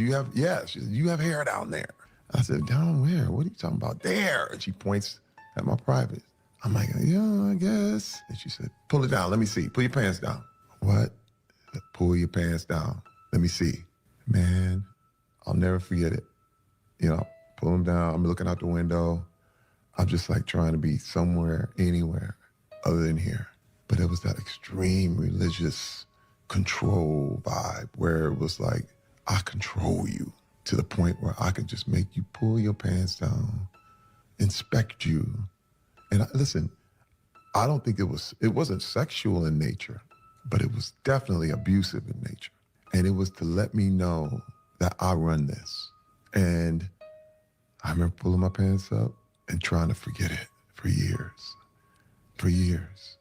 she said, "You have hair down there." I said, "Down where? What are you talking about?" "There." And she points at my private. I'm like, "Yeah, I guess." And she said, "Pull it down. Let me see. Pull your pants down." What? Pull your pants down. Let me see. Man, I'll never forget it. You know, pull them down. I'm looking out the window. I'm just like trying to be somewhere, anywhere other than here. But it was that extreme religious control vibe where it was like, I control you to the point where I could just make you pull your pants down, inspect you. And listen, I don't think it wasn't sexual in nature, but it was definitely abusive in nature. And it was to let me know that I run this. And I remember pulling my pants up and trying to forget it for years. For years.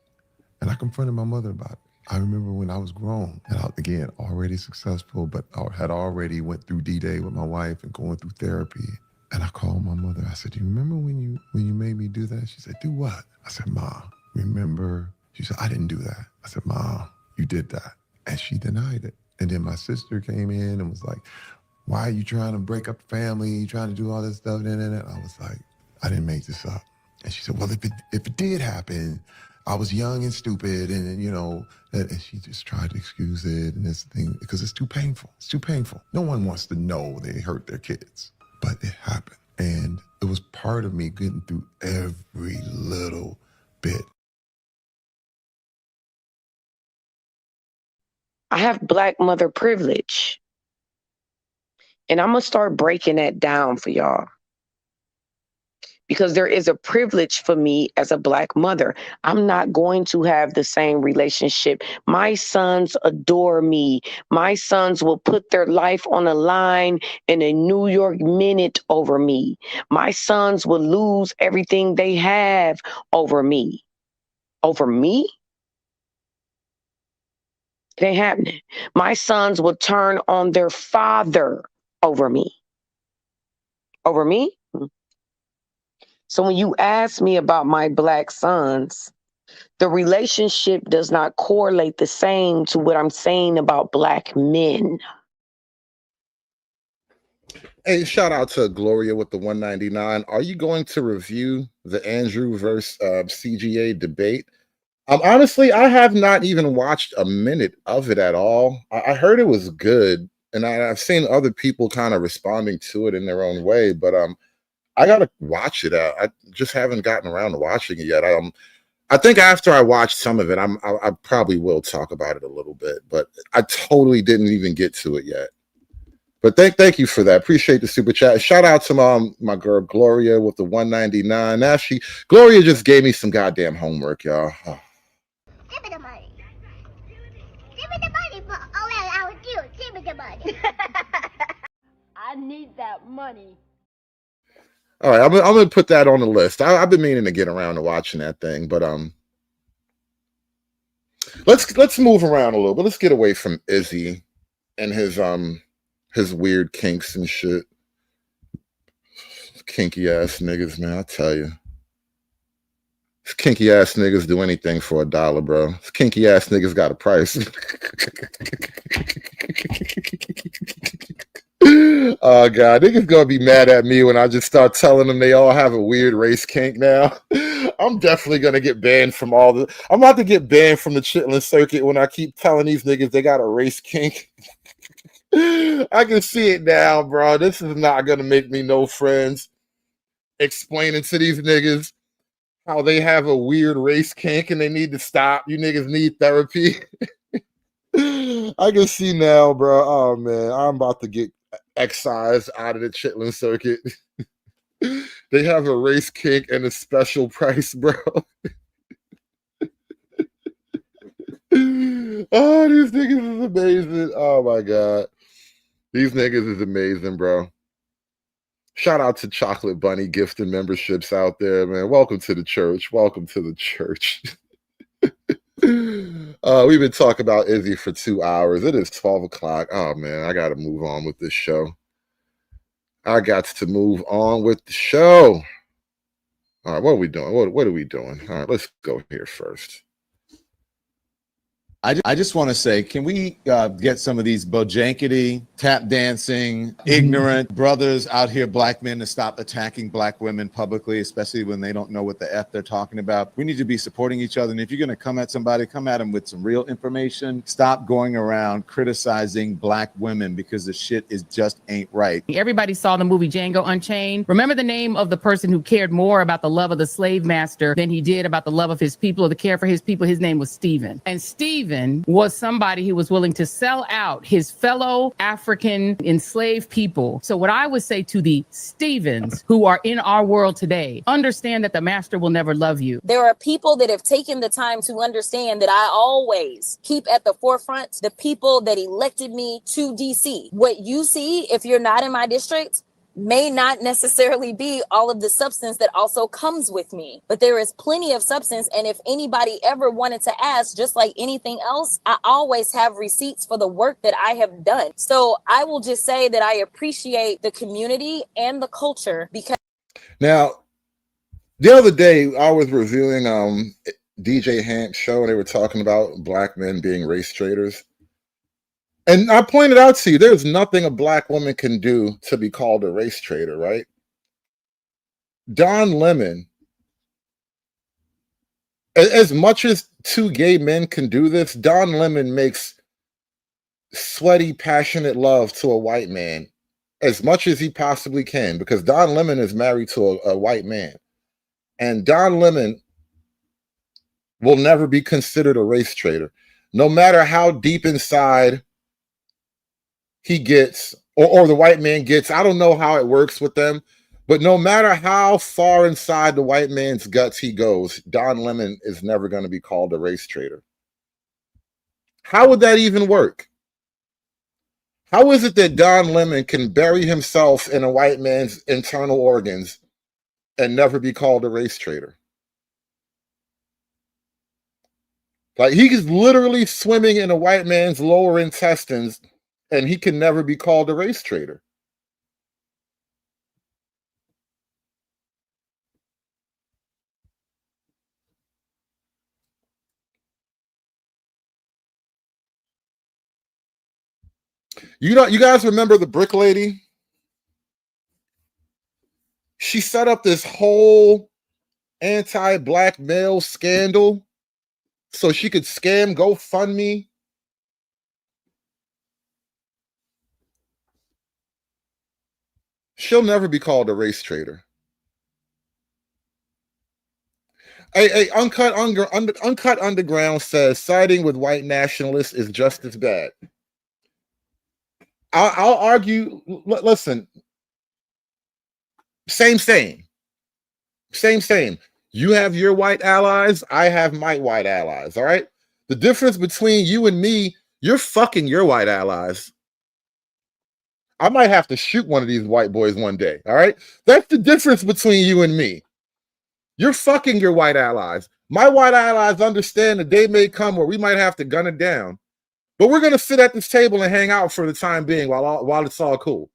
And I confronted my mother about it. I remember when I was grown and again, already successful, but I had already went through D-Day with my wife and going through therapy. And I called my mother. I said, "Do you remember when you made me do that?" She said, "Do what?" I said, "Mom, remember?" She said, "I didn't do that." I said, "Mom, you did that." And she denied it. And then my sister came in and was like, "Why are you trying to break up the family? You trying to do all this stuff?" And I was like, "I didn't make this up." And she said, "Well, if it did happen, I was young and stupid, and you know," and she just tried to excuse it and this thing because it's too painful. It's too painful. No one wants to know they hurt their kids, but it happened. And it was part of me getting through every little bit. I have Black mother privilege. And I'm going to start breaking that down for y'all. because there is a privilege for me as a Black mother. I'm not going to have the same relationship. My sons adore me. My sons will put their life on the line in a New York minute over me. My sons will lose everything they have over me. Over me? It ain't happening. My sons will turn on their father over me. Over me? So when you ask me about my Black sons, the relationship does not correlate the same to what I'm saying about Black men. Hey, shout out to Gloria with the 199. Are you going to review the Andrew versus CGA debate? Honestly, I have not even watched a minute of it at all. I heard it was good, and I've seen other people kind of responding to it in their own way, but I gotta watch it. I just haven't gotten around to watching it yet. I think after I watch some of it, I probably will talk about it a little bit, but I totally didn't even get to it yet. But thank you for that. Appreciate the super chat. Shout out to my girl Gloria with the 199. Now Gloria just gave me some goddamn homework, y'all. Oh. Give me the money. Give me the money for all that I would do. Give me the money. I need that money. All right, I'm gonna put that on the list. I've been meaning to get around to watching that thing, but let's move around a little bit. Let's get away from Izzy and his weird kinks and shit. Kinky ass niggas, man, I tell you. These kinky ass niggas do anything for $1, bro. These kinky ass niggas got a price. Oh god, niggas gonna be mad at me when I just start telling them they all have a weird race kink now. I'm definitely gonna get banned from I'm about to get banned from the Chitlin circuit when I keep telling these niggas they got a race kink. I can see it now, bro. This is not gonna make me no friends. Explaining to these niggas how they have a weird race kink and they need to stop. You niggas need therapy. I can see now, bro. Oh man, I'm about to get excised out of the Chitlin circuit. They have a race kink and a special price, bro. Oh, these niggas is amazing. Oh my god. These niggas is amazing, bro. Shout out to Chocolate Bunny gifting memberships out there, man. Welcome to the church. Welcome to the church. We've been talking about Izzy for 2 hours. It is 12 o'clock. Oh man, I gotta move on with this show. I got to move on with the show. All right, what are we doing? What are we doing? All right, let's go here first. I just want to say, can we get some of these bojankety, tap dancing, ignorant brothers out here, Black men, to stop attacking Black women publicly, especially when they don't know what the F they're talking about? We need to be supporting each other. And if you're going to come at somebody, come at them with some real information. Stop going around criticizing Black women because the shit just ain't right. Everybody saw the movie Django Unchained. Remember the name of the person who cared more about the love of the slave master than he did about the love of his people or the care for his people? His name was Stephen. And Stephen was somebody who was willing to sell out his fellow African enslaved people. So what I would say to the Stephens who are in our world today, understand that the master will never love you. There are people that have taken the time to understand that I always keep at the forefront the people that elected me to DC. What you see, if you're not in my district, may not necessarily be all of the substance that also comes with me, but there is plenty of substance. And if anybody ever wanted to ask, just like anything else, I always have receipts for the work that I have done. So I will just say that I appreciate the community and the culture. Because now, the other day I was reviewing DJ Hamp's show and they were talking about Black men being race traders. And I pointed out to you, there's nothing a Black woman can do to be called a race trader, right? Don Lemon, as much as two gay men can do this, Don Lemon makes sweaty, passionate love to a white man as much as he possibly can, because Don Lemon is married to a white man. And Don Lemon will never be considered a race trader, no matter how deep inside he gets, or the white man gets. I don't know how it works with them, But no matter how far inside the white man's guts he goes, Don Lemon is never going to be called a race traitor. How would that even work? How is it that Don Lemon can bury himself in a white man's internal organs and never be called a race traitor? Like, he is literally swimming in a white man's lower intestines and he can never be called a race traitor. You guys remember the Brick Lady? She set up this whole anti-black male scandal so she could scam GoFundMe. She'll never be called a race traitor. Uncut Underground says siding with white nationalists is just as bad. I'll argue. Listen, same. You have your white allies. I have my white allies. All right. The difference between you and me, you're fucking your white allies. I might have to shoot one of these white boys one day. All right. That's the difference between you and me. You're fucking your white allies. My white allies understand the day may come where we might have to gun it down. But we're going to sit at this table and hang out for the time being while it's all cool.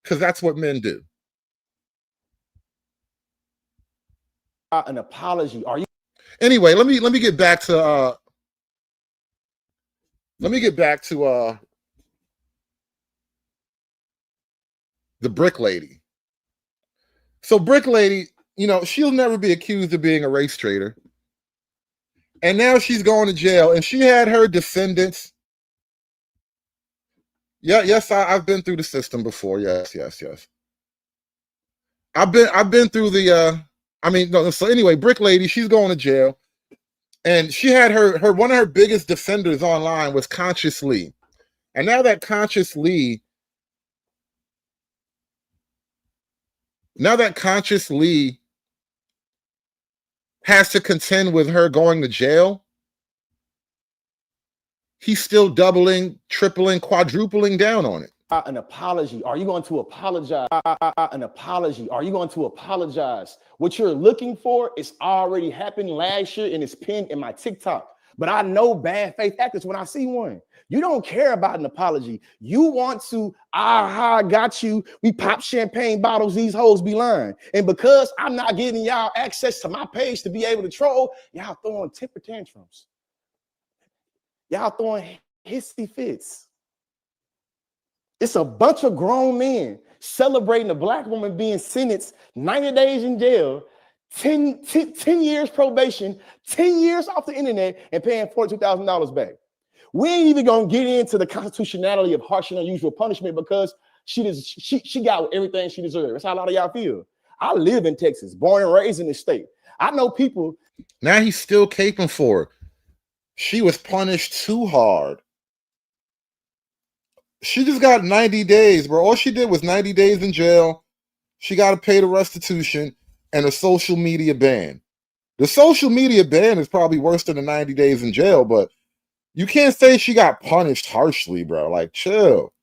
Because that's what men do. An apology. Are you? Anyway, let me get back to the Brick Lady. So Brick Lady, you know, she'll never be accused of being a race traitor. And now she's going to jail, and she had her defendants. Yes, I've been through the system before. Yes. I've been through the so anyway, Brick Lady, she's going to jail. And she had her one of her biggest defenders online was Conscious Lee. And now that Conscious Lee has to contend with her going to jail, he's still doubling, tripling, quadrupling down on it. An apology. Are you going to apologize? An apology. Are you going to apologize? What you're looking for is already happened last year and it's pinned in my TikTok. But I know bad faith actors when I see one. You don't care about an apology. You want to, I got you. We pop champagne bottles, these hoes be lying. And because I'm not giving y'all access to my page to be able to troll, y'all throwing temper tantrums. Y'all throwing hissy fits. It's a bunch of grown men celebrating a black woman being sentenced 90 days in jail, 10 years probation, 10 years off the internet, and paying $42,000 back. We ain't even gonna get into the constitutionality of harsh and unusual punishment because she got everything she deserved. That's how a lot of y'all feel. I live in Texas, born and raised in the state. I know people. Now he's still caping for her. She was punished too hard. She just got 90 days, bro. All she did was 90 days in jail. She got to pay the restitution and a social media ban. The social media ban is probably worse than the 90 days in jail, but you can't say she got punished harshly, bro. Like, chill.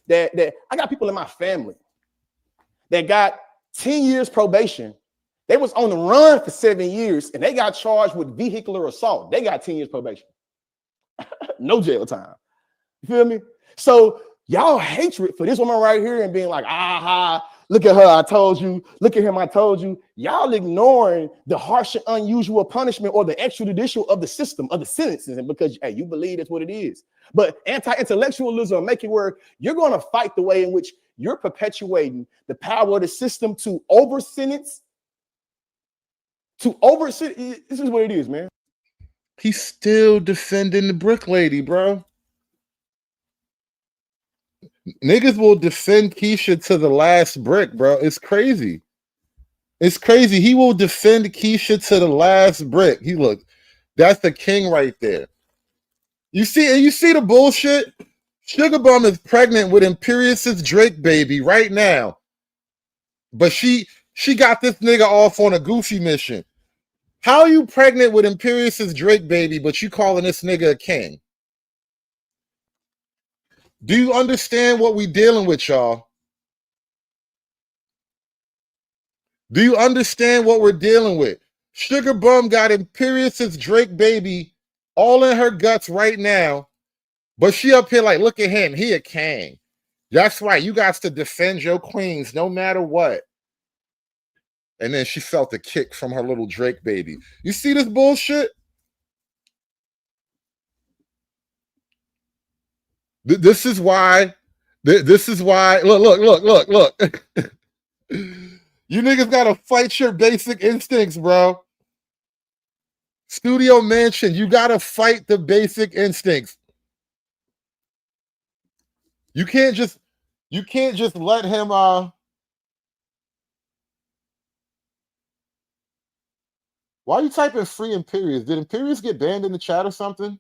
That I got people in my family that got 10 years probation. They was on the run for 7 years, and they got charged with vehicular assault. They got 10 years probation. No jail time. You feel me? So y'all hatred for this woman right here and being like, look at her, I told you. Look at him, I told you. Y'all ignoring the harsh and unusual punishment or the extrajudicial of the system, of the sentences, because hey, you believe that's what it is. But anti-intellectualism make it where you're going to fight the way in which you're perpetuating the power of the system to over-sentence. This is what it is, man. He's still defending the Brick Lady, bro. Niggas will defend Keisha to the last brick, bro. It's crazy. It's crazy. He will defend Keisha to the last brick. That's the king right there. You see the bullshit? Sugar Bum is pregnant with Imperious's Drake baby right now. But she got this nigga off on a goofy mission. How are you pregnant with Imperious's Drake baby, but you calling this nigga a king? Do you understand what we dealing with, y'all? Do you understand what we're dealing with? Sugar Bum got Imperious's Drake baby all in her guts right now, but she up here like, look at him, he a king. That's right, you got to defend your queens no matter what. And then she felt a kick from her little Drake baby. You see this bullshit? This is why. This is why. Look. You niggas gotta fight your basic instincts, bro. Studio Mansion, you gotta fight the basic instincts. You can't just let him Why are you typing free Imperius? Did Imperius get banned in the chat or something?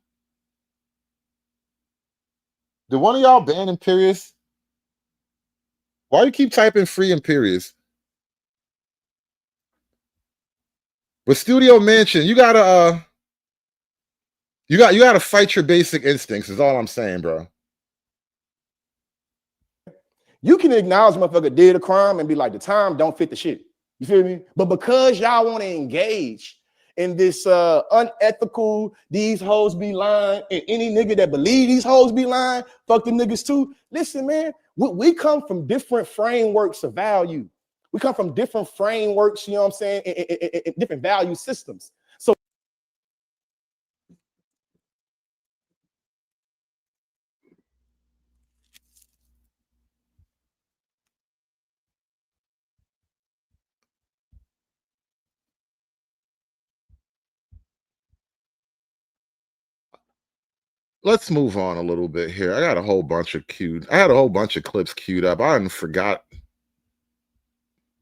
Did one of y'all ban Imperius? Why you keep typing free Imperius? With Studio Mansion, you gotta fight your basic instincts, is all I'm saying, bro. You can acknowledge motherfucker did a crime and be like, the time don't fit the shit. You feel me? But because y'all want to engage in this unethical, these hoes be lying, and any nigga that believe these hoes be lying, fuck the niggas too. Listen, man, we come from different frameworks of value. We come from different frameworks, you know what I'm saying, in different value systems. So let's move on a little bit here. I had a whole bunch of clips queued up. I hadn't forgot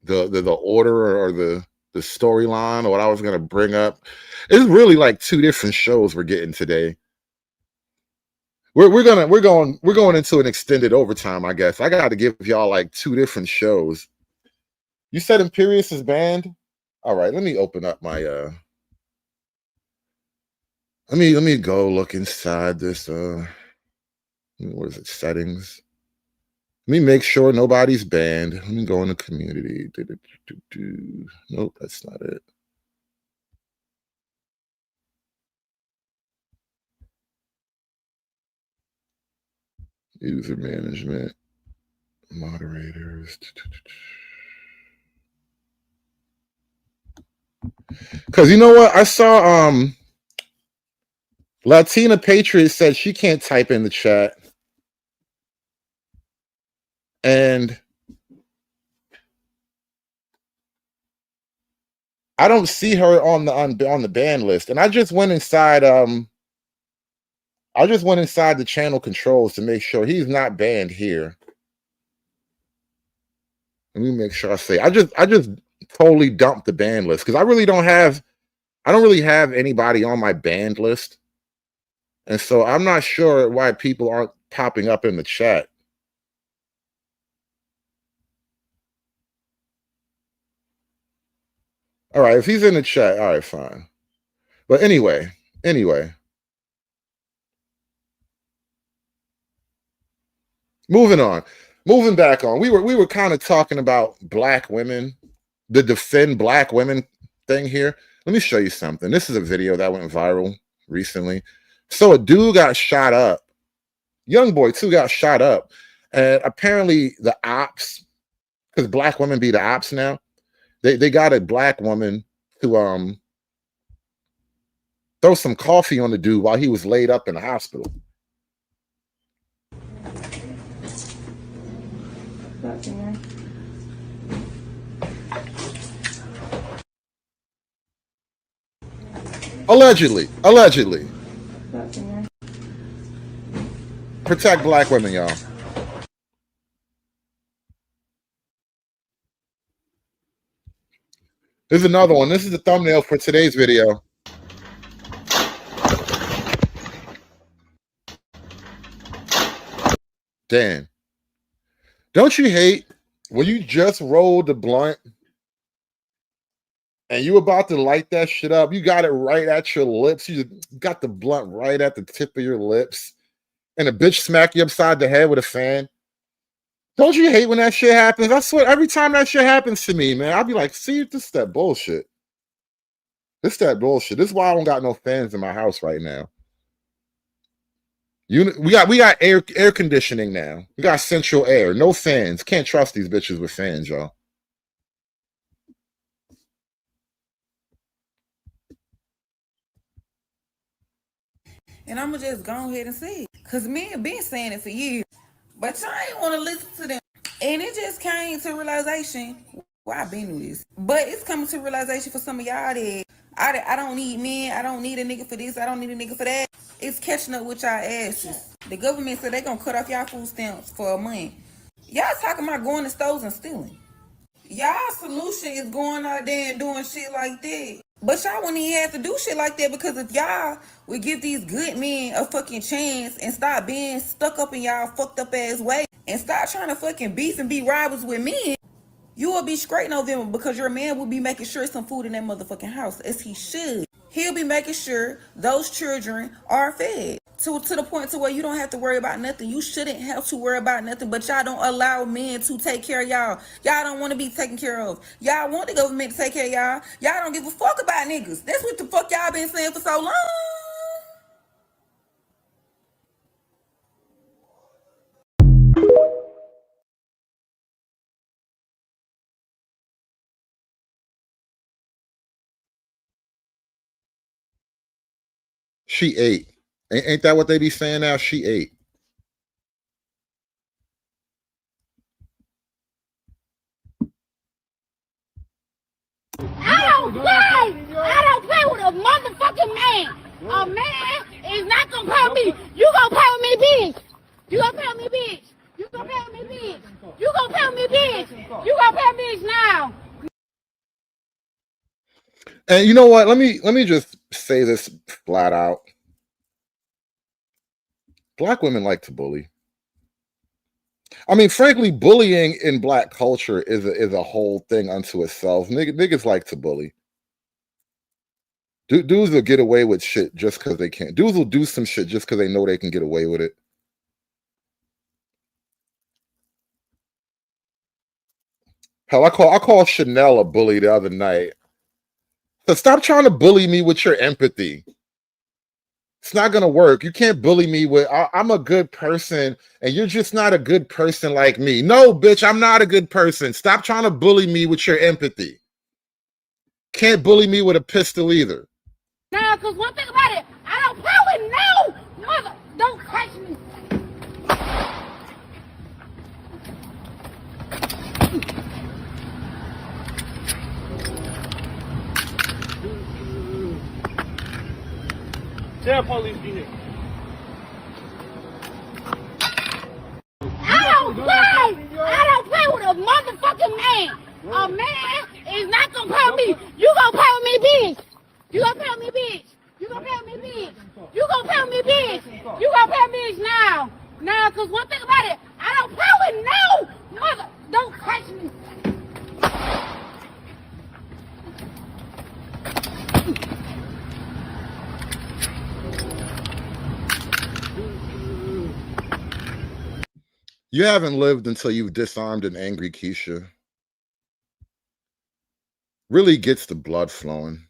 the order or the storyline or what I was gonna bring up. It's really like two different shows we're getting today. We're going into an extended overtime, I guess. I got to give y'all like two different shows. You said Imperius is banned? All right, let me open up my let me go look inside this what is it, settings. Let me make sure nobody's banned. Let me go in the community. Nope, that's not it. User management, moderators. Because you know what? I saw Latina Patriot said she can't type in the chat. And I don't see her on the ban list. And I just went inside the channel controls to make sure he's not banned here. Let me make sure I say I just totally dumped the ban list because I don't really have anybody on my banned list. And so I'm not sure why people aren't popping up in the chat. All right, if he's in the chat, all right, fine. But anyway. Moving back on. We were kind of talking about black women, the defend black women thing here. Let me show you something. This is a video that went viral recently. So a dude got shot up. Young boy too got shot up. And apparently the ops, because black women be the ops now, they got a black woman to throw some coffee on the dude while he was laid up in the hospital. Allegedly. Protect black women, y'all. There's another one. This is the thumbnail for today's video. Dan, don't you hate when you just rolled the blunt and you about to light that shit up? You got it right at your lips. You got the blunt right at the tip of your lips, and a bitch smack you upside the head with a fan. Don't you hate when that shit happens? I swear, every time that shit happens to me, man, I'll be like, see, this is that bullshit. This that bullshit. This is why I don't got no fans in my house right now. We got air conditioning now. We got central air. No fans. Can't trust these bitches with fans, y'all. And I'm going to just go ahead and say it. Because men have been saying it for years. But y'all ain't want to listen to them. And it just came to realization. Well, I've been through this. But it's coming to realization for some of y'all that I don't need men. I don't need a nigga for this. I don't need a nigga for that. It's catching up with y'all asses. The government said they going to cut off y'all food stamps for a month. Y'all talking about going to stores and stealing. Y'all solution is going out there and doing shit like that. But y'all wouldn't even have to do shit like that, because if y'all would give these good men a fucking chance and stop being stuck up in y'all fucked up ass way and stop trying to fucking beef and be rivals with men, you will be straight November, because your man will be making sure some food in that motherfucking house, as he should. He'll be making sure those children are fed to the point to where you don't have to worry about nothing. You shouldn't have to worry about nothing, but y'all don't allow men to take care of y'all. Y'all don't want to be taken care of. Y'all want the government to take care of y'all. Y'all don't give a fuck about niggas. That's what the fuck y'all been saying for so long. She ate. Ain't that what they be saying now? She ate. I don't play with a motherfucking man. A man is not gonna play with me. You gonna play with me, bitch. You gonna play with me, bitch. You gonna play with me, bitch. You gonna play with me, bitch. You gonna play with me, bitch, now. And you know what? Let me just say this flat out. Black women like to bully. I mean, frankly, bullying in black culture is a whole thing unto itself. Niggas like to bully. Dudes will get away with shit just because they can. Dudes will do some shit just because they know they can get away with it. Hell, I call Chanel a bully the other night. So stop trying to bully me with your empathy. It's not going to work. You can't bully me with, I'm a good person, and you're just not a good person like me. No, bitch, I'm not a good person. Stop trying to bully me with your empathy. Can't bully me with a pistol either. Nah, because one thing about it, I don't play with no mother. Don't touch me. Tell police be here. I don't play with a motherfucking man. A man is not gonna play with me. You gonna play with me, bitch. You gonna play with me, bitch. You gonna play with me, bitch. You gonna play with me, bitch. You gonna play with me, bitch, now. Nah, cause one thing about it, I don't play with no mother. Don't touch me. You haven't lived until you've disarmed an angry Keisha. Really gets the blood flowing.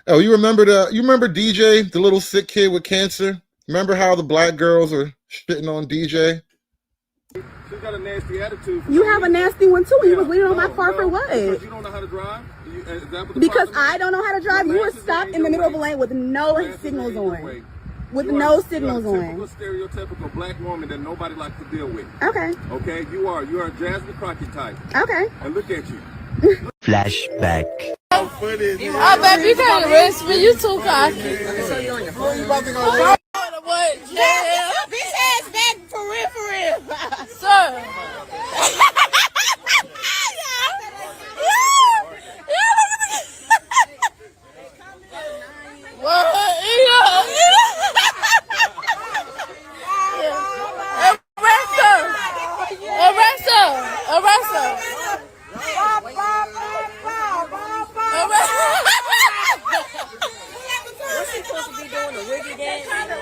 Oh, you remember DJ, the little sick kid with cancer? Remember how the black girls are shitting on DJ? She's got a nasty attitude. You have a nasty one too. You was waiting on my car for what? Because you don't know how to drive? Is that what the Because problem is? I don't know how to drive. You were stopped in the middle of a lane with no signals on. With no signals You're a on. typical stereotypical black woman that nobody likes to deal with. Okay. Okay, you're a Jasmine Crockett type. Okay. And look at you. Flashback. How funny is this? Oh, baby, you can't arrest me. You too cocky. You about to go What? Yeah. Bitch ass back for real. Sir.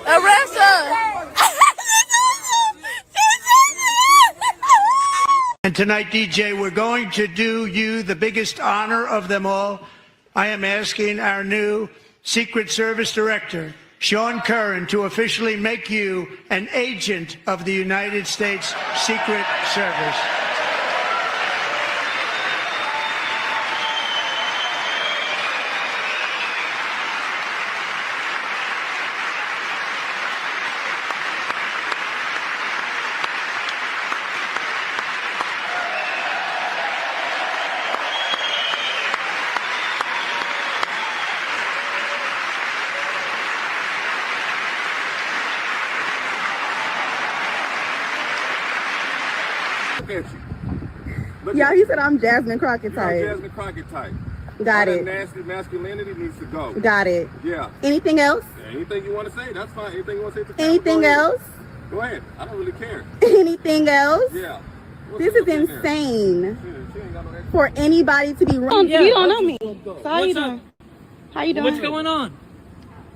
Arrest her. And tonight, DJ, we're going to do you the biggest honor of them all. I am asking our new Secret Service Director, Sean Curran, to officially make you an agent of the United States Secret Service. Look at you. Yeah, he said I'm Jasmine Crockett You're type. Jasmine Crockett type. Got All it. that nasty masculinity needs to go. Got it. Yeah. Anything else? Anything you want to say, that's fine. Anything you want to say to Anything else? Go ahead. I don't really care. Anything else? Yeah. This is insane for anybody to be wrong. Yeah. You don't know me. So how you What's up? doing? How you doing? What's going on?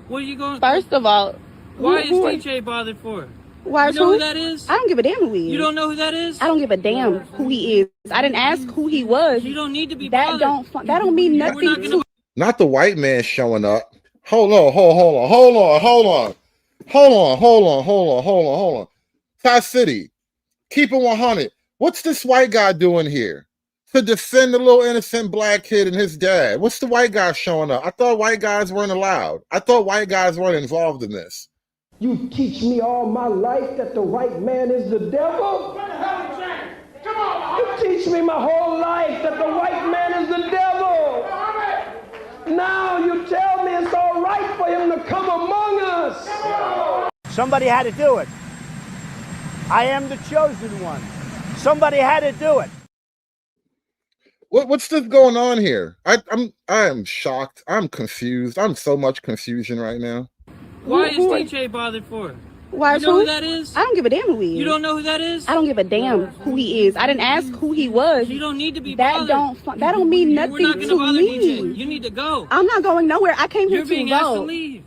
What are you going? First of all, Why is who- DJ bothered for? Why You know who that is? I don't give a damn who he is. You don't know who that is? I don't give a damn who he is. I didn't ask who he was. You don't need to be That bothered. that don't mean nothing not to Not the white man showing up. Hold on. Ty City, keep it 100. What's this white guy doing here? To defend the little innocent black kid and his dad. What's the white guy showing up? I thought white guys weren't allowed. I thought white guys weren't involved in this. You teach me all my life that the white man is the devil? You teach me my whole life that the white man is the devil. Now you tell me it's all right for him to come among us. Somebody had to do it. I am the chosen one. Somebody had to do it. What's this going on here? I am shocked. I'm confused. I'm so much confusion right now. Why is DJ bothered for? Why You know who that is? I don't give a damn who he is. You don't know who that is? I don't give a damn who he is. I didn't ask who he was. You don't need to be that bothered. That don't mean nothing We're not going to to bother me. DJ. You need to go. I'm not going nowhere. I came here You're to being asked to go. leave.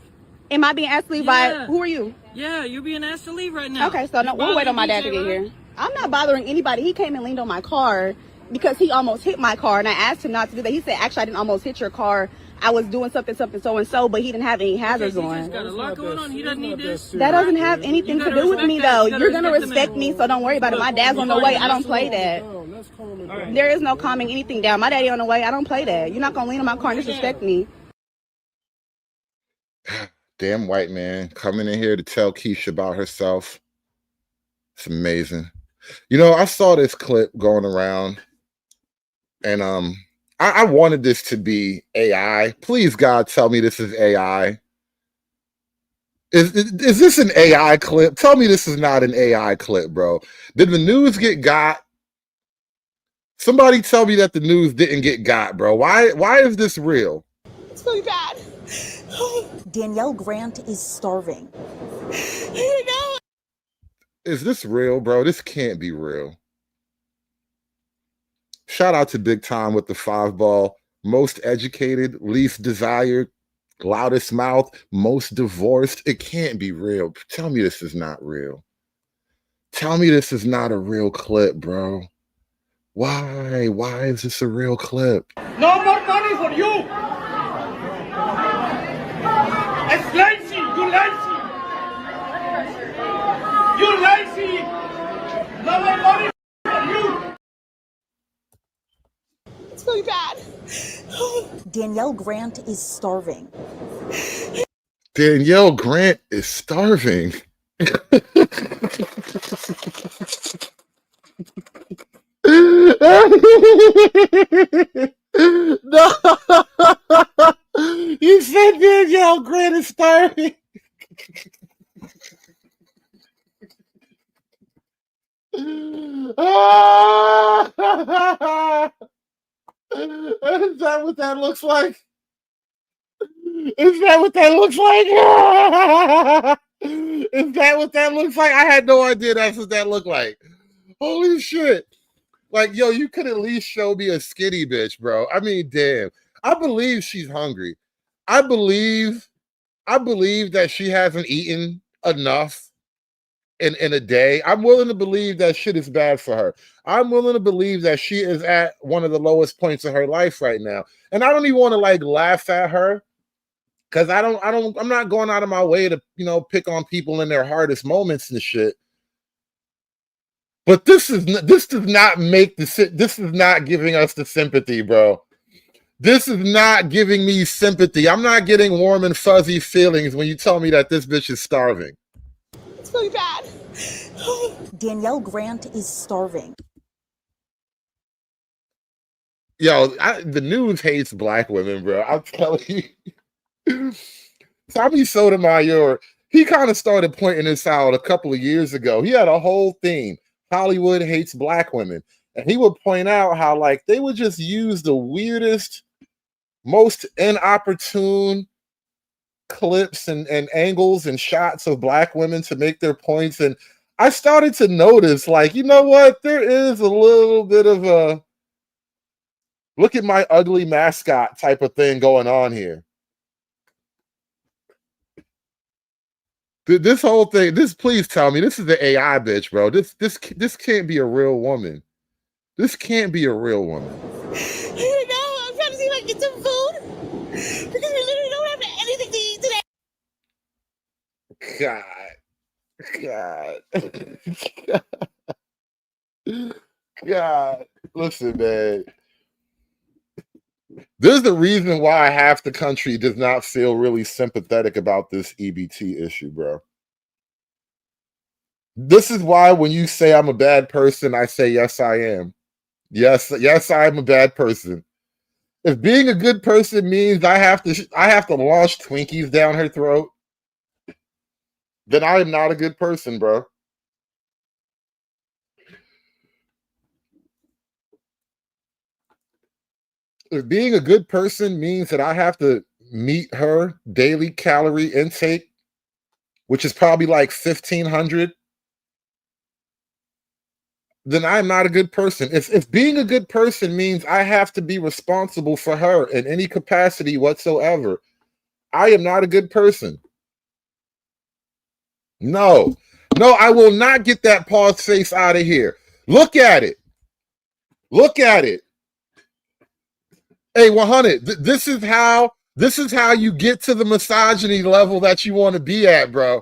Am I being asked to leave Yeah. by who are you? Yeah, you're being asked to leave right now. Okay, so no, You're we'll wait on my dad to bothering get DJ, here. I'm not bothering anybody. He came and leaned on my car because he almost hit my car, and I asked him not to do that. He said, actually, I didn't almost hit your car. I was doing something, so and so, but he didn't have any hazards DJ's on. got a lot going on. He doesn't need this. That doesn't have anything to do with me, though. You're gonna respect me, so don't worry about it. My dad's on the way. I don't play that. There is no calming anything down. My daddy on the way. I don't play that. You're not gonna lean on my car and disrespect me. Damn white man coming in here to tell Keisha about herself. It's amazing. You know, I saw this clip going around, and I wanted this to be AI. Please, God, tell me this is AI. Is this an AI clip? Tell me this is not an AI clip, bro. Did the news get got? Somebody tell me that the news didn't get got, bro. Why is this real? It's really bad. Danielle Grant is starving. You know. Is this real, bro? This can't be real. Shout out to Big Time with the 5-ball. Most educated, least desired, loudest mouth, most divorced. It can't be real. Tell me this is not real. Tell me this is not a real clip, bro. Why? Why is this a real clip? No more money for you. It's lazy. You lazy. You lazy. No more money for you. It's really bad. Danielle Grant is starving. Danielle Grant is starving. No, you said Danielle Grant is starving. Is that what that looks like? Is that what that looks like? Is that what that looks like? I had no idea that's what that looked like. Holy shit. Like, yo, you could at least show me a skinny bitch, bro. I mean, damn. I believe she's hungry. I believe I believe that she hasn't eaten enough in a day. I'm willing to believe that shit is bad for her. I'm willing to believe that she is at one of the lowest points of her life right now. And I don't even want to like laugh at her because I'm not going out of my way to, you know, pick on people in their hardest moments and shit. But this does not make this is not giving us the sympathy, bro. This is not giving me sympathy. I'm not getting warm and fuzzy feelings when you tell me that this bitch is starving. It's really bad. Danielle Grant is starving. Yo, the news hates black women, bro. I'm telling you. Tommy Sotomayor, he kind of started pointing this out a couple of years ago. He had a whole theme. Hollywood hates black women. And he would point out how like they would just use the weirdest, most inopportune clips and angles and shots of black women to make their points. And I started to notice, like, you know what? There is a little bit of a look at my ugly mascot type of thing going on here. This whole thing, please tell me this is the AI bitch, bro. This can't be a real woman. This can't be a real woman. I don't know. I'm trying to see if I can get some food because we literally don't have anything to eat today. God. Listen, man. There's the reason why half the country does not feel really sympathetic about this EBT issue, bro. This is why when you say I'm a bad person, I say, yes, I am. Yes, I am a bad person. If being a good person means I have to launch Twinkies down her throat, then I am not a good person, bro. If being a good person means that I have to meet her daily calorie intake, which is probably like 1,500, then I'm not a good person. If being a good person means I have to be responsible for her in any capacity whatsoever, I am not a good person. No, I will not get that pause face out of here. Look at it. Look at it. Hey, 100. This is how you get to the misogyny level that you want to be at, bro.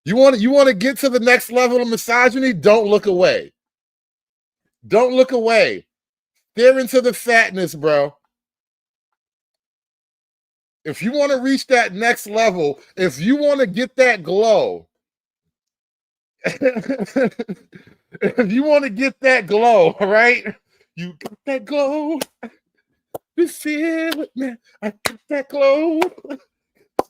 You want to get to the next level of misogyny? Don't look away. Don't look away. Stare into the fatness, bro. If you want to reach that next level, if you want to get that glow, if you want to get that glow, right? You got that glow. You feel it, man. I got that glow.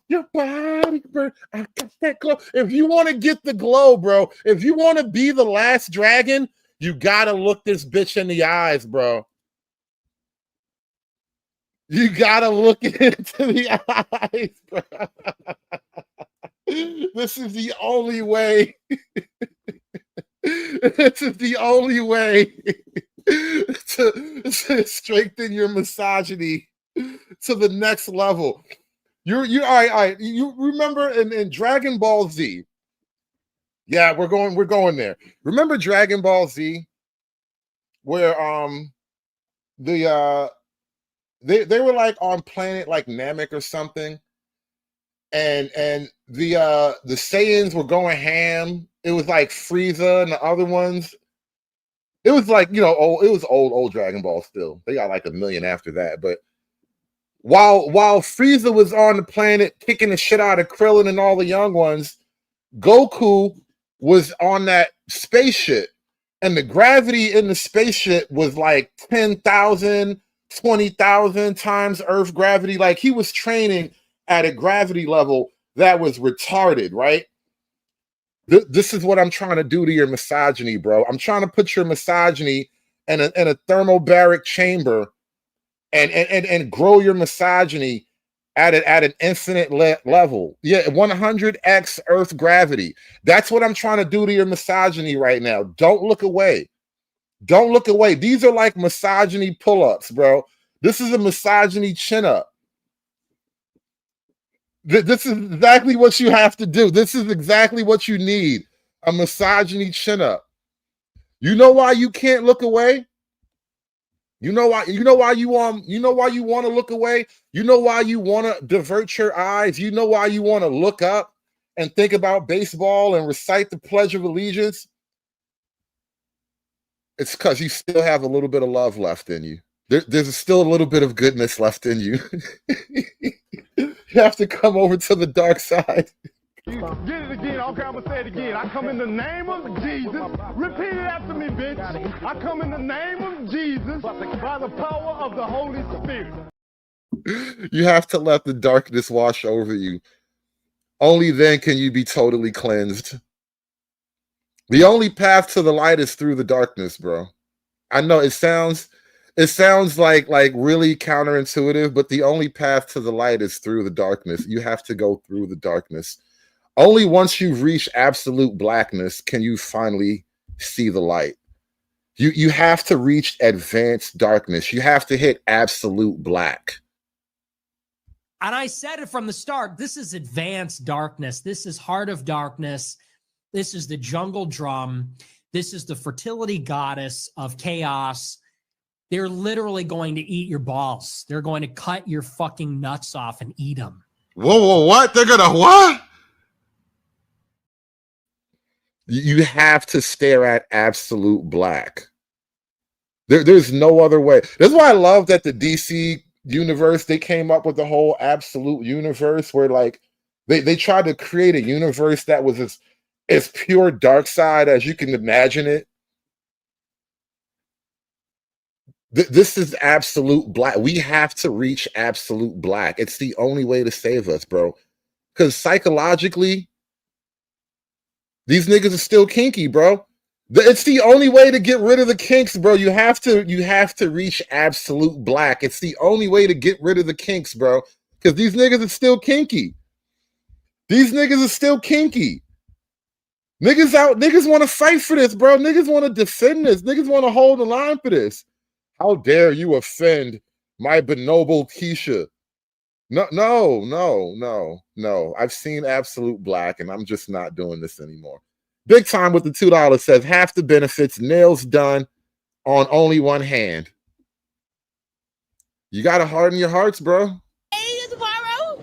Your body burn. I got that glow. If you want to get the glow, bro, if you want to be the last dragon, you gotta look this bitch in the eyes, bro. You gotta look into the eyes, bro. This is the only way. This is the only way to strengthen your misogyny to the next level. You all right. You remember in Dragon Ball Z? Yeah, we're going there. Remember Dragon Ball Z, where they were like on planet like Namek or something, and the Saiyans were going ham. It was like Frieza and the other ones. It was like, you know, it was old Dragon Ball still. They got like a million after that, but while Frieza was on the planet kicking the shit out of Krillin and all the young ones, Goku was on that spaceship, and the gravity in the spaceship was like 10,000, 20,000 times Earth gravity. Like he was training at a gravity level that was retarded, right? This is what I'm trying to do to your misogyny, bro. I'm trying to put your misogyny in a thermobaric chamber and grow your misogyny at an infinite level. Yeah, 100x Earth gravity. That's what I'm trying to do to your misogyny right now. Don't look away. Don't look away. These are like misogyny pull-ups, bro. This is a misogyny chin-up. This is exactly what you have to do. This is exactly what you need. A misogyny chin up. You know why you can't look away? You know why you want to look away? You know why you want to divert your eyes? You know why you want to look up and think about baseball and recite the Pledge of Allegiance? It's because you still have a little bit of love left in you. There's still a little bit of goodness left in you. You have to come over to the dark side. Get it again. Okay, I'm gonna say it again. I come in the name of Jesus. Repeat it after me, bitch. I come in the name of Jesus by the power of the Holy Spirit. You have to let the darkness wash over you. Only then can you be totally cleansed. The only path to the light is through the darkness, bro. I know it sounds like really counterintuitive, but the only path to the light is through the darkness. You have to go through the darkness. Only once you've reached absolute blackness can you finally see the light. You have to reach advanced darkness. You have to hit absolute black. And I said it from the start. This is advanced darkness. This is heart of darkness. This is the jungle drum. This is the fertility goddess of chaos. They're literally going to eat your balls. They're going to cut your fucking nuts off and eat them. Whoa, what? They're gonna what? You have to stare at absolute black. There's no other way. That's why I love that the DC universe, they came up with the whole absolute universe where like they tried to create a universe that was as pure dark side as you can imagine it. This is absolute black. We have to reach absolute black. It's the only way to save us, bro. Because psychologically, these niggas are still kinky, bro. It's the only way to get rid of the kinks, bro. You have to reach absolute black. It's the only way to get rid of the kinks, bro. Because these niggas are still kinky. These niggas are still kinky. Niggas want to fight for this, bro. Niggas want to defend this. Niggas want to hold the line for this. How dare you offend my benoble Keisha? No. I've seen absolute black, and I'm just not doing this anymore. Big Time with the $2 says half the benefits, nails done on only one hand. You gotta harden your hearts, bro. Tomorrow,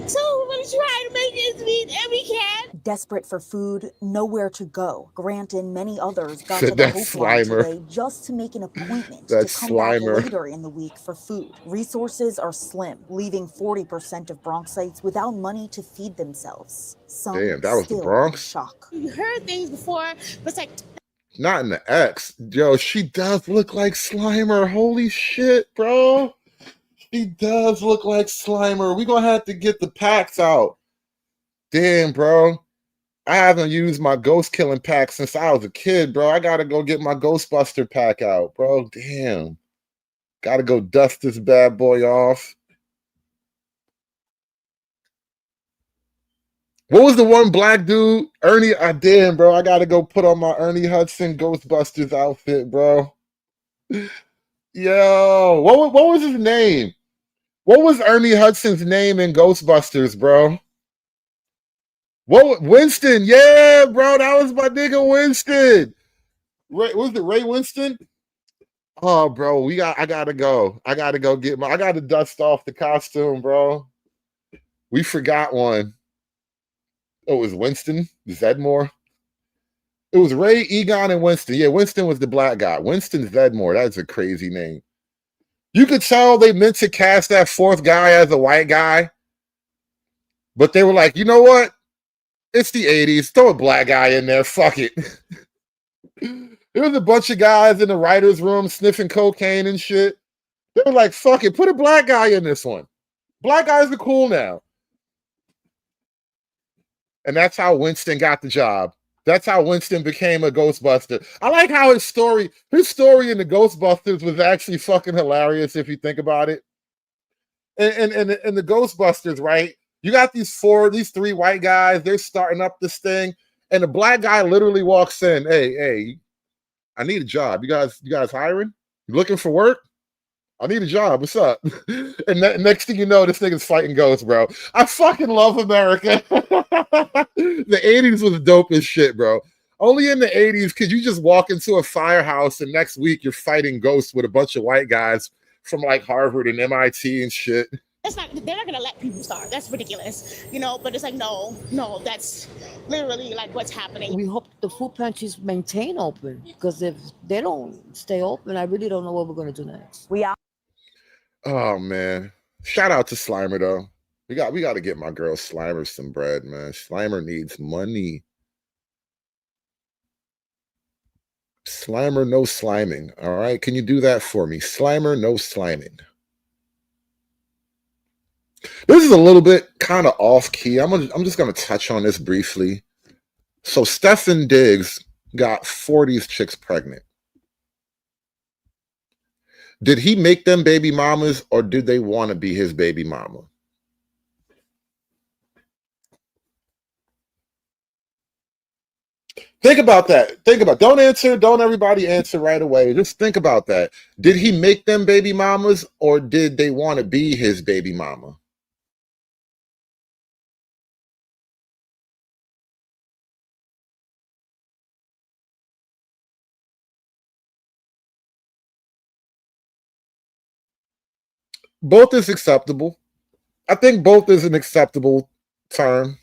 so we're gonna try to make ends meet every can. Desperate for food, nowhere to go. Grant and many others got Said to the that Hope line Slimer. today just to make an appointment That to come back Slimer. later in the week for food. Resources are slim, leaving 40% of Bronxites without money to feed themselves. Some Damn, that was the still Bronx? in shock. You heard things before, but it's like Not in the X. Yo, she does look like Slimer. Holy shit, bro. She does look like Slimer. We gonna have to get the packs out. Damn, bro. I haven't used my ghost killing pack since I was a kid, bro. I gotta go get my Ghostbuster pack out, bro. Damn. Gotta go dust this bad boy off. What was the one black dude? Ernie, damn, bro. I gotta go put on my Ernie Hudson Ghostbusters outfit, bro. Yo, what was his name? What was Ernie Hudson's name in Ghostbusters, bro? What Winston? Yeah, bro, that was my nigga Winston. Was it Ray Winston? Oh, bro, I gotta go. I gotta dust off the costume, bro. We forgot one. Oh, it was Winston Zedmore. It was Ray, Egon, and Winston. Yeah, Winston was the black guy. Winston Zedmore. That's a crazy name. You could tell they meant to cast that fourth guy as a white guy, but they were like, you know what? It's the 80s. Throw a black guy in there. Fuck it. There was a bunch of guys in the writer's room sniffing cocaine and shit. They were like, fuck it. Put a black guy in this one. Black guys are cool now. And that's how Winston got the job. That's how Winston became a Ghostbuster. I like how his story in the Ghostbusters was actually fucking hilarious if you think about it. And the Ghostbusters, right? You got these three white guys, they're starting up this thing, and the black guy literally walks in, hey, I need a job. You guys hiring? You looking for work? I need a job. What's up? And next thing you know, this nigga's fighting ghosts, bro. I fucking love America. The 80s was dope as shit, bro. Only in the 80s could you just walk into a firehouse and next week you're fighting ghosts with a bunch of white guys from like Harvard and MIT and shit. They're not gonna let people starve. That's ridiculous, but it's like, no, that's literally like what's happening. We hope the food pantries maintain open, because if they don't stay open, I really don't know what we're gonna do next. Oh man. Shout out to Slimer though. We got to get my girl Slimer some bread, man. Slimer needs money. Slimer, no sliming. All right. Can you do that for me? Slimer, no sliming. This is a little bit kind of off key. I'm just going to touch on this briefly. So Stefan Diggs got 40 chicks pregnant. Did he make them baby mamas, or did they want to be his baby mama? Think about that. Don't answer. Don't everybody answer right away. Just think about that. Did he make them baby mamas, or did they want to be his baby mama? Both is acceptable. I think both is an acceptable term.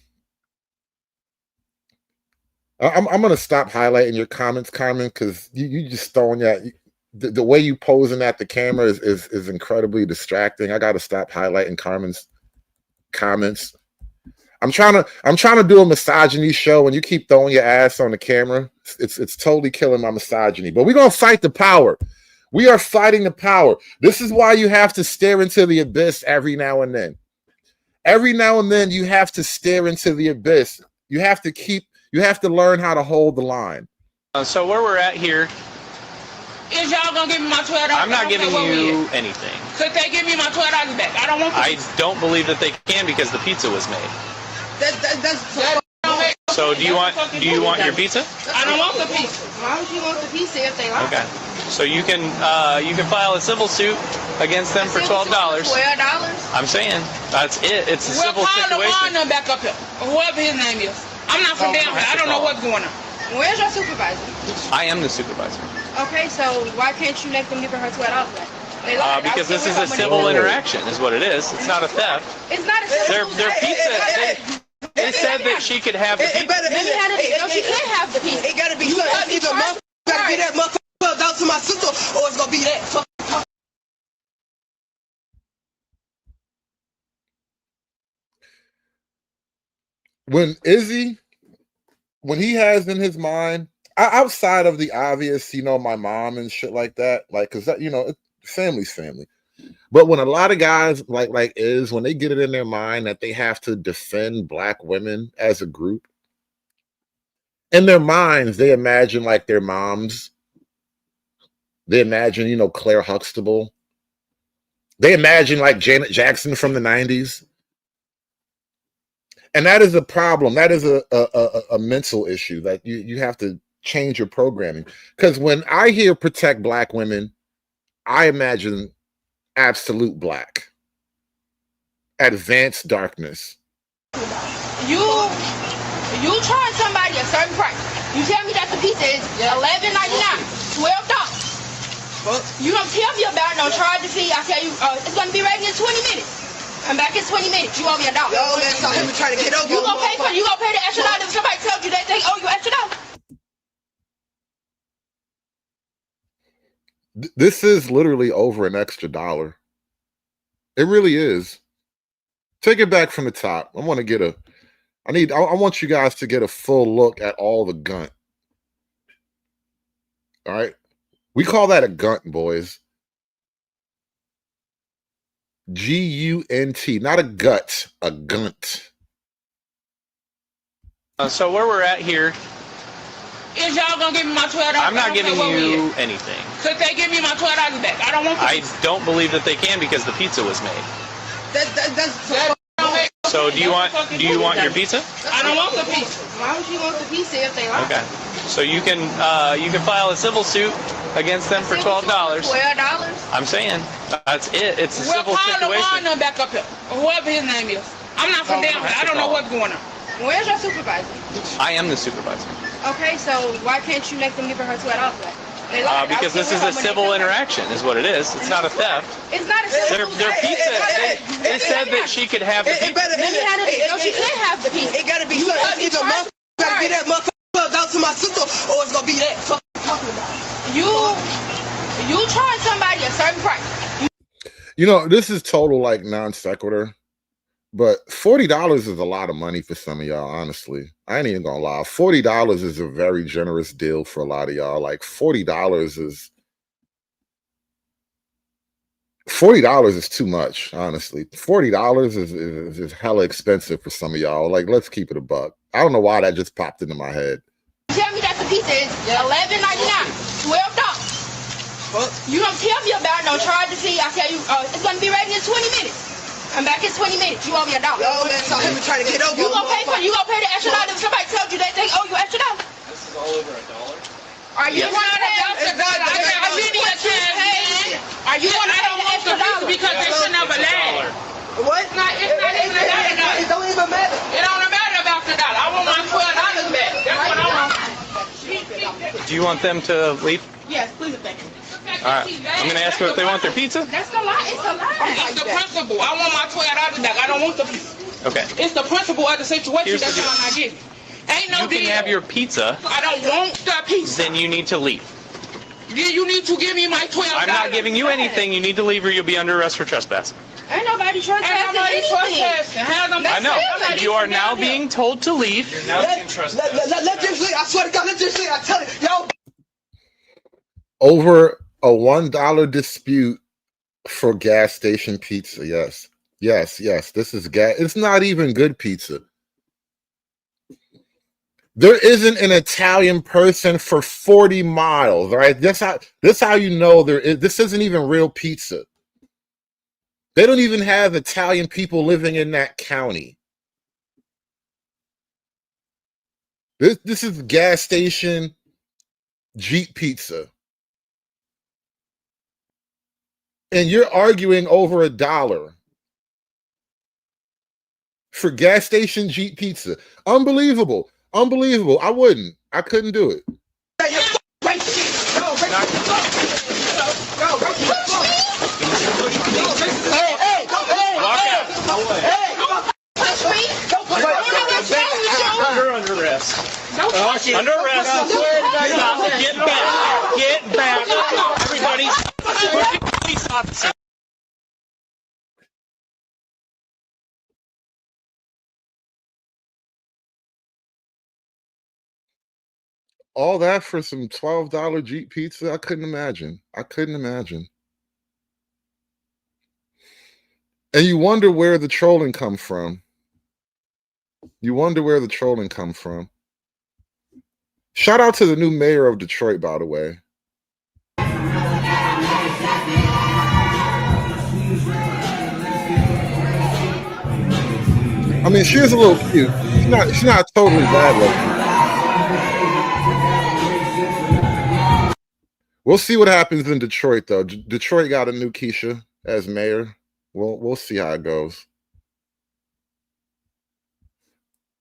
I'm going to stop highlighting your comments, Carmen, because you just throwing that. The way you posing at the camera is incredibly distracting. I got to stop highlighting Carmen's comments. I'm trying to do a misogyny show, and you keep throwing your ass on the camera. It's totally killing my misogyny. But we're going to fight the power. We are fighting the power. This is why you have to stare into the abyss every now and then. Every now and then you have to stare into the abyss. You have to learn how to hold the line. So where we're at here, Is y'all gonna give me my $12? I'm not giving you anything. Could they give me my $12 back? I don't want I don't believe that they can because the pizza was made. So do you want your pizza? I don't want the pizza. Why would you want the pizza if they like Okay. So you can file a civil suit against them for $12. $12? I'm saying that's it. It's a civil situation. Well, back up here. Whoever his name is. I'm not from down here. I don't know what's going on. Where's your supervisor? I am the supervisor. Okay, so why can't you make them give her $12 back? Because this is a civil interaction, is what it is. It's not a theft. It's not a civil. Their pizza. They said that she could have the pizza. No, she can't have the pizza. It gotta be something. Either gotta get that motherfucker out to my sister, or it's gonna be that. When he has in his mind, outside of the obvious, my mom and shit like that, like, cause that, family's family. But when a lot of guys when they get it in their mind that they have to defend black women as a group, in their minds, they imagine like their moms. They imagine, Claire Huxtable. They imagine like Janet Jackson from the 90s. And that is a problem. That is a mental issue that you have to change your programming. Because when I hear protect black women, I imagine absolute black, advanced darkness. You charge somebody a certain price. You tell me that the pizza is $11.99, $12. You don't tell me about no charge the fee. I tell you it's gonna be ready in 20 minutes. Come back in 20 minutes. You owe me $1. Yo, man, so let me try to get over. You gonna pay the extra $1 if somebody tells you they owe you extra $1. This is literally over an extra $1. It really is. Take it back from the top. I want you guys to get a full look at all the gunt. All right. We call that a gunt, boys. G-U-N-T, not a gut, a gunt. So where we're at here, Is y'all gonna give me my $12? I'm not giving you anything. Could they give me my $12 back? I don't want the I don't believe that they can because the pizza was made. So do you want your pizza? I don't want the pizza. Why would you want the pizza if they like Okay. So you can file a civil suit against them for $12. $12? I'm saying That's it. It's a civil call situation. the back up here. Whoever his name is. I'm not from down here. I don't know what's going on. Where's your supervisor? I am the supervisor. Okay, so why can't you make them give her $12 back? Because this is a civil interaction, is what it is. It's not a theft. It's not a civil. Their pizza. They said that she could have the pizza. Let me have it. No, she can't have the pizza. It gotta be so. Either motherfucker gotta get that motherfucker out to my sister, or it's gonna be that. Fuck talking about. You charge somebody a certain price. You know, this is total like non sequitur, but $40 is a lot of money for some of y'all, honestly. I ain't even gonna lie. $40 is a very generous deal for a lot of y'all. Like $40 is too much, honestly. $40 is hella expensive for some of y'all. Like, let's keep it a buck. I don't know why that just popped into my head. Tell me that the pizza is $11.99, $12. You don't tell me about it, don't charge the fee. I tell you, it's gonna be ready in 20 minutes. I'm back in 20 minutes. You owe me $1. Yo, man, so him trying to get over. You gonna pay for it? You gonna pay the extra $1 if somebody told you they owe you extra $1? This is all over $1. Are you want to pay extra $1? I really want you to pay. Are you want to pay the extra $1 because they should never land? What? It's not even $1. It don't even matter. It don't matter about the $1. I want my $12 back. That's what I want. Do you want them to leave? Yes, please, thank you. All right. I'm going to ask them if they want their pizza. That's a lie. It's a lie. It's the principle. I want my $12 back. I don't want the pizza. Okay. It's the principle of the situation. Here's That's the why I'm not getting. Ain't no You deal. can have your pizza. I don't want the pizza. Then you need to leave. Yeah, you need to give me my $12. I'm not giving you anything. You need to leave or you'll be under arrest for trespassing. Ain't nobody trespassing anything. I know. You are now being told to leave. You're now being trespassed. Let them sleep. I swear to God, let them sleep. I tell you, yo. Over a $1 dispute for gas station pizza. Yes. This is gas. It's not even good pizza. There isn't an Italian person for 40 miles. All right. That's how you know this isn't even real pizza. They don't even have Italian people living in that county. This is gas station Jeep pizza. And you're arguing over $1 for gas station Jeep pizza. Unbelievable. I couldn't do it. You're under arrest. Under arrest. Get back. Everybody. Police officer. All that for some $12 Jeep pizza? I couldn't imagine. And you wonder where the trolling come from. Shout out to the new mayor of Detroit, by the way. I mean, she is a little cute. She's not totally bad looking. We'll see what happens in Detroit, though. Detroit got a new Keisha as mayor. We'll see how it goes.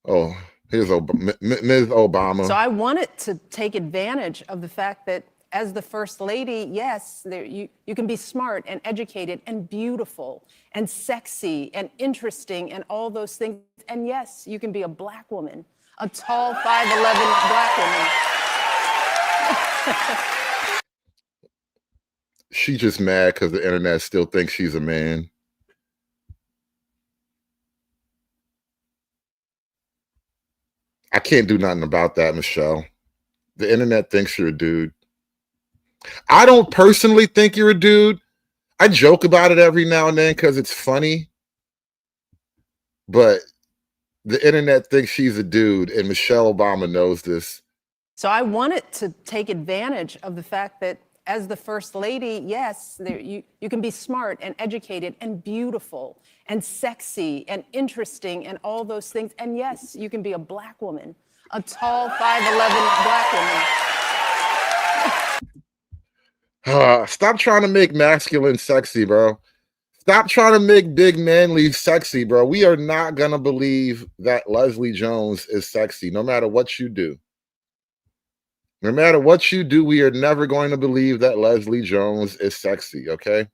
Oh, here's Ms. Obama. So I wanted to take advantage of the fact that as the first lady, yes, you can be smart and educated and beautiful and sexy and interesting and all those things. And yes, you can be a black woman, a tall 5'11" black woman. She just mad because the internet still thinks she's a man. I can't do nothing about that, Michelle. The internet thinks you're a dude. I don't personally think you're a dude. I joke about it every now and then because it's funny. But the internet thinks she's a dude, and Michelle Obama knows this. So I wanted to take advantage of the fact that as the first lady, yes, you can be smart and educated and beautiful and sexy and interesting and all those things. And yes, you can be a black woman, a tall 5'11" black woman. Stop trying to make masculine sexy, bro. Stop trying to make big manly sexy, bro. We are not gonna believe that Leslie Jones is sexy, no matter what you do. No matter what you do, we are never going to believe that Leslie Jones is sexy, okay?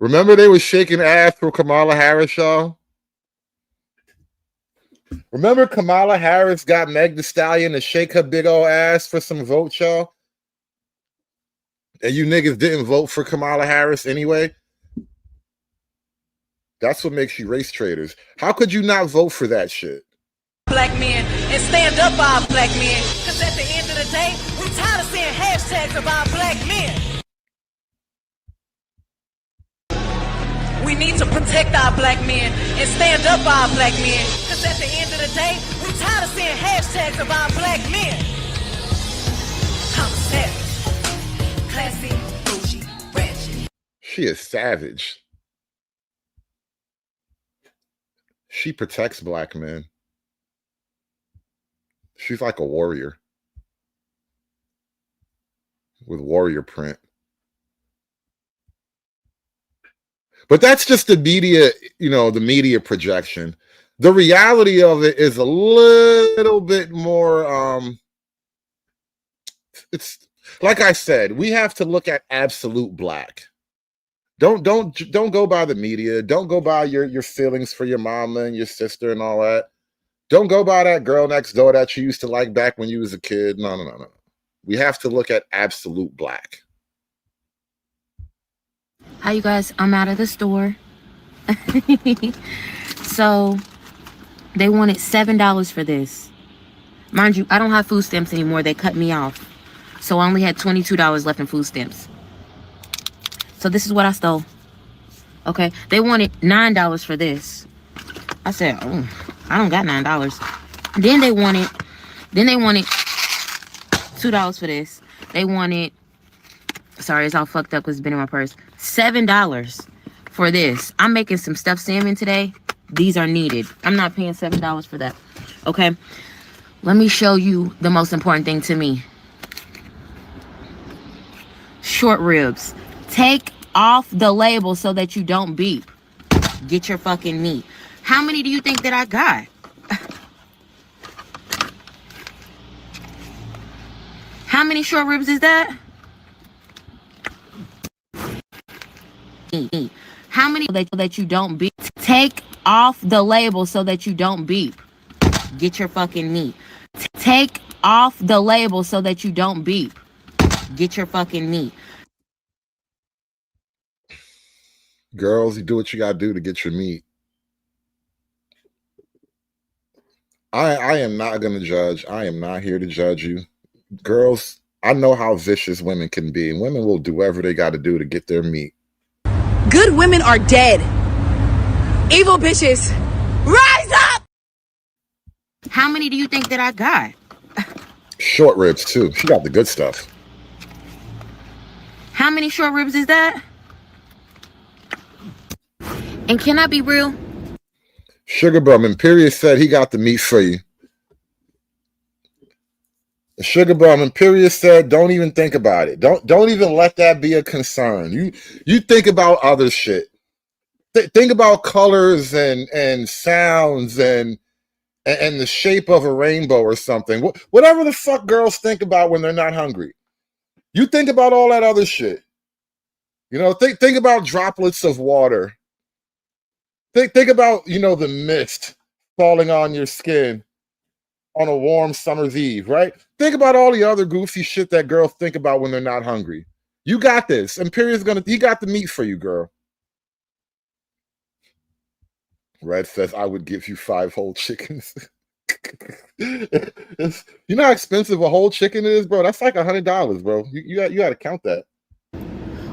Remember they was shaking ass for Kamala Harris, y'all? Remember Kamala Harris got Meg Thee Stallion to shake her big old ass for some votes, y'all? And you niggas didn't vote for Kamala Harris anyway? That's what makes you race traitors. How could you not vote for that shit? Black men and stand up for our black men. Cause at the end of the day, we're tired of seeing hashtags of our black men. We need to protect our black men and stand up for our black men. Cause at the end of the day, we're tired of seeing hashtags of our black men. I'm savage, classy, bougie, ratchet. She is savage. She protects black men. She's like a warrior with warrior print. But that's just the media, the media projection. The reality of it is a little bit more, it's like I said, we have to look at absolute black. Don't go by the media. Don't go by your feelings for your mama and your sister and all that. Don't go by that girl next door that you used to like back when you was a kid. No. We have to look at absolute black. Hi, you guys. I'm out of the store. So they wanted $7 for this. Mind you, I don't have food stamps anymore. They cut me off. So I only had $22 left in food stamps. So this is what I stole. Okay. They wanted $9 for this. I said, oh, I don't got $9. Then they wanted $2 for this. They wanted, sorry, it's all fucked up because it's been in my purse. $7 for this. I'm making some stuffed salmon today. These are needed. I'm not paying $7 for that. Okay. Let me show you the most important thing to me. Short ribs. Take off the label so that you don't beep. Get your fucking meat. How many do you think that I got? How many short ribs is that? How many that you don't beep? Take off the label so that you don't beep. Get your fucking meat. Take off the label so that you don't beep. Get your fucking meat. Girls, you do what you gotta do to get your meat. I am not gonna judge. I am not here to judge you. Girls, I know how vicious women can be, and women will do whatever they gotta do to get their meat. Good women are dead. Evil bitches, rise up! How many do you think that I got? Short ribs too. She got the good stuff. How many short ribs is that? And can I be real? Sugar Bum Imperious said he got the meat for you. Sugar Bum Imperious said, don't even think about it. Don't even let that be a concern. You think about other shit. Think about colors and sounds and the shape of a rainbow or something. Whatever the fuck girls think about when they're not hungry. You think about all that other shit. Think about droplets of water. Think about, the mist falling on your skin on a warm summer's eve, right? Think about all the other goofy shit that girls think about when they're not hungry. You got this. Imperial's he got the meat for you, girl. Red says, I would give you 5 whole chickens. You know how expensive a whole chicken is, bro? That's like $100, bro. You got to count that.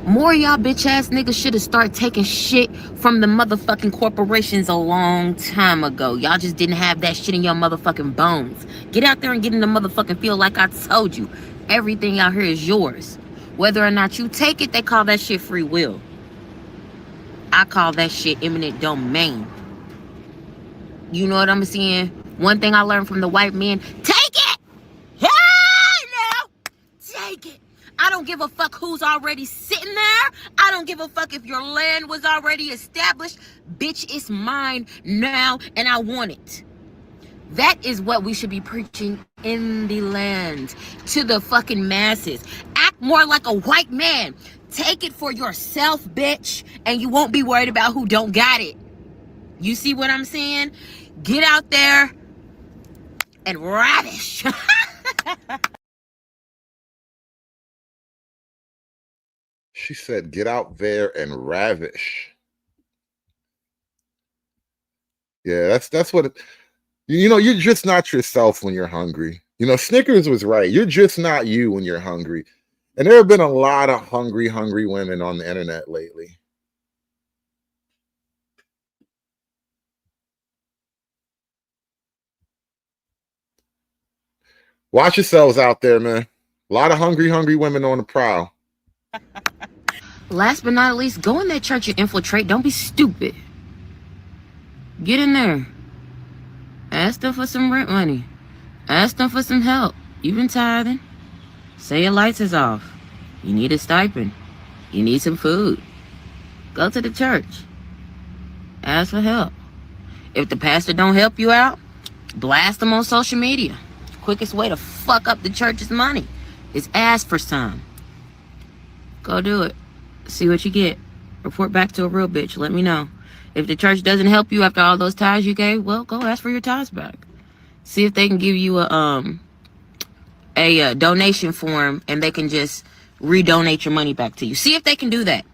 More of y'all bitch ass niggas should have started taking shit from the motherfucking corporations a long time ago. Y'all just didn't have that shit in your motherfucking bones. Get out there and get in the motherfucking field like I told you. Everything out here is yours. Whether or not you take it, they call that shit free will. I call that shit eminent domain. You know what I'm saying? One thing I learned from the white men, take it! Hey, now! Take it! I don't give a fuck who's already sitting there. I don't give a fuck if your land was already established. Bitch, it's mine now, and I want it. That is what we should be preaching in the land to the fucking masses. Act more like a white man. Take it for yourself, bitch, and you won't be worried about who don't got it. You see what I'm saying? Get out there and ravish. She said, get out there and ravish. Yeah, that's what it, you know, you're just not yourself when you're hungry. You know, Snickers was right. You're just not you when you're hungry. And there have been a lot of hungry women on the internet lately. Watch yourselves out there, man. A lot of hungry women on the prowl. Last but not least, go in that church and infiltrate. Don't be stupid. Get in there. Ask them for some rent money. Ask them for some help. You've been tithing. Say your lights is off. You need a stipend. You need some food. Go to the church. Ask for help. If the pastor don't help you out, blast them on social media. Quickest way to fuck up the church's money is ask for some. Go do it. See what you get. Report back to a real bitch. Let me know. If the church doesn't help you after all those tithes you gave, well, go ask for your tithes back. See if they can give you a donation form and they can just redonate your money back to you. See if they can do that.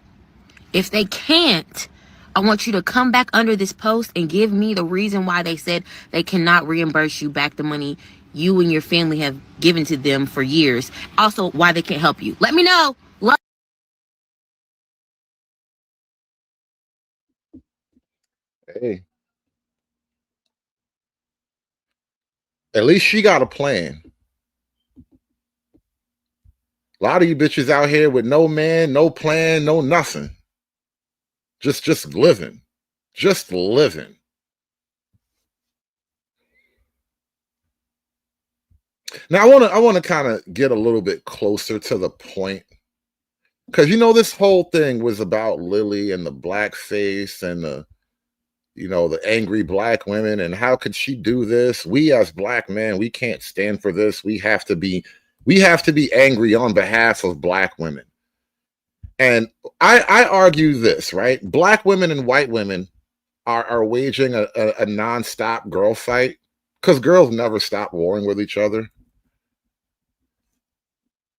If they can't, I want you to come back under this post and give me the reason why they said they cannot reimburse you back the money you and your family have given to them for years. Also, why they can't help you. Let me know. Hey. At least she got a plan. A lot of you bitches out here with no man, no plan, no nothing. Just living. Just living. Now I want to kind of get a little bit closer to the point. Because you know, this whole thing was about Lily and the blackface and the, you know, the angry black women and how could she do this? We as black men, we can't stand for this. We have to be angry on behalf of black women. And I argue this, right? Black women and white women are waging a nonstop girl fight because girls never stop warring with each other.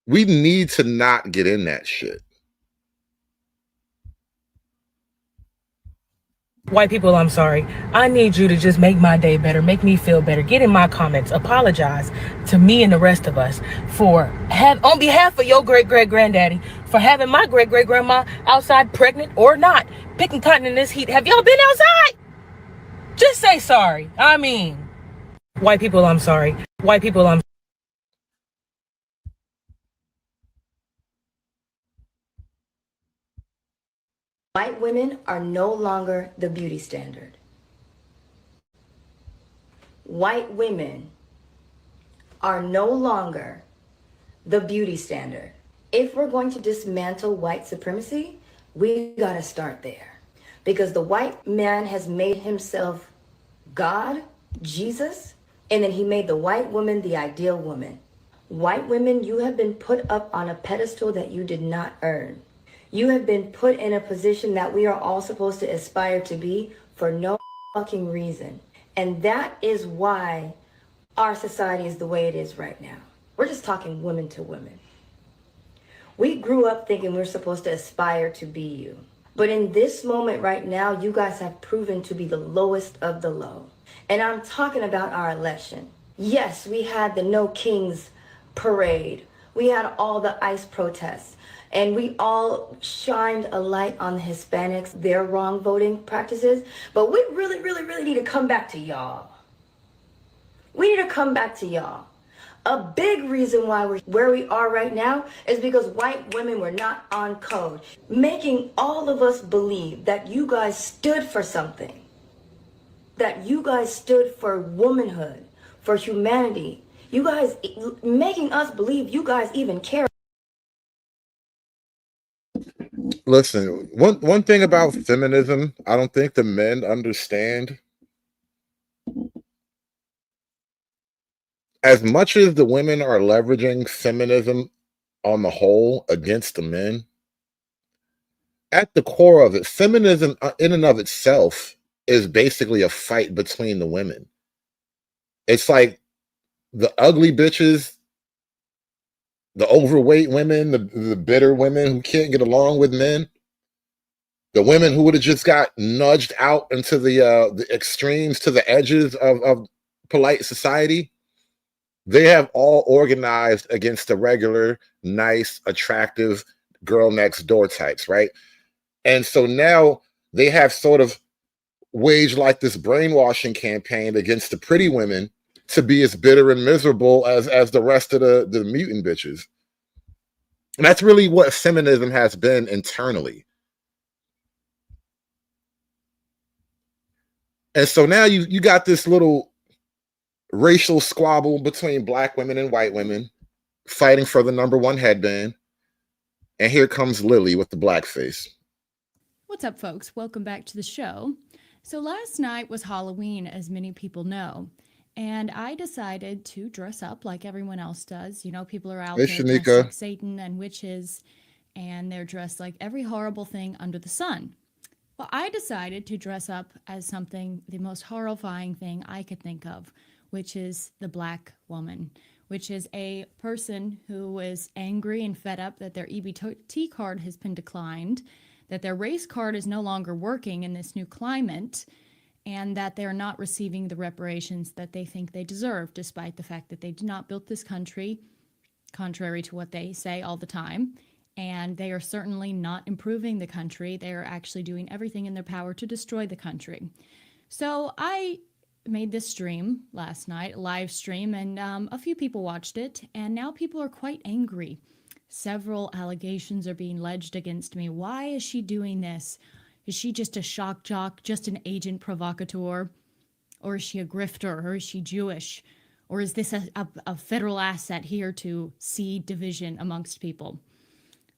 We need to not get in that shit. White people, I'm sorry. I need you to just make my day better, make me feel better. Get in my comments, apologize to me and the rest of us for on behalf of your great-great-granddaddy, for having my great-great-grandma outside pregnant or not, picking cotton in this heat. Have y'all been outside? Just say sorry. I mean, white people, I'm sorry. White people, I'm White women are no longer the beauty standard. White women are no longer the beauty standard. If we're going to dismantle white supremacy, we gotta start there. Because the white man has made himself God, Jesus, and then he made the white woman the ideal woman. White women, you have been put up on a pedestal that you did not earn. You have been put in a position that we are all supposed to aspire to be for no fucking reason. And that is why our society is the way it is right now. We're just talking women to women. We grew up thinking we're supposed to aspire to be you. But in this moment right now, you guys have proven to be the lowest of the low. And I'm talking about our election. Yes, we had the No Kings parade. We had all the ICE protests. And we all shined a light on the Hispanics, their wrong voting practices. But we really need to come back to y'all. We need to come back to y'all. A big reason why we're where we are right now is because white women were not on code, making all of us believe that you guys stood for something, that you guys stood for womanhood, for humanity. You guys making us believe you guys even care. Listen, one thing about feminism, I don't think the men understand. As much as the women are leveraging feminism on the whole against the men, at the core of it, feminism in and of itself is basically a fight between the women. It's like the ugly bitches, the overweight women, the bitter women who can't get along with men, the women who would have just got nudged out into the extremes, to the edges of polite society. They have all organized against the regular, nice, attractive girl next door types, right? And so now they have sort of waged like this brainwashing campaign against the pretty women to be as bitter and miserable as the rest of the mutant bitches. And that's really what feminism has been internally. And so now you got this little racial squabble between black women and white women fighting for the #1 headband. And here comes Lily with the blackface. What's up, folks? Welcome back to the show. So last night was Halloween, as many people know, and I decided to dress up like everyone else does. You know, people are out Hey, there dressed Shanika. like Satan and witches, and they're dressed like every horrible thing under the sun. Well, I decided to dress up as something, the most horrifying thing I could think of, which is the black woman, which is a person who is angry and fed up that their EBT card has been declined, that their race card is no longer working in this new climate, and that they're not receiving the reparations that they think they deserve, despite the fact that they did not build this country, contrary to what they say all the time. And they are certainly not improving the country. They are actually doing everything in their power to destroy the country. So I made this stream last night, a live stream, and a few people watched it, and now people are quite angry. Several allegations are being alleged against me. Why is she doing this? Is she just a shock jock, just an agent provocateur? Or is she a grifter? Or is she Jewish? Or is this a federal asset here to seed division amongst people?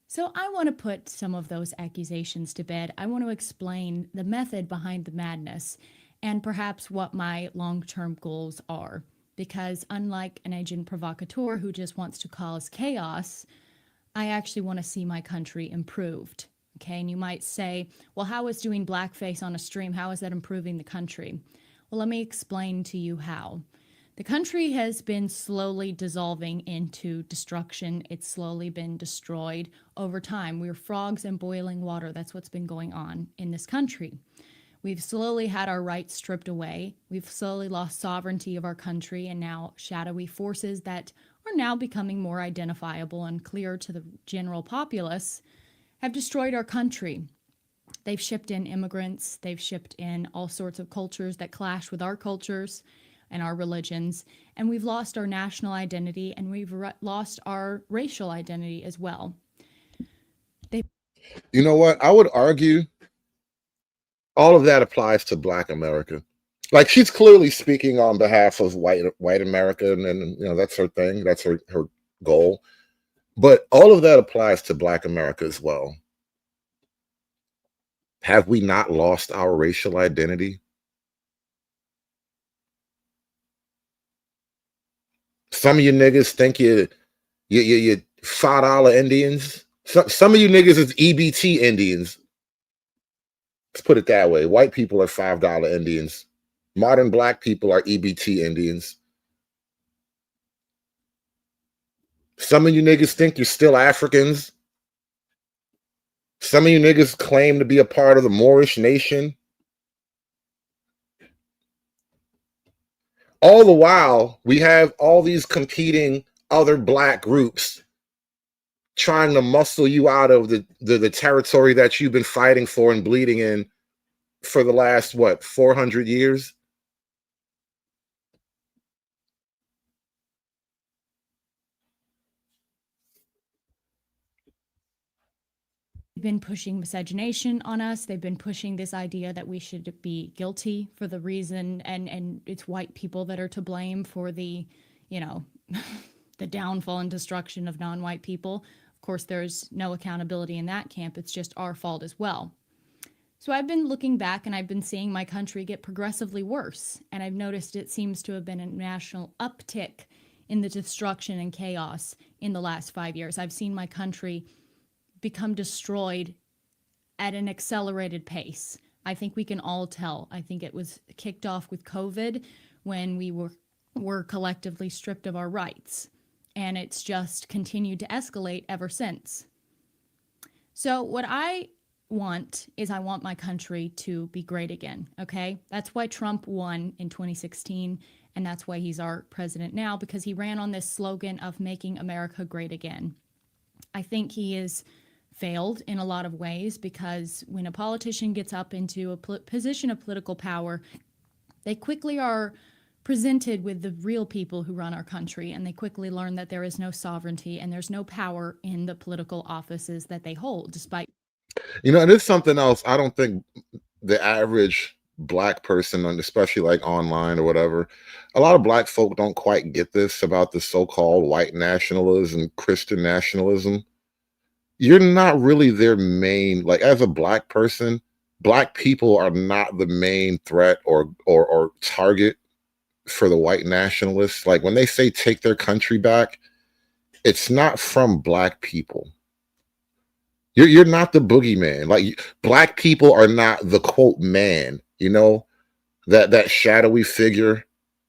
So I want to put some of those accusations to bed. I want to explain the method behind the madness and perhaps what my long-term goals are. Because unlike an agent provocateur who just wants to cause chaos, I actually want to see my country improved. Okay, and you might say, well, how is doing blackface on a stream, how is that improving the country? Well, let me explain to you how. The country has been slowly dissolving into destruction. It's slowly been destroyed over time. We're frogs in boiling water. That's what's been going on in this country. We've slowly had our rights stripped away. We've slowly lost sovereignty of our country, and now shadowy forces that are now becoming more identifiable and clear to the general populace have destroyed our country. They've shipped in immigrants. They've shipped in all sorts of cultures that clash with our cultures and our religions, and we've lost our national identity, and we've lost our racial identity as well. You know what? I would argue all of that applies to Black America. Like, she's clearly speaking on behalf of white America, and you know, that's her thing. That's her goal. But all of that applies to Black America as well. Have we not lost our racial identity? Some of you niggas think you $5 Indians. Some of you niggas is EBT Indians. Let's put it that way. White people are $5 Indians. Modern Black people are EBT Indians. Some of you niggas think you're still Africans. Some of you niggas claim to be a part of the Moorish nation. All the while, we have all these competing other Black groups trying to muscle you out of the territory that you've been fighting for and bleeding in for the last, 400 years? been pushing miscegenation on us. They've been pushing this idea that we should be guilty for the reason, and it's white people that are to blame for the, you know, the downfall and destruction of non-white people. Of course, there's no accountability in that camp. It's just our fault as well. So I've been looking back and I've been seeing my country get progressively worse. And I've noticed it seems to have been a national uptick in the destruction and chaos in the last 5 years. I've seen my country become destroyed at an accelerated pace. I think we can all tell. I think it was kicked off with COVID when we were collectively stripped of our rights. And it's just continued to escalate ever since. So what I want is I want my country to be great again, okay? That's why Trump won in 2016, and that's why he's our president now, because he ran on this slogan of making America great again. I think he has failed in a lot of ways, because when a politician gets up into a position of political power, they quickly are presented with the real people who run our country, and they quickly learn that there is no sovereignty and there's no power in the political offices that they hold, despite. You know, and it's something else. I don't think the average Black person, and especially like online or whatever, a lot of Black folk don't quite get this about the so-called white nationalism, Christian nationalism. You're not really their main, like as a Black person, Black people are not the main threat or target for the white nationalists. Like when they say take their country back, it's not from Black people. You're not the boogeyman. Like Black people are not the quote man, you know, that shadowy figure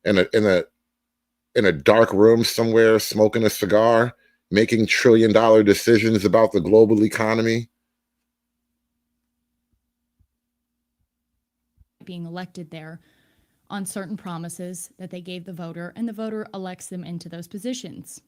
in a dark room somewhere smoking a cigar, making $1 trillion decisions about the global economy. Being elected there on certain promises that they gave the voter, and the voter elects them into those positions.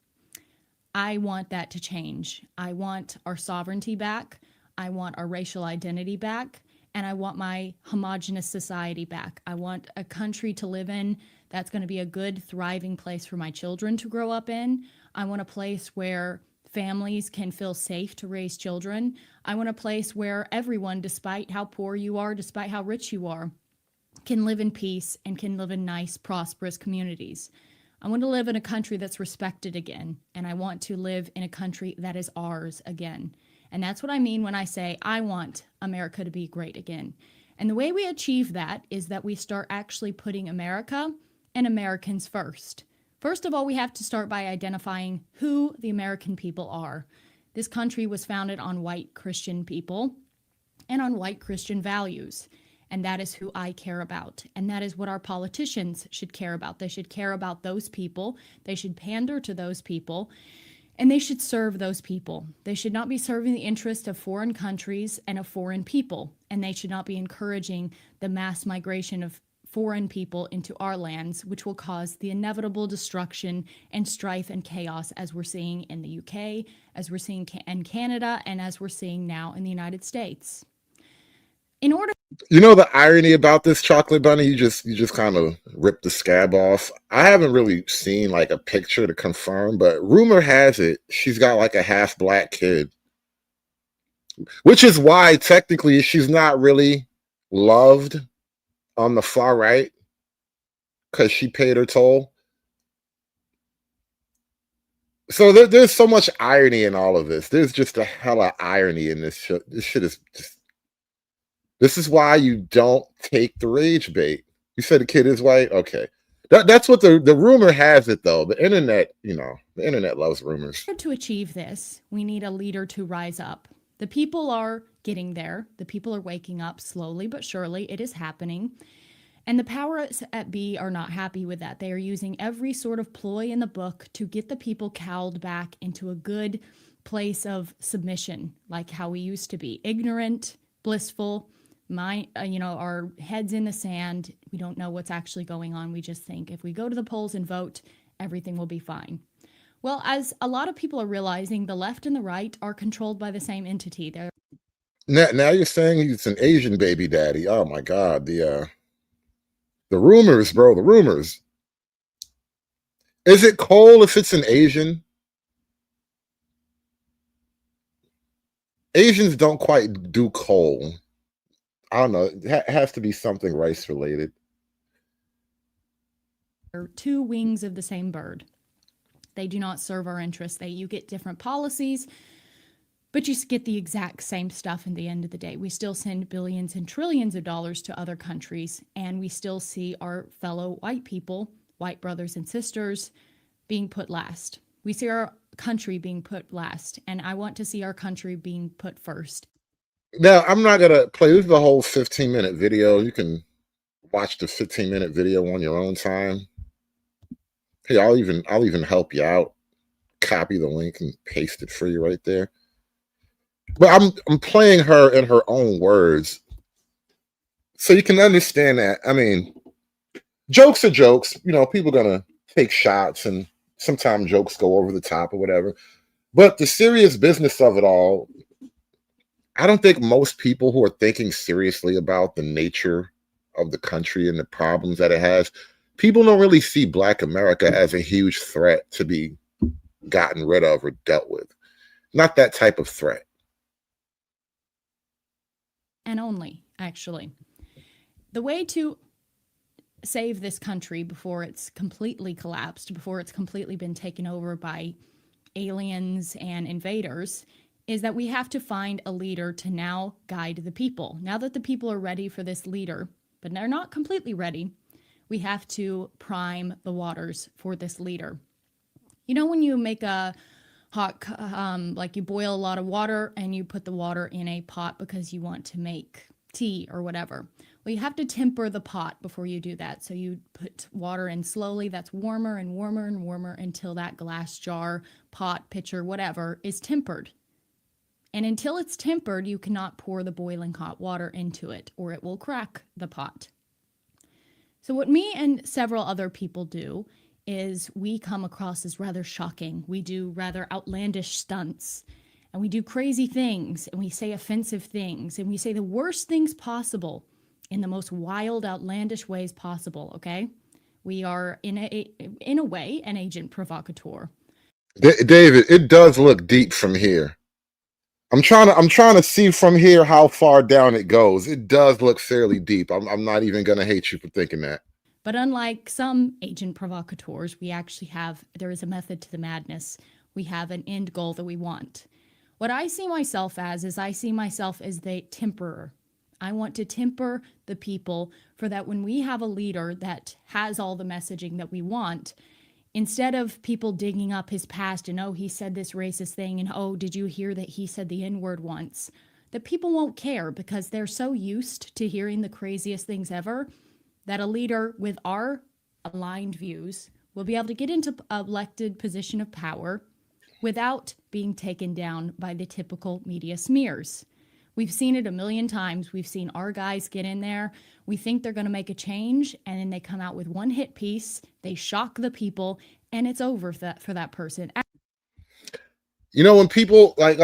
I want that to change. I want our sovereignty back. I want our racial identity back. And I want my homogenous society back. I want a country to live in that's going to be a good, thriving place for my children to grow up in. I want a place where families can feel safe to raise children. I want a place where everyone, despite how poor you are, despite how rich you are, can live in peace and can live in nice, prosperous communities. I want to live in a country that's respected again, and I want to live in a country that is ours again. And that's what I mean when I say I want America to be great again. And the way we achieve that is that we start actually putting America and Americans first. First of all, we have to start by identifying who the American people are. This country was founded on white Christian people and on white Christian values. And that is who I care about. And that is what our politicians should care about. They should care about those people. They should pander to those people. And they should serve those people. They should not be serving the interest of foreign countries and of foreign people. And they should not be encouraging the mass migration of foreign people into our lands, which will cause the inevitable destruction and strife and chaos as we're seeing in the UK, as we're seeing in Canada, and as we're seeing now in the United States. In order, you know, the irony about this, Chocolate Bunny, you just kind of ripped the scab off. I haven't really seen like a picture to confirm, but rumor has it she's got like a half Black kid, which is why technically she's not really loved on the far right, because she paid her toll. So there's so much irony in all of this. There's just a hella irony in this shit. This shit is just. This is why you don't take the rage bait. You said the kid is white? Okay. That's what the rumor has it, though. The internet, you know, the internet loves rumors. to achieve this, we need a leader to rise up. The people are getting there. The people are waking up slowly but surely. It is happening. And the powers at be are not happy with that. They are using every sort of ploy in the book to get the people cowled back into a good place of submission, like how we used to be. Ignorant, blissful, our heads in the sand. We don't know what's actually going on. We just think if we go to the polls and vote, everything will be fine. Well, as a lot of people are realizing, the left and the right are controlled by the same entity. Now you're saying he's an Asian baby daddy. Oh my God. The rumors, bro, the rumors. Is it Cole if it's an Asian? Asians don't quite do coal. I don't know. It has to be something rice related. They're two wings of the same bird. They do not serve our interests. You get different policies, but you get the exact same stuff in the end of the day. We still send billions and trillions of dollars to other countries, and we still see our fellow white people, white brothers and sisters, being put last. We see our country being put last, and I want to see our country being put first. Now, I'm not gonna play this is the whole 15-minute video. You can watch the 15-minute video on your own time. Hey, I'll even help you out. Copy the link and paste it for you right there. But I'm playing her in her own words, so you can understand that. I mean, jokes are jokes. You know, people are gonna take shots, and sometimes jokes go over the top or whatever. But the serious business of it all, I don't think most people who are thinking seriously about the nature of the country and the problems that it has, people don't really see Black America as a huge threat to be gotten rid of or dealt with. Not that type of threat. And only, actually. The way to save this country before it's completely collapsed, before it's completely been taken over by aliens and invaders, is that we have to find a leader to now guide the people. Now that the people are ready for this leader, but they're not completely ready, we have to prime the waters for this leader. You know, when you make a hot, like you boil a lot of water and you put the water in a pot because you want to make tea or whatever. Well, you have to temper the pot before you do that. So you put water in slowly. That's warmer and warmer and warmer until that glass jar, pot, pitcher, whatever is tempered. And until it's tempered, you cannot pour the boiling hot water into it or it will crack the pot. So what me and several other people do is we come across as rather shocking. We do rather outlandish stunts, and we do crazy things, and we say offensive things, and we say the worst things possible in the most wild, outlandish ways possible, okay? We are, in a way, an agent provocateur. David, it does look deep from here. I'm trying to see from here how far down it goes. It does look fairly deep. I'm not even gonna hate you for thinking that. But unlike some agent provocateurs, there is a method to the madness. We have an end goal that we want. What I see myself as is I see myself as the temperer. I want to temper the people for that when we have a leader that has all the messaging that we want, instead of people digging up his past and, oh, he said this racist thing, and oh, did you hear that he said the N-word once? That people won't care because they're so used to hearing the craziest things ever that a leader with our aligned views will be able to get into an elected position of power without being taken down by the typical media smears. We've seen it a million times. We've seen our guys get in there. We think they're going to make a change, and then they come out with one hit piece. They shock the people, and it's over for that person. You know, when people like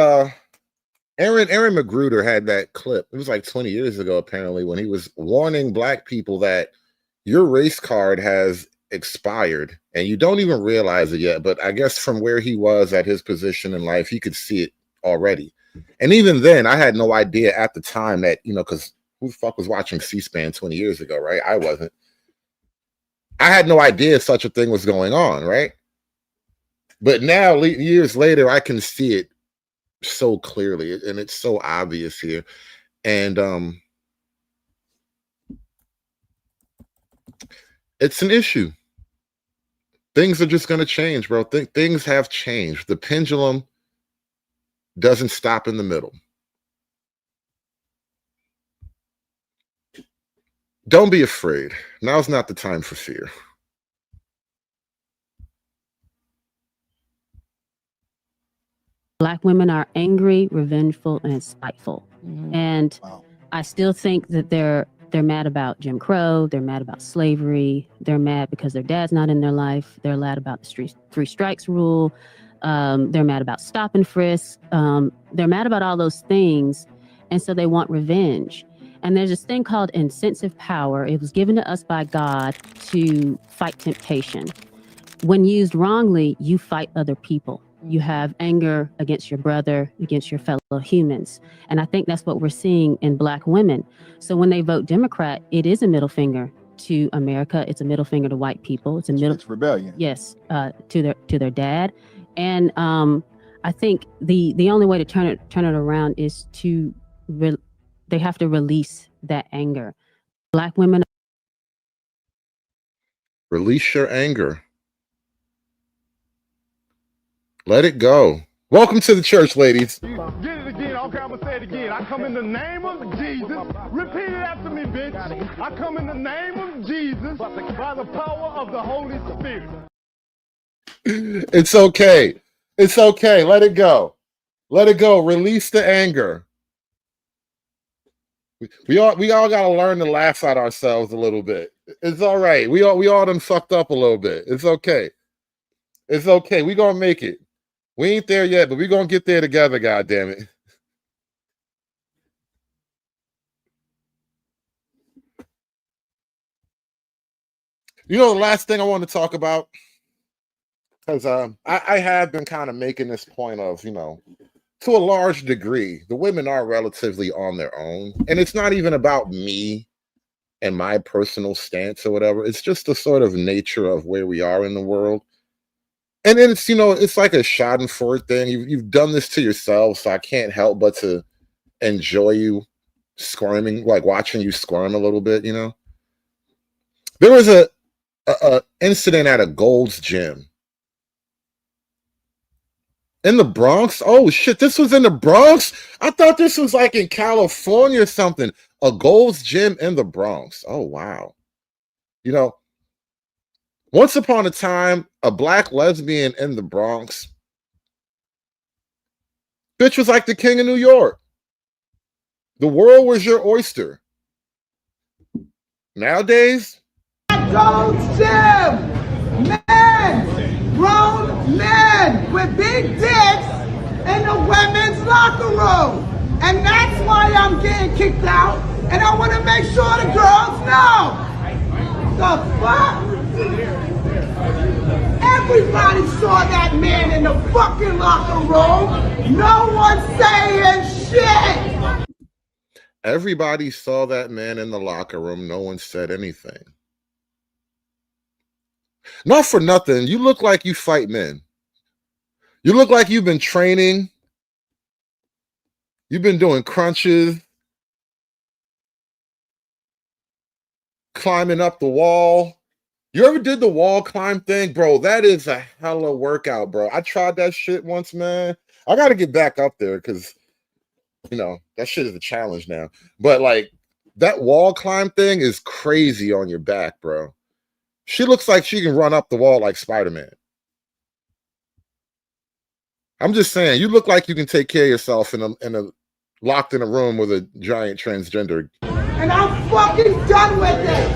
Aaron Magruder had that clip, it was like 20 years ago, apparently, when he was warning Black people that your race card has expired and you don't even realize it yet. But I guess from where he was at his position in life, he could see it already. And even then, I had no idea at the time that, you know, because who the fuck was watching C-SPAN 20 years ago, right? I wasn't. I had no idea such a thing was going on, right? But now, years later, I can see it so clearly, and it's so obvious here. And it's an issue. Things are just going to change, bro. Things have changed. The pendulum doesn't stop in the middle. Don't be afraid. Now's not the time for fear. Black women are angry, revengeful, and spiteful. And I still think that they're mad about Jim Crow. They're mad about slavery. They're mad because their dad's not in their life. They're mad about the three strikes rule. They're mad about stop and frisk. They're mad about all those things. And so they want revenge. And there's this thing called incentive power. It was given to us by God to fight temptation. When used wrongly, you fight other people. You have anger against your brother, against your fellow humans. And I think that's what we're seeing in Black women. So when they vote Democrat, it is a middle finger to America. It's a middle finger to white people. It's rebellion. Yes, to their dad. And I think the only way to turn it around is to they have to release that anger. Black women. Release your anger. Let it go. Welcome to the church, ladies. Get it again. Okay, I'm gonna say it again. I come in the name of Jesus. Repeat it after me, bitch. I come in the name of Jesus by the power of the Holy Spirit. It's okay. It's okay. Let it go. Let it go. Release the anger. We all gotta learn to laugh at ourselves a little bit. It's all right. We all done fucked up a little bit. It's okay. It's okay. We gonna make it. We ain't there yet, but we gonna get there together, God damn it. You know, the last thing I want to talk about, because I have been kind of making this point of, you know, to a large degree, the women are relatively on their own. And it's not even about me and my personal stance or whatever. It's just the sort of nature of where we are in the world. And then it's, you know, it's like a schadenfreude thing. You've done this to yourself, so I can't help but to enjoy you squirming, like watching you squirm a little bit, you know? There was a incident at a Gold's Gym in the Bronx. Oh shit, this was in the Bronx? I thought this was like in California or something. A Gold's Gym in the Bronx. Oh wow. You know, once upon a time, a Black lesbian in the Bronx, bitch was like the king of New York. The world was your oyster. Nowadays, Gold's Gym, men, grown men with big dicks in the women's locker room. And that's why I'm getting kicked out. And I want to make sure the girls know. The fuck? Everybody saw that man in the fucking locker room. No one's saying shit. everybody saw that man in the locker room. No one said anything. Not for nothing. You look like you fight men. You look like you've been training. You've been doing crunches, climbing up the wall. You ever did the wall climb thing? Bro, that is a hella workout, bro. I tried that shit once, man. I got to get back up there because, you know, that shit is a challenge now. But, like, that wall climb thing is crazy on your back, bro. She looks like she can run up the wall like Spider-Man. I'm just saying, you look like you can take care of yourself in a locked in a room with a giant transgender. And I'm fucking done with it.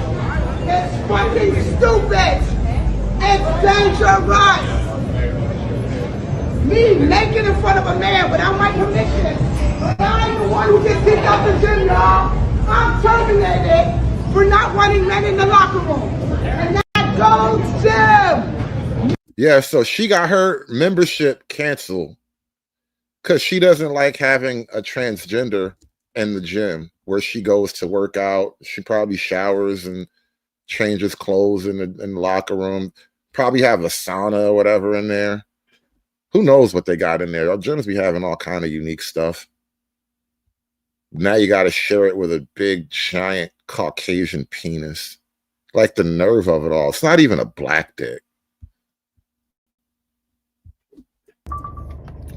It's fucking stupid. It's dangerous. Me naked in front of a man without my permission. I ain't the one who gets kicked out the gym, y'all. I'm terminated for not wanting men in the locker room. And that goes Gym. Yeah, so she got her membership canceled because she doesn't like having a transgender in the gym where she goes to work out. She probably showers and changes clothes in the locker room. Probably have a sauna or whatever in there. Who knows what they got in there? Our gyms be having all kind of unique stuff. Now you got to share it with a big, giant Caucasian penis. Like the nerve of it all. It's not even a black dick.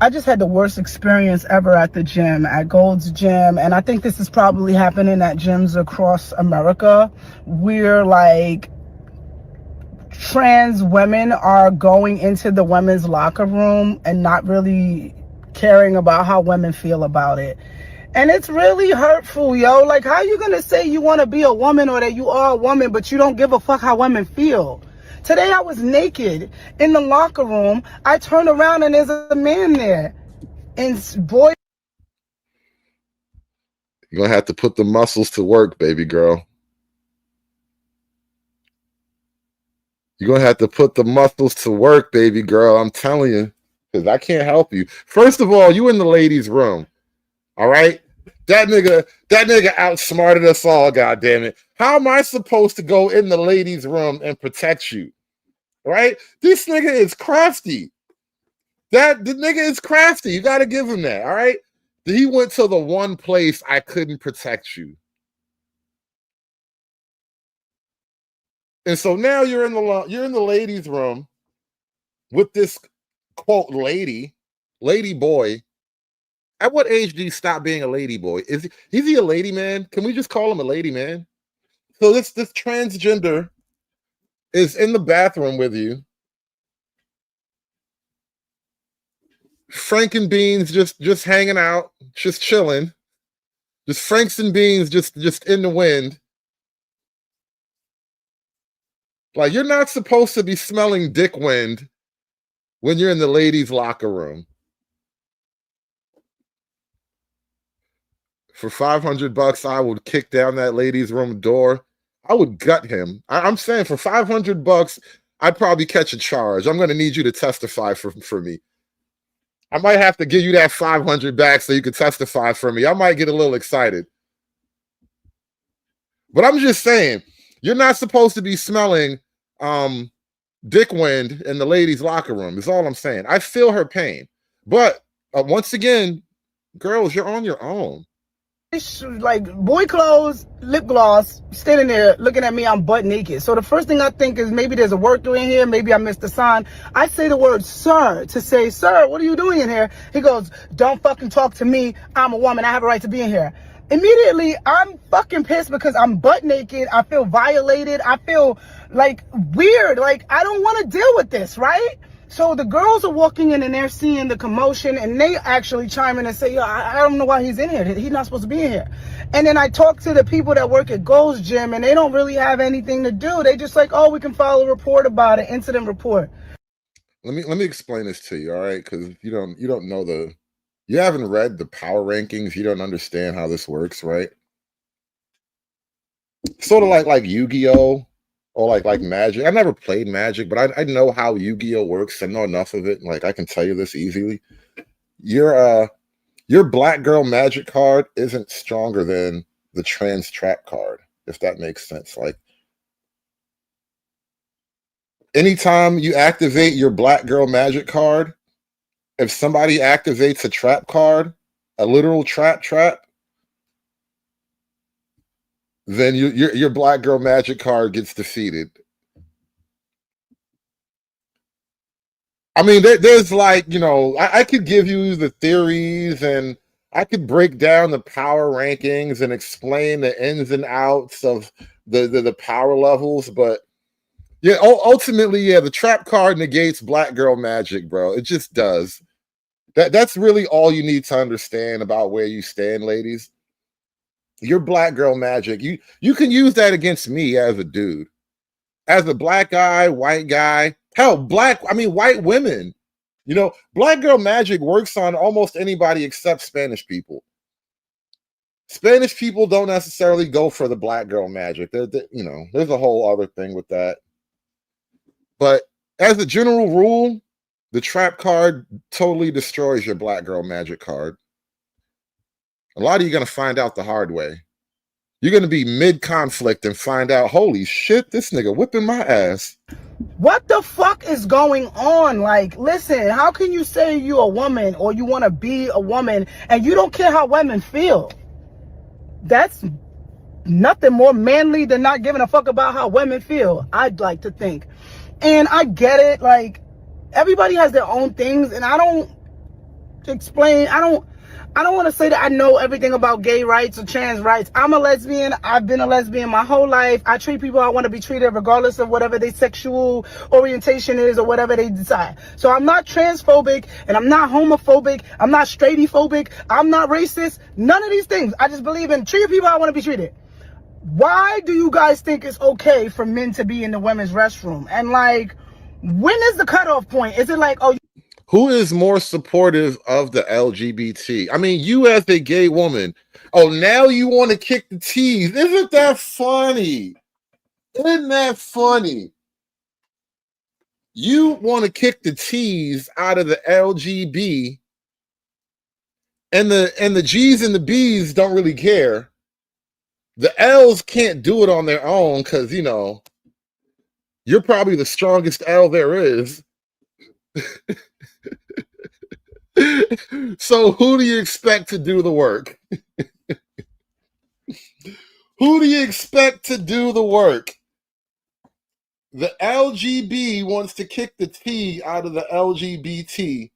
I just had the worst experience ever at the gym, at Gold's Gym, and I think this is probably happening at gyms across America, where like trans women are going into the women's locker room and not really caring about how women feel about it. And it's really hurtful, yo. Like, how you gonna say you want to be a woman or that you are a woman, but you don't give a fuck how women feel? Today I was naked in the locker room. I turn around and there's a man there. And boy, You're going to have to put the muscles to work, baby girl. You're going to have to put the muscles to work, baby girl. I'm telling you. because I can't help you. First of all, you in the ladies' room. All right? That nigga outsmarted us all, goddammit. How am I supposed to go in the ladies' room and protect you? Right? This nigga is crafty. The nigga is crafty. You gotta give him that. All right. He went to the one place I couldn't protect you. And so now you're in the ladies' room with this quote lady boy. At what age do you stop being a lady boy? Is he a lady man? Can we just call him a lady man? So this transgender is in the bathroom with you. Frank and Beans just hanging out, just chilling. Just Franks and Beans just in the wind. Like, you're not supposed to be smelling dick wind when you're in the ladies' locker room. For $500, I would kick down that ladies' room door. I would gut him. I'm saying for $500, I'd probably catch a charge. I'm going to need you to testify for me. I might have to give you that $500 back so you can testify for me. I might get a little excited. But I'm just saying, you're not supposed to be smelling dick wind in the ladies' locker room, is all I'm saying. I feel her pain. But once again, girls, you're on your own. Like boy clothes, lip gloss, standing there looking at me, I'm butt naked. So the first thing I think is maybe there's a worker in here, maybe I missed the sign. I say the word sir to say, sir, what are you doing in here? He goes, don't fucking talk to me. I'm a woman. I have a right to be in here. Immediately, I'm fucking pissed because I'm butt naked. I feel violated. I feel like weird. Like, I don't want to deal with this, right? So the girls are walking in and they're seeing the commotion and they actually chime in and say, yo, I don't know why he's in here. He's not supposed to be in here. And then I talk to the people that work at Gold's Gym and they don't really have anything to do. They just like, oh, we can file a report about it, incident report. Let me explain this to you, all right? Because you don't know you haven't read the power rankings. You don't understand how this works, right? Sort of like Yu-Gi-Oh! Or like Magic. I never played Magic, but I know how Yu-Gi-Oh! Works. I know enough of it. Like, I can tell you this easily. Your Black Girl Magic card isn't stronger than the Trans Trap card, if that makes sense. Like, anytime you activate your Black Girl Magic card, if somebody activates a trap card, a literal trap, then your Black Girl Magic card gets defeated. I mean, there's like, I could give you the theories and I could break down the power rankings and explain the ins and outs of the power levels, but yeah, ultimately, yeah, the trap card negates Black Girl Magic, bro. It just does. That's really all you need to understand about where you stand, ladies. Your Black Girl Magic, you can use that against me as a dude, as a black guy, white guy, hell, white women. Black Girl Magic works on almost anybody except Spanish people. Spanish people don't necessarily go for the Black Girl Magic. There's a whole other thing with that. But as a general rule, the trap card totally destroys your Black Girl Magic card. A lot of you are going to find out the hard way. You're going to be mid-conflict and find out, holy shit, this nigga whipping my ass. What the fuck is going on? Like, listen, how can you say you're a woman or you want to be a woman and you don't care how women feel? That's nothing more manly than not giving a fuck about how women feel, I'd like to think. And I get it, like, everybody has their own things, and I don't want to say that I know everything about gay rights or trans rights. I'm a lesbian. I've been a lesbian my whole life. I treat people how I want to be treated regardless of whatever their sexual orientation is or whatever they decide. So I'm not transphobic and I'm not homophobic. I'm not straightphobic. I'm not racist. None of these things. I just believe in treating people how I want to be treated. Why do you guys think it's okay for men to be in the women's restroom? And like, when is the cutoff point? Is it like, oh, who is more supportive of the LGBT? I mean, you as a gay woman. Oh, now you want to kick the teeth. Isn't that funny? Isn't that funny? You want to kick the T's out of the LGB, and the G's and the B's don't really care. The L's can't do it on their own because, you know, you're probably the strongest L there is. So who do you expect to do the work? Who do you expect to do the work? The LGB wants to kick the T out of the LGBT.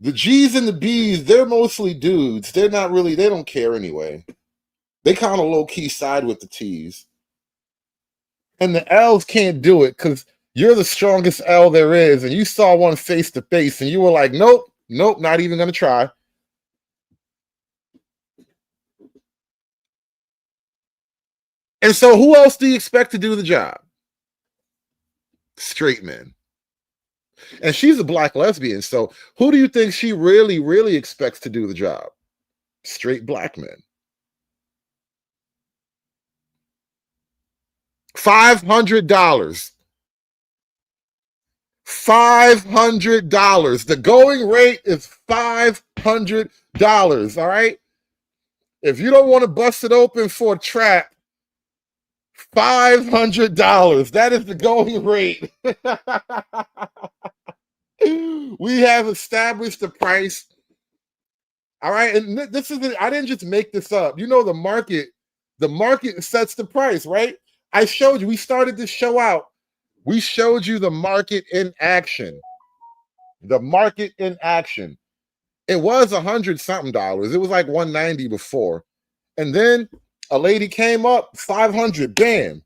The G's and the B's, they're mostly dudes. They're not really, they don't care anyway. They kind of low-key side with the T's. And the L's can't do it because you're the strongest L there is, and you saw one face-to-face, and you were like, nope, not even going to try. And so who else do you expect to do the job? Straight men. And she's a black lesbian, so who do you think she really, really expects to do the job? Straight black men. $500. $500. The going rate is $500, all right? If you don't want to bust it open for a trap, $500. That is the going rate. We have established the price. All right, and this is I didn't just make this up. You know, the market sets the price, right? I showed you, we started this show out. We showed you the market in action. The market in action. It was $100-something. It was like $190 before. And then a lady came up, $500, bam,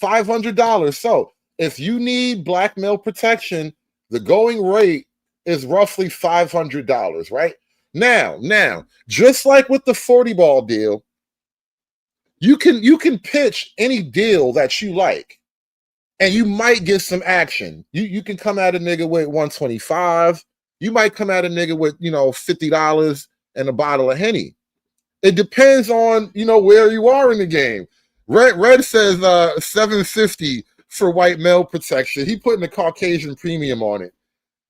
$500. So if you need black male protection, the going rate is roughly $500, right? Now, just like with the 40 ball deal, you can pitch any deal that you like, and you might get some action. You can come at a nigga with $125. You might come at a nigga with, you know, $50 and a bottle of Henny. It depends on, you know, where you are in the game. Red says $750 for white male protection. He putting a Caucasian premium on it.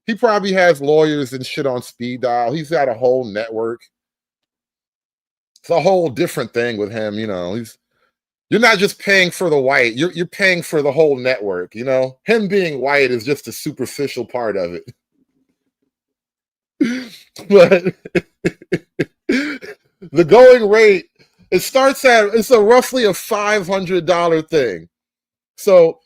He probably has lawyers and shit on speed dial. He's got a whole network. It's a whole different thing with him, you know. You're not just paying for the white, you're paying for the whole network, you know. Him being white is just a superficial part of it. But the going rate, it's roughly a $500 thing. So,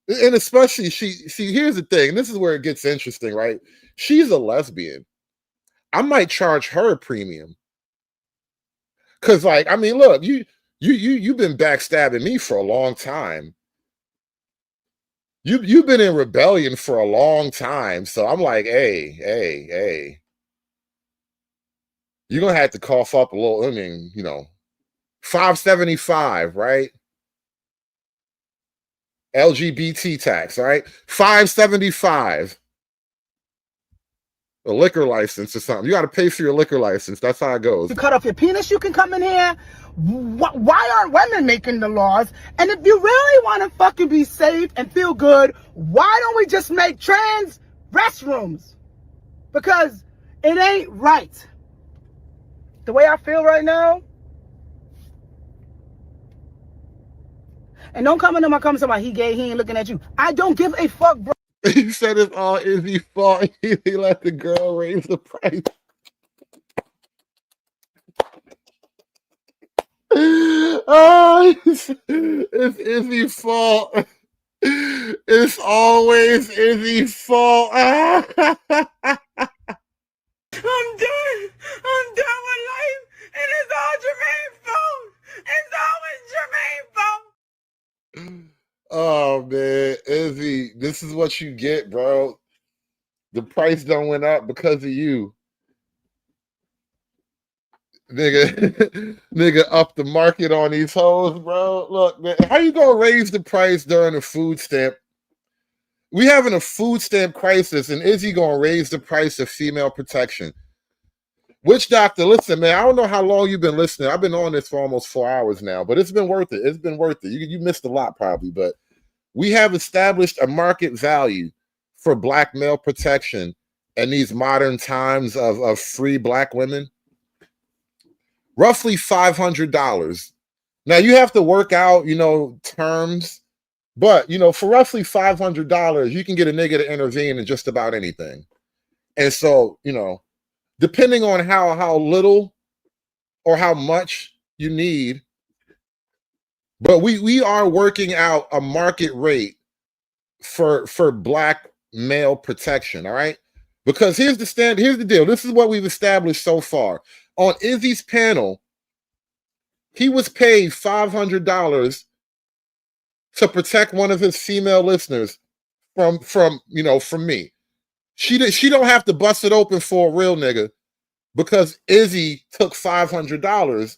and especially here's the thing, and this is where it gets interesting, right? She's a lesbian. I might charge her a premium. Cause like, I mean, look, you've been backstabbing me for a long time. You've been in rebellion for a long time. So I'm like, hey. You're gonna have to cough up a little, I mean, you know, $575, right? LGBT tax, all right? $575. A liquor license or something. You got to pay for your liquor license. That's how it goes. To cut off your penis, you can come in here. Why aren't women making the laws? And if you really want to fucking be safe and feel good, why don't we just make trans restrooms? Because it ain't right. The way I feel right now. And don't come into my comments about he gay, he ain't looking at you. I don't give a fuck, bro. He said it's all Izzy's fault. He let the girl raise the price. Oh, it's Izzy's fault. It's always Izzy's fault. I'm done with life, and it's all Jermaine's fault. It's always Jermaine's fault. Oh man, Izzy, this is what you get, bro. The price done went up because of you. Nigga up the market on these hoes, bro. Look, man, how you gonna raise the price during a food stamp? We having a food stamp crisis, and Izzy gonna raise the price of female protection. Witch doctor, listen, man, I don't know how long you've been listening. I've been on this for almost 4 hours now, but it's been worth it. It's been worth it. You missed a lot probably, but we have established a market value for black male protection in these modern times of free black women. Roughly $500. Now you have to work out, terms, but for roughly $500, you can get a nigga to intervene in just about anything. And so, depending on how little or how much you need, but we are working out a market rate for black male protection, all right? Because here's the deal. This is what we've established so far. On Izzy's panel, he was paid $500 to protect one of his female listeners from me. She don't have to bust it open for a real nigga because Izzy took $500.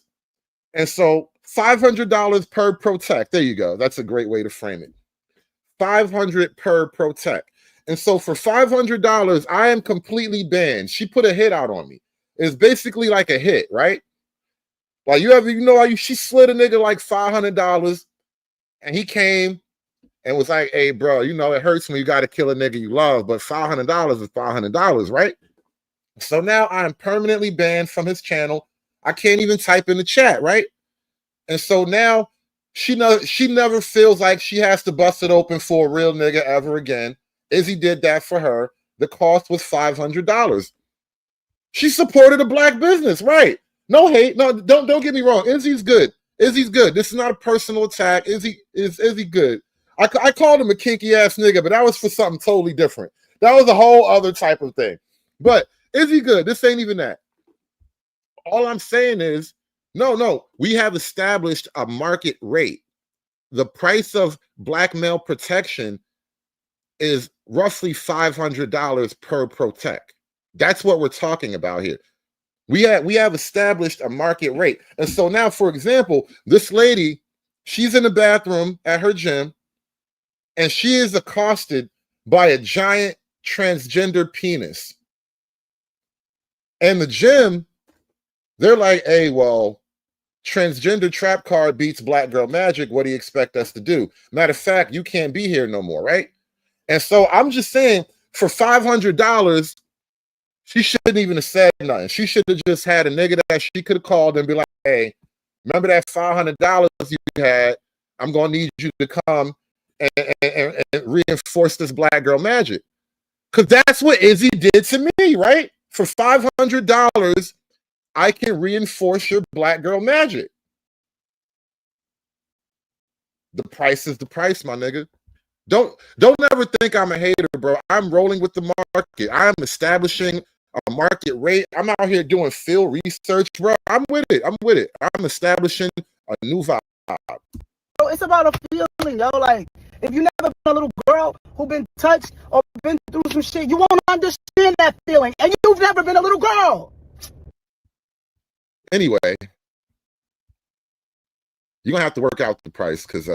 And so $500 per protect. There you go. That's a great way to frame it. $500 per protect. And so for $500, I am completely banned. She put a hit out on me. It's basically like a hit, right? Like she slid a nigga like $500, and he came and was like, "Hey, bro, it hurts when you got to kill a nigga you love, but $500 is $500, right?" So now I'm permanently banned from his channel. I can't even type in the chat, right? And so now she never feels like she has to bust it open for a real nigga ever again. Izzy did that for her. The cost was $500. She supported a black business, right? No hate. No, don't get me wrong. Izzy's good. Izzy's good. This is not a personal attack. Izzy good. I called him a kinky ass nigga, but that was for something totally different. That was a whole other type of thing. But Izzy good. This ain't even that. All I'm saying is, no, we have established a market rate. The price of black male protection is roughly $500 per protect. That's what we're talking about here. We have established a market rate. And so now, for example, this lady, she's in the bathroom at her gym, and she is accosted by a giant transgender penis. And the gym, they're like, "Hey, well, transgender trap card beats black girl magic. What do you expect us to do? Matter of fact, you can't be here no more," right? And so I'm just saying, for $500, she shouldn't even have said nothing. She should have just had a nigga that she could have called and be like, "Hey, remember that $500 you had? I'm going to need you to come and reinforce this black girl magic." Because that's what Izzy did to me, right? For $500, I can reinforce your black girl magic. The price is the price, my nigga. Don't ever think I'm a hater, bro. I'm rolling with the market. I'm establishing a market rate. I'm out here doing field research, bro. I'm with it. I'm establishing a new vibe. So it's about a feeling, yo. Like, if you never been a little girl who been touched or been through some shit, you won't understand that feeling. And you've never been a little girl. Anyway, you're gonna have to work out the price because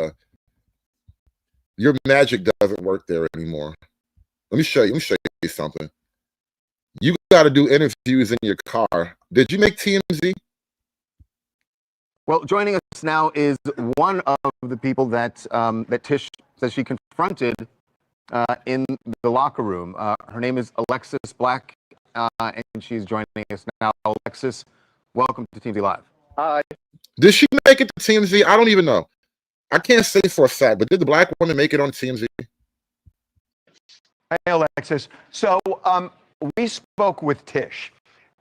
your magic doesn't work there anymore. Let me show you something. You got to do interviews in your car. Did you make TMZ? Well, joining us now is one of the people that that Tish says she confronted in the locker room. Her name is Alexis Black, and she's joining us now. Alexis, welcome to TMZ Live. Hi. Did she make it to TMZ? I don't even know. I can't say for a fact, but did the black woman make it on TMZ? Hey, Alexis. So we spoke with Tish,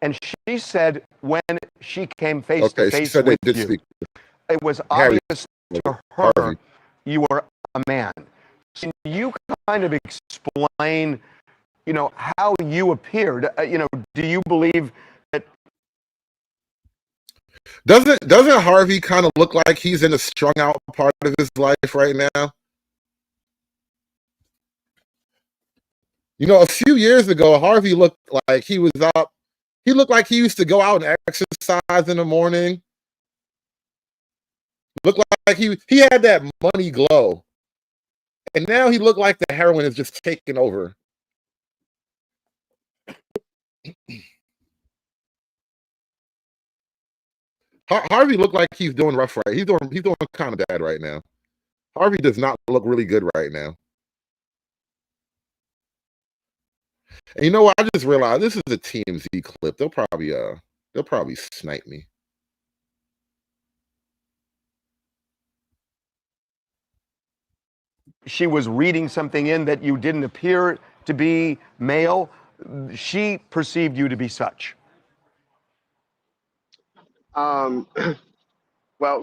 and she said when she came face to face with you, it was obvious to her you were a man. Can you kind of explain, how you appeared? Do you believe that? Doesn't Harvey kind of look like he's in a strung out part of his life right now? A few years ago, Harvey looked like he was up. He looked like he used to go out and exercise in the morning. Looked like he had that money glow. And now he looked like the heroin is just taking over. Harvey looked like he's doing rough right. He's doing kind of bad right now. Harvey does not look really good right now. And you know what? I just realized this is a TMZ clip. They'll probably snipe me. She was reading something in that you didn't appear to be male. She perceived you to be such. Well,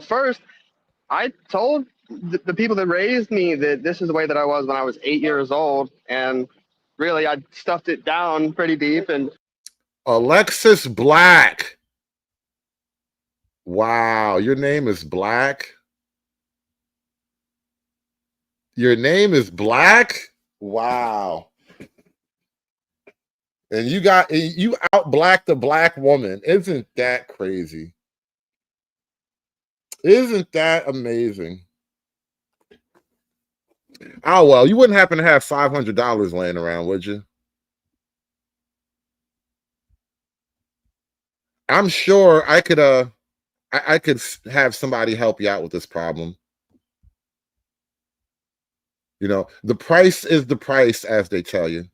first, I told the people that raised me that this is the way that I was when I was 8 years old, and really, I stuffed it down pretty deep. And Alexis Black. Wow, your name is Black. Your name is Black? Wow. And you out-blacked a black woman. Isn't that crazy? Isn't that amazing? Oh, well, you wouldn't happen to have $500 laying around, would you? I'm sure I could have somebody help you out with this problem. You know, the price is the price, as they tell you.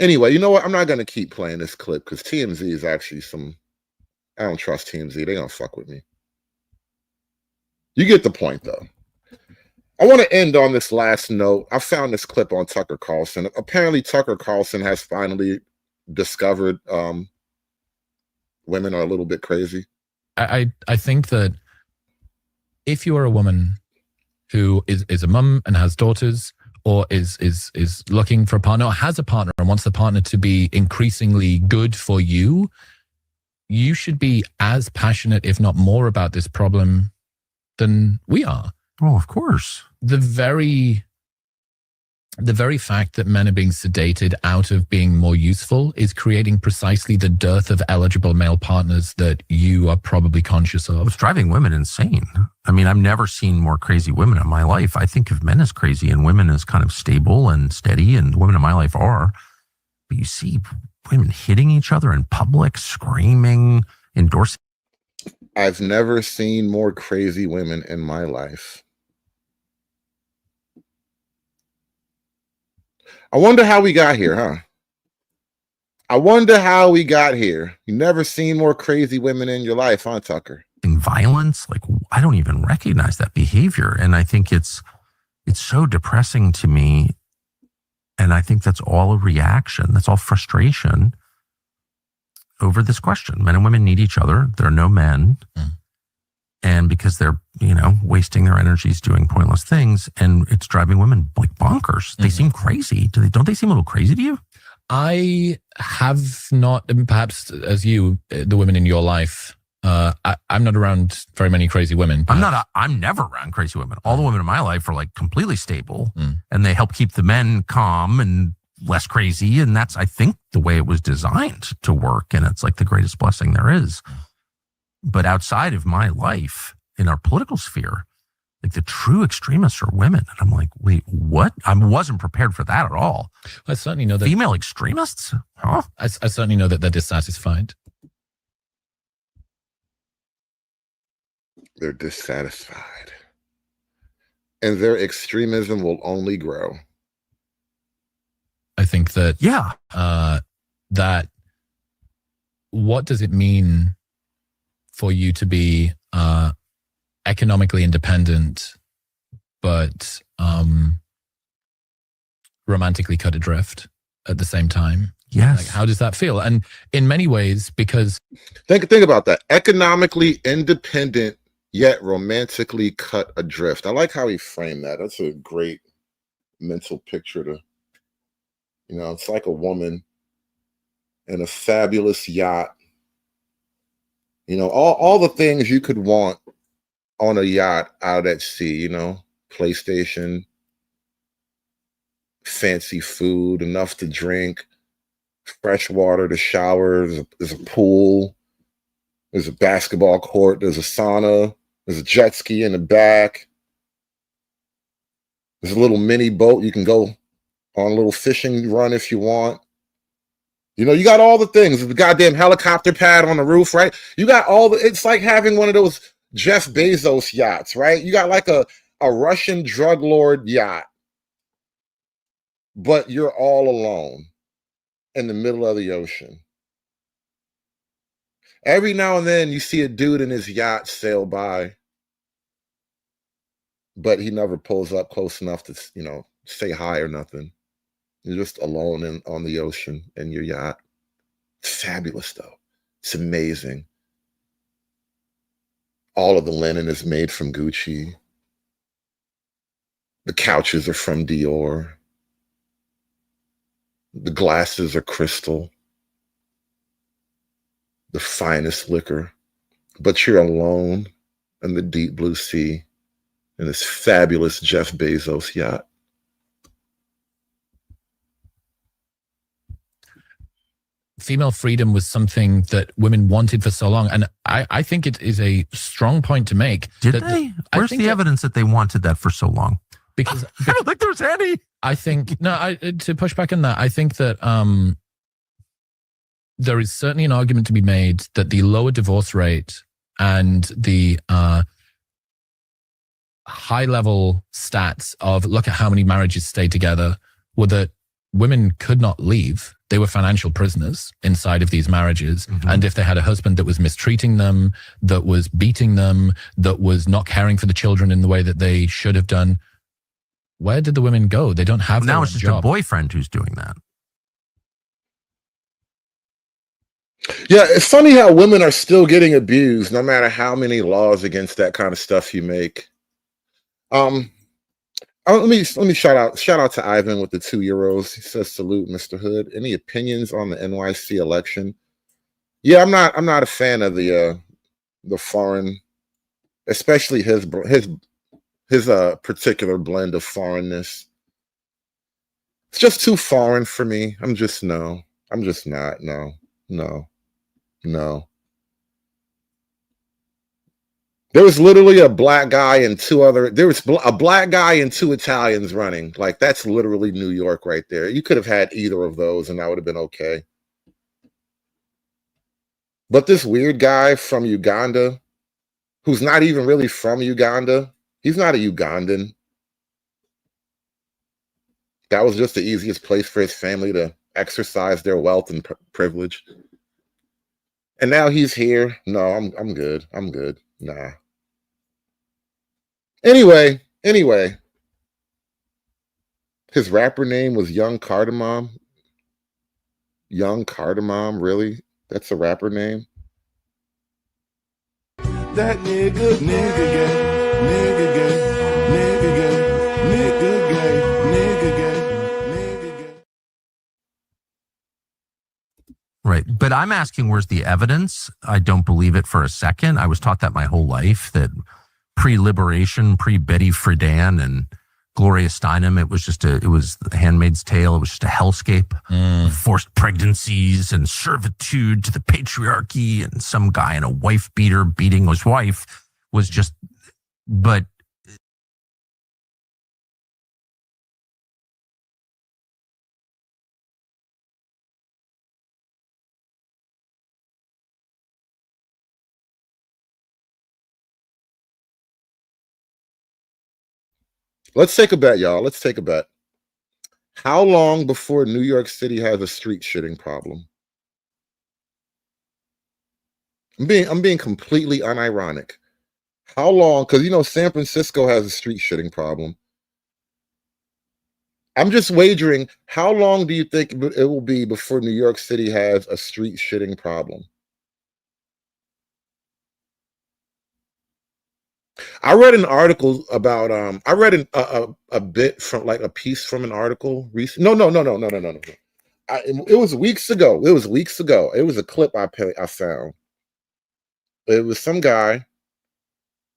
Anyway, you know what? I'm not going to keep playing this clip because TMZ is actually I don't trust TMZ. They're going to fuck with me. You get the point, though. I want to end on this last note. I found this clip on Tucker Carlson. Apparently, Tucker Carlson has finally discovered women are a little bit crazy. I think that if you are a woman who is a mum and has daughters, or is looking for a partner, or has a partner and wants the partner to be increasingly good for you, you should be as passionate, if not more, about this problem than we are. Oh, of course. The very fact that men are being sedated out of being more useful is creating precisely the dearth of eligible male partners that you are probably conscious of. It's driving women insane. I mean, I've never seen more crazy women in my life. I think of men as crazy and women as kind of stable and steady, and women in my life are. But you see women hitting each other in public, screaming, endorsing. I've never seen more crazy women in my life. I wonder how we got here, huh? I wonder how we got here. You never seen more crazy women in your life, huh, Tucker? Violence, like I don't even recognize that behavior, and I think it's so depressing to me. And I think that's all a reaction. That's all frustration over this question. Men and women need each other. There are no men. And because they're, wasting their energies doing pointless things, and it's driving women like bonkers. They seem crazy. Don't they seem a little crazy to you? I have not, perhaps as you, the women in your life, I'm not around very many crazy women. I'm never around crazy women. All the women in my life are like completely stable, and they help keep the men calm and less crazy. And that's, I think, the way it was designed to work. And it's like the greatest blessing there is. But outside of my life, in our political sphere, like the true extremists are women. And I'm like, wait, what? I wasn't prepared for that at all. I certainly know that. Female extremists? Huh? I certainly know that they're dissatisfied. They're dissatisfied. And their extremism will only grow. I think that, that what does it mean for you to be economically independent, but romantically cut adrift at the same time? Yes. Like, how does that feel? And in many ways, because think about that. Economically independent, yet romantically cut adrift. I like how he framed that. That's a great mental picture to, it's like a woman in a fabulous yacht. All the things you could want on a yacht out at sea, PlayStation, fancy food, enough to drink, fresh water to shower, there's a pool, there's a basketball court, there's a sauna, there's a jet ski in the back, there's a little mini boat you can go on a little fishing run if you want. You know, you got all the things, the goddamn helicopter pad on the roof, right? You got all the, it's like having one of those Jeff Bezos yachts, right? You got like a Russian drug lord yacht, but you're all alone in the middle of the ocean. Every now and then you see a dude in his yacht sail by, but he never pulls up close enough to, you know, say hi or nothing. You're just alone on the ocean in your yacht. It's fabulous, though. It's amazing. All of the linen is made from Gucci. The couches are from Dior. The glasses are crystal. The finest liquor. But you're alone in the deep blue sea in this fabulous Jeff Bezos yacht. Female freedom was something that women wanted for so long. And I think it is a strong point to make. Did they? Where's the evidence that they wanted that for so long? Because I don't think there's any. I think, no, to push back on that, I think that there is certainly an argument to be made that the lower divorce rate and the high level stats of look at how many marriages stay together were that women could not leave. They were financial prisoners inside of these marriages. Mm-hmm. And if they had a husband that was mistreating them, that was beating them, that was not caring for the children in the way that they should have done, where did the women go? They don't have now it's just a boyfriend who's doing that. Yeah, it's funny how women are still getting abused no matter how many laws against that kind of stuff you make. Let me shout out to Ivan with the 2 euros. He says, "Salute, Mr. Hood. Any opinions on the NYC election?" Yeah, I'm not a fan of the foreign, especially his particular blend of foreignness. It's just too foreign for me. I'm just not. No. There was literally a black guy and there was a black guy and 2 Italians running. Like, that's literally New York right there. You could have had either of those and that would have been okay. But this weird guy from Uganda, who's not even really from Uganda, he's not a Ugandan. That was just the easiest place for his family to exercise their wealth and privilege. And now he's here. No, I'm good. Nah. Anyway, his rapper name was Young Cardamom. Young Cardamom, really? That's a rapper name? That nigga gay. Right. But I'm asking, where's the evidence? I don't believe it for a second. I was taught that my whole life, that pre-liberation, pre-Betty Friedan and Gloria Steinem, it was The Handmaid's Tale. It was just a hellscape. Forced pregnancies and servitude to the patriarchy, and some guy in a wife beater beating his wife was just, but let's take a bet, y'all. Let's take a bet. How long before New York City has a street shitting problem? I'm being completely unironic. How long? Because you know San Francisco has a street shitting problem. I'm just wagering, how long do you think it will be before New York City has a street shitting problem? I read an article about I read a bit from, like, a piece from an article recently. No. It was weeks ago. It was a clip I found. It was some guy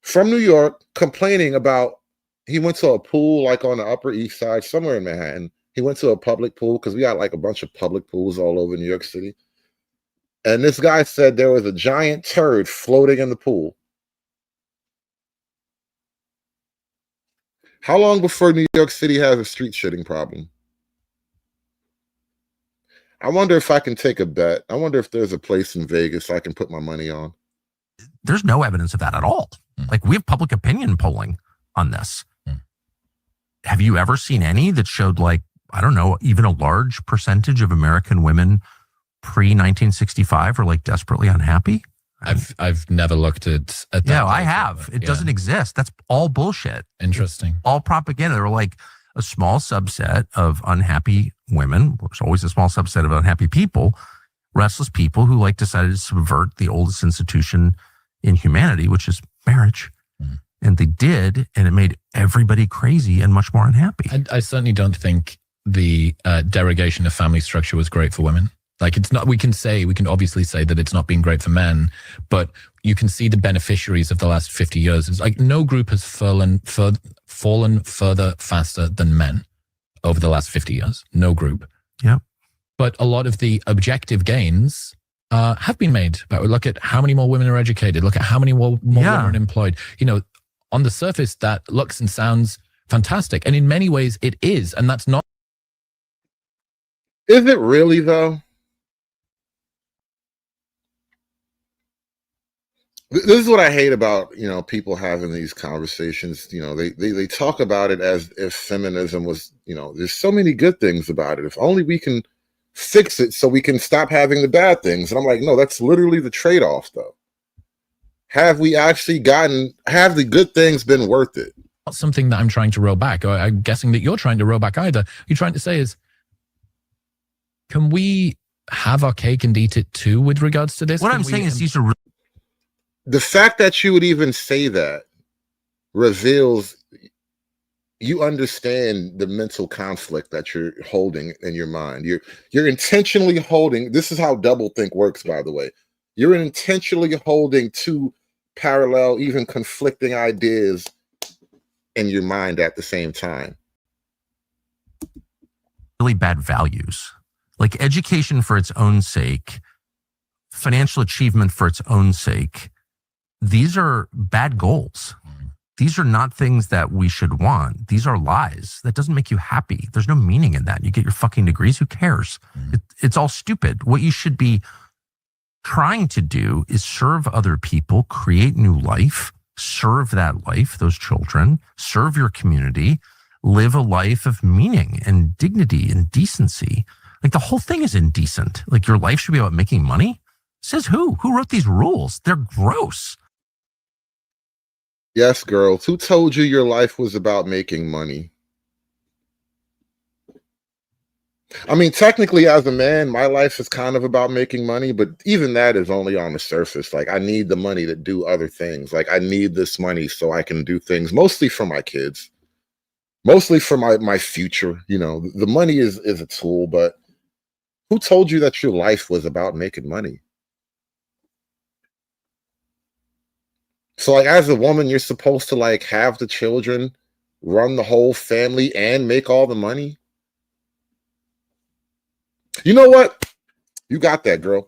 from New York complaining about, he went to a pool like on the Upper East Side, somewhere in Manhattan. He went to a public pool because we got like a bunch of public pools all over New York City. And this guy said there was a giant turd floating in the pool. How long before New York City has a street shitting problem? I wonder if I can take a bet. I wonder if there's a place in Vegas I can put my money on. There's no evidence of that at all. Like, we have public opinion polling on this. Have you ever seen any that showed, like, I don't know, even a large percentage of American women pre-1965 are like desperately unhappy? I've never looked at that. Yeah, I have. It doesn't exist. That's all bullshit. Interesting. All propaganda. They're like a small subset of unhappy women. There's always a small subset of unhappy people, restless people who like decided to subvert the oldest institution in humanity, which is marriage. And they did, and it made everybody crazy and much more unhappy. I certainly don't think the derogation of family structure was great for women. Like, it's not, we can obviously say that it's not been great for men, but you can see the beneficiaries of the last 50 years. It's like no group has fallen further faster than men over the last 50 years. No group. Yeah. But a lot of the objective gains have been made. But look at how many more women are educated. Look at how many more women are employed. You know, on the surface, that looks and sounds fantastic. And in many ways, it is. And that's not. Is it really, though? This is what I hate about, you know, people having these conversations. You know, they talk about it as if feminism was, you know, there's so many good things about it. If only we can fix it so we can stop having the bad things. And I'm like, no, that's literally the trade-off, though. Have we actually have the good things been worth it? Not something that I'm trying to roll back, or I'm guessing that you're trying to roll back either. You're trying to say is, can we have our cake and eat it too with regards to this? What I'm saying is these are the fact that you would even say that reveals you understand the mental conflict that you're holding in your mind. You're intentionally holding. This is how doublethink works, by the way. You're intentionally holding two parallel, even conflicting ideas in your mind at the same time. Really bad values, like education for its own sake, financial achievement for its own sake. These are bad goals. These are not things that we should want. These are lies. That doesn't make you happy. There's no meaning in that. You get your fucking degrees. Who cares? It's all stupid. What you should be trying to do is serve other people, create new life, serve that life, those children, serve your community, live a life of meaning and dignity and decency. Like, the whole thing is indecent. Like, your life should be about making money. Says who? Who wrote these rules? They're gross. Yes, girls. Who told you your life was about making money? I mean, technically, as a man, my life is kind of about making money, but even that is only on the surface. Like, I need the money to do other things. Like, I need this money so I can do things, mostly for my kids, mostly for my future. You know, the money is a tool, but who told you that your life was about making money? So, like, as a woman, you're supposed to, like, have the children, run the whole family, and make all the money? You know what? You got that, girl.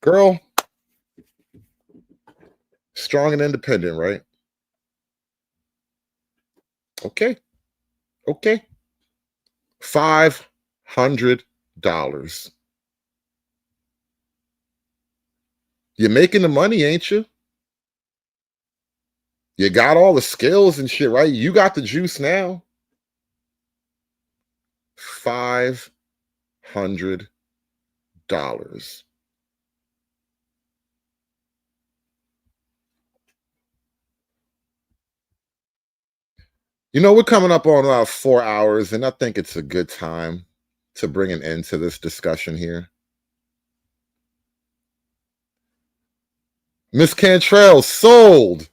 Girl, strong and independent, right? Okay. Okay. $500. You're making the money, ain't you? You got all the skills and shit, right? You got the juice now. $500. You know, we're coming up on about 4 hours, and I think it's a good time to bring an end to this discussion here. Miss Cantrell, sold.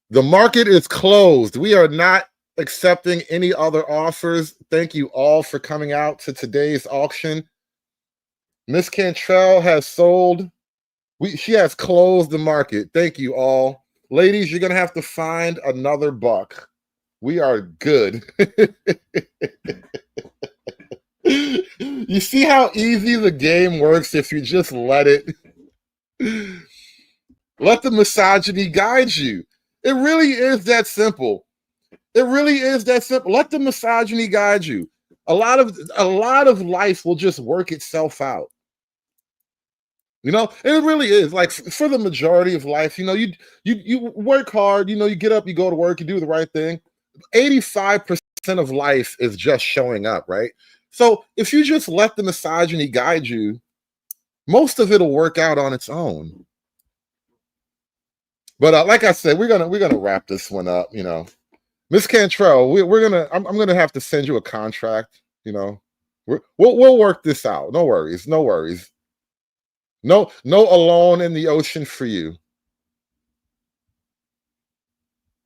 The market is closed. We are not accepting any other offers. Thank you all for coming out to today's auction. Miss Cantrell has sold. She has closed the market. Thank you all. Ladies, you're going to have to find another buck. We are good. You see how easy the game works if you just let it. Let the misogyny guide you. It really is that simple. It really is that simple. Let the misogyny guide you. A lot of life will just work itself out. You know, and it really is. Like for the majority of life, you know, you work hard, you know, you get up, you go to work, you do the right thing. 85% of life is just showing up, right? So if you just let the misogyny guide you, most of it'll work out on its own. But like I said, we're gonna wrap this one up. You know, Miss Cantrell, I'm gonna have to send you a contract. You know, we'll work this out. No worries, no worries. No alone in the ocean for you.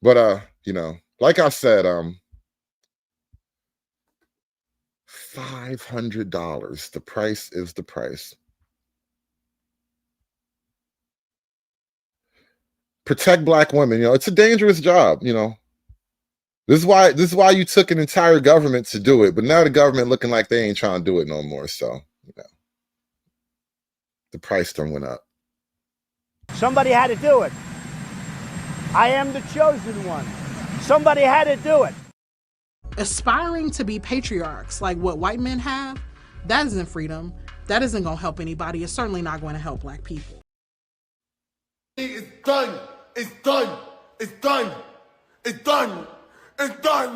But you know, like I said, $500. The price is the price. Protect Black women. You know, it's a dangerous job. You know, this is why you took an entire government to do it, but now the government looking like they ain't trying to do it no more. So, you know, the price done went up. Somebody had to do it. I am the chosen one. Somebody had to do it. Aspiring to be patriarchs like what white men have, that isn't freedom. That isn't going to help anybody. It's certainly not going to help Black people. It's done. It's done. It's done. It's done. It's done.